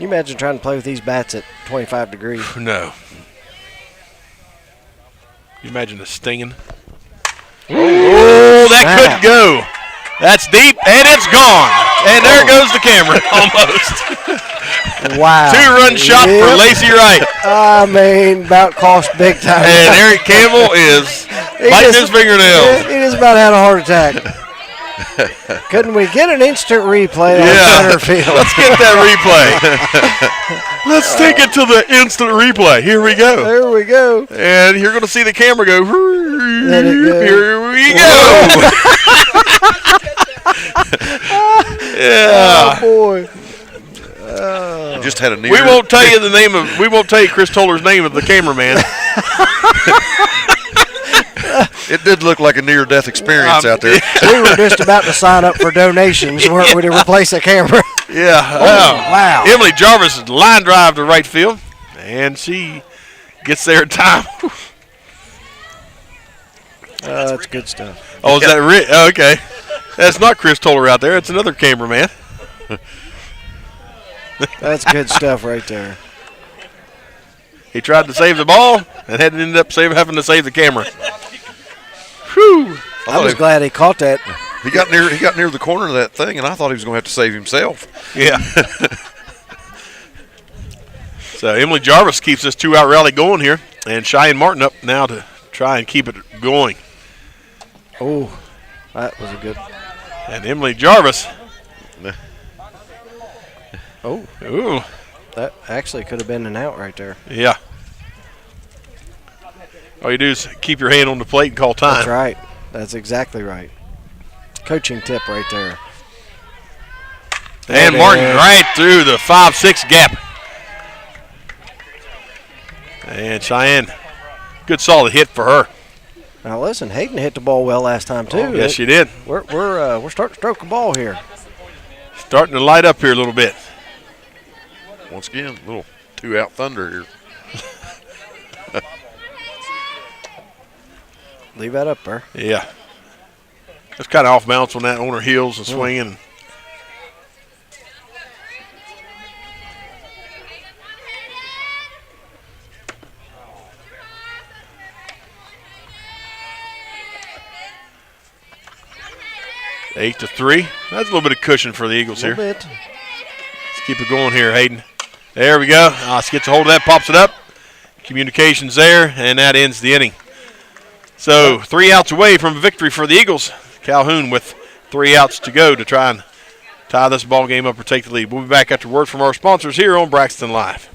Speaker 19: You imagine trying to play with these bats at 25 degrees?
Speaker 20: No. You imagine the stinging.
Speaker 19: Oh,
Speaker 20: that could go. That's deep, and it's gone. And there goes the camera, almost.
Speaker 19: Wow.
Speaker 20: 2-run shot for Lacey Wright.
Speaker 19: I mean, about cost big time.
Speaker 20: And Eric Campbell is biting his fingernails.
Speaker 19: He just about had a heart attack. Couldn't we get an instant replay on center field?
Speaker 20: Let's get that replay. Let's take it to the instant replay. Here we go.
Speaker 19: There we go.
Speaker 20: And you're going to see the camera go.
Speaker 19: Let it go.
Speaker 20: Here we go. Yeah.
Speaker 19: Oh boy.
Speaker 18: You just had a near.
Speaker 20: We won't tell you the name of. We won't tell you Chris Toller's name of the cameraman.
Speaker 18: It did look like a near-death experience out there.
Speaker 19: We were just about to sign up for donations, weren't we, to replace a camera?
Speaker 20: Yeah.
Speaker 19: Wow.
Speaker 20: Emily Jarvis is line drive to right field, and she gets there in time.
Speaker 19: That's good stuff.
Speaker 20: Oh, is that okay. That's not Chris Toller out there. It's another cameraman.
Speaker 19: That's good stuff right there.
Speaker 20: He tried to save the ball and had to end up having to save the camera. Whew.
Speaker 19: I was glad he caught that.
Speaker 18: He got near the corner of that thing, and I thought he was going to have to save himself.
Speaker 20: Yeah. So Emily Jarvis keeps this 2-out rally going here, and Cheyenne Martin up now to try and keep it going.
Speaker 19: Oh, that was a good.
Speaker 20: And Emily Jarvis.
Speaker 19: Oh.
Speaker 20: Ooh.
Speaker 19: That actually could have been an out right there.
Speaker 20: Yeah. All you do is keep your hand on the plate and call time.
Speaker 19: That's right. That's exactly right. Coaching tip right there.
Speaker 20: And Martin right through the 5-6 gap. And Cheyenne, good solid hit for her.
Speaker 19: Now listen, Hayden hit the ball well last time too.
Speaker 20: Oh, yes, she did.
Speaker 19: We're starting to stroke the ball here.
Speaker 20: Starting to light up here a little bit.
Speaker 18: Once again, a little 2-out thunder here.
Speaker 19: Leave that up there.
Speaker 20: Yeah. It's kind of off balance on that, on her heels and swinging. Eight to 3. That's a little bit of cushion for the Eagles here.
Speaker 19: Bit.
Speaker 20: Let's keep it going here, Hayden. There we go. Gets a hold of that, pops it up. Communications there, and that ends the inning. So 3 outs away from a victory for the Eagles. Calhoun with 3 outs to go to try and tie this ball game up or take the lead. We'll be back after word from our sponsors here on Braxton Live.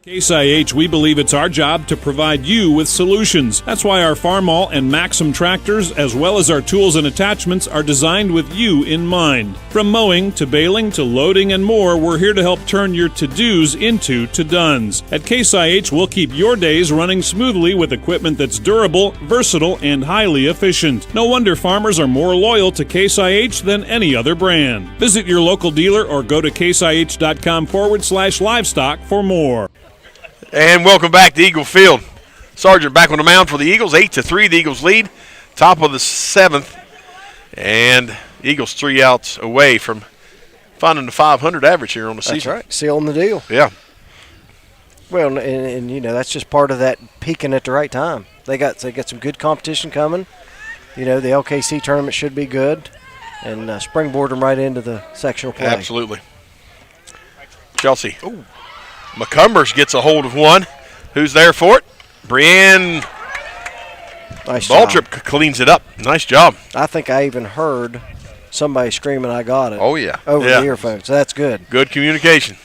Speaker 12: Case IH, we believe it's our job to provide you with solutions. That's why our Farmall and Maxim tractors, as well as our tools and attachments, are designed with you in mind. From mowing to baling to loading and more, we're here to help turn your to-dos into to-dones. At Case IH, we'll keep your days running smoothly with equipment that's durable, versatile, and highly efficient. No wonder farmers are more loyal to Case IH than any other brand. Visit your local dealer or go to caseih.com/livestock for more.
Speaker 20: And welcome back to Eagle Field. Sargent back on the mound for the Eagles. 8 to 3, the Eagles lead. Top of the 7th. And Eagles 3 outs away from finding the 500 average here on the season.
Speaker 19: That's right. Sealing the deal.
Speaker 20: Yeah.
Speaker 19: Well, and you know, that's just part of that peaking at the right time. They got some good competition coming. You know, the LKC tournament should be good. And springboard them right into the sectional play.
Speaker 20: Absolutely. Chelsea. Ooh. McCumbers gets a hold of one. Who's there for it? Brienne Baltrip cleans it up. Nice job.
Speaker 19: I think I even heard somebody screaming, "I got it."
Speaker 18: Oh, yeah.
Speaker 19: Over the earphones. So that's good.
Speaker 20: Good communication.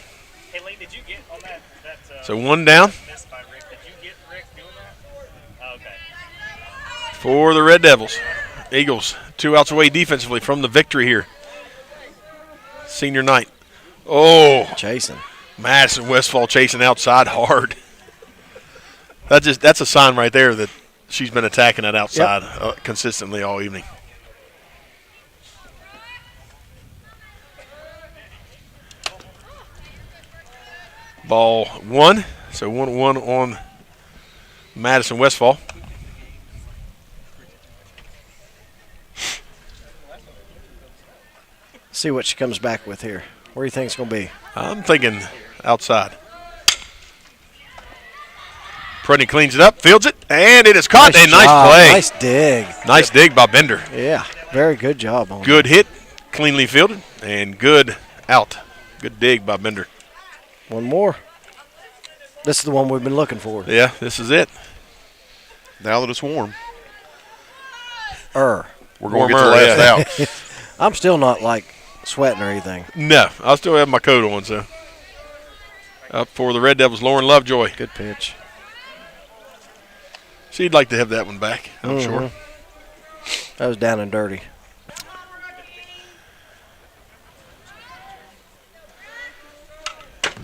Speaker 6: Hey, Lee, did you get on that
Speaker 20: so one down.
Speaker 6: missed by Rick? Did you get Rick doing that? Oh, okay.
Speaker 20: For the Red Devils. Eagles 2 outs away defensively from the victory here. Senior night. Oh.
Speaker 19: Chasing.
Speaker 20: Madison Westfall chasing outside hard. That's a sign right there that she's been attacking that outside consistently all evening. Ball 1. So 1-1 on Madison Westfall.
Speaker 19: See what she comes back with here. Where do you think it's going to be?
Speaker 20: I'm thinking outside. Prunty cleans it up, fields it, and it is caught.
Speaker 19: Nice
Speaker 20: Nice
Speaker 19: job.
Speaker 20: play.
Speaker 19: Nice dig.
Speaker 20: Nice dig by Bender.
Speaker 19: Yeah, very good job on
Speaker 20: Good hit, cleanly fielded, and good out. Good dig by Bender.
Speaker 19: One more. This is the one we've been looking for.
Speaker 20: Yeah, this is it.
Speaker 18: Now that it's warm.
Speaker 19: We're
Speaker 18: going to get the last out.
Speaker 19: I'm still not like sweating or anything.
Speaker 20: No, I'll still have my coat on, so. Up for the Red Devils, Lauren Lovejoy.
Speaker 19: Good pitch.
Speaker 20: She'd like to have that one back, I'm sure.
Speaker 19: That was down and dirty.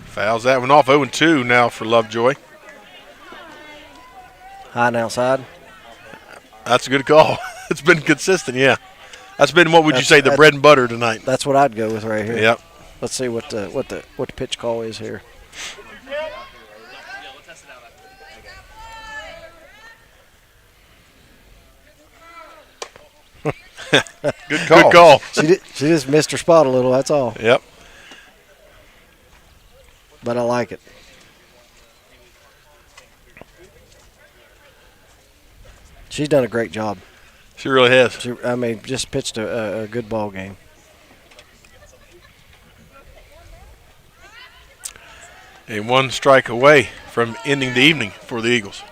Speaker 20: Fouls that one off. 0-2 now for Lovejoy.
Speaker 19: High and outside.
Speaker 20: That's a good call. It's been consistent, yeah. That's been, what would you say, the bread and butter tonight?
Speaker 19: That's what I'd go with right here.
Speaker 20: Yep.
Speaker 19: Let's see what the pitch call is here.
Speaker 20: Good call. Good call.
Speaker 19: She just missed her spot a little, that's all.
Speaker 20: Yep.
Speaker 19: But I like it. She's done a great job.
Speaker 20: She really has.
Speaker 19: Just pitched a good ball game.
Speaker 20: A 1 strike away from ending the evening for the Eagles.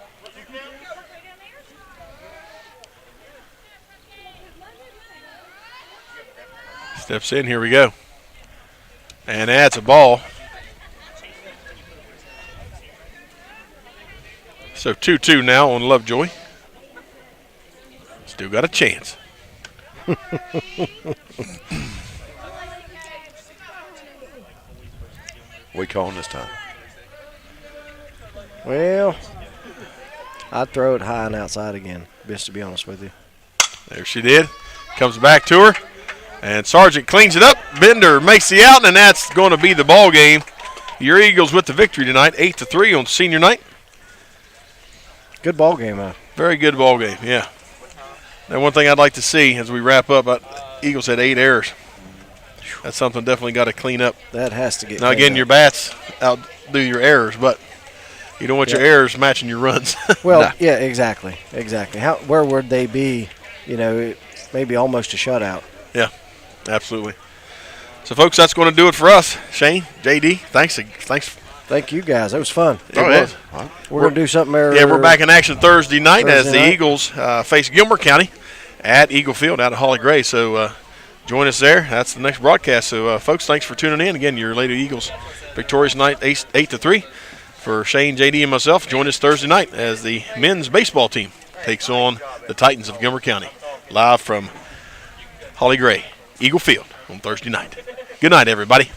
Speaker 20: Steps in, here we go. And that's a ball. So 2-2 now on Lovejoy. Still got a chance.
Speaker 18: We calling this time?
Speaker 19: Well, I'd throw it high and outside again, just to be honest with you.
Speaker 20: There she did. Comes back to her. And Sargent cleans it up. Bender makes the out, and that's going to be the ball game. Your Eagles with the victory tonight, 8-3 on senior night.
Speaker 19: Good ball game, huh?
Speaker 20: Very good ball game, yeah. Now, one thing I'd like to see as we wrap up, Eagles had 8 errors. That's something definitely got to clean up.
Speaker 19: That has to get
Speaker 20: Now, again,
Speaker 19: cleaned
Speaker 20: your
Speaker 19: up.
Speaker 20: bats outdo your errors, but you don't want your errors matching your runs.
Speaker 19: Well, yeah, exactly. Where would they be, maybe almost a shutout?
Speaker 20: Yeah, absolutely. So, folks, that's going to do it for us. Shane, JD, thanks.
Speaker 19: Thank you, guys. That was fun.
Speaker 20: It was.
Speaker 19: We're going to do something there.
Speaker 20: Yeah, we're back in action Thursday night as the
Speaker 19: night.
Speaker 20: Eagles face Gilmer County at Eagle Field out at Holly Gray. So join us there. That's the next broadcast. So, folks, thanks for tuning in. Again, your Lady Eagles victorious night 8-3. For Shane, JD, and myself, join us Thursday night as the men's baseball team takes on the Titans of Gilmer County. Live from Holly Gray, Eagle Field on Thursday night. Good night, everybody.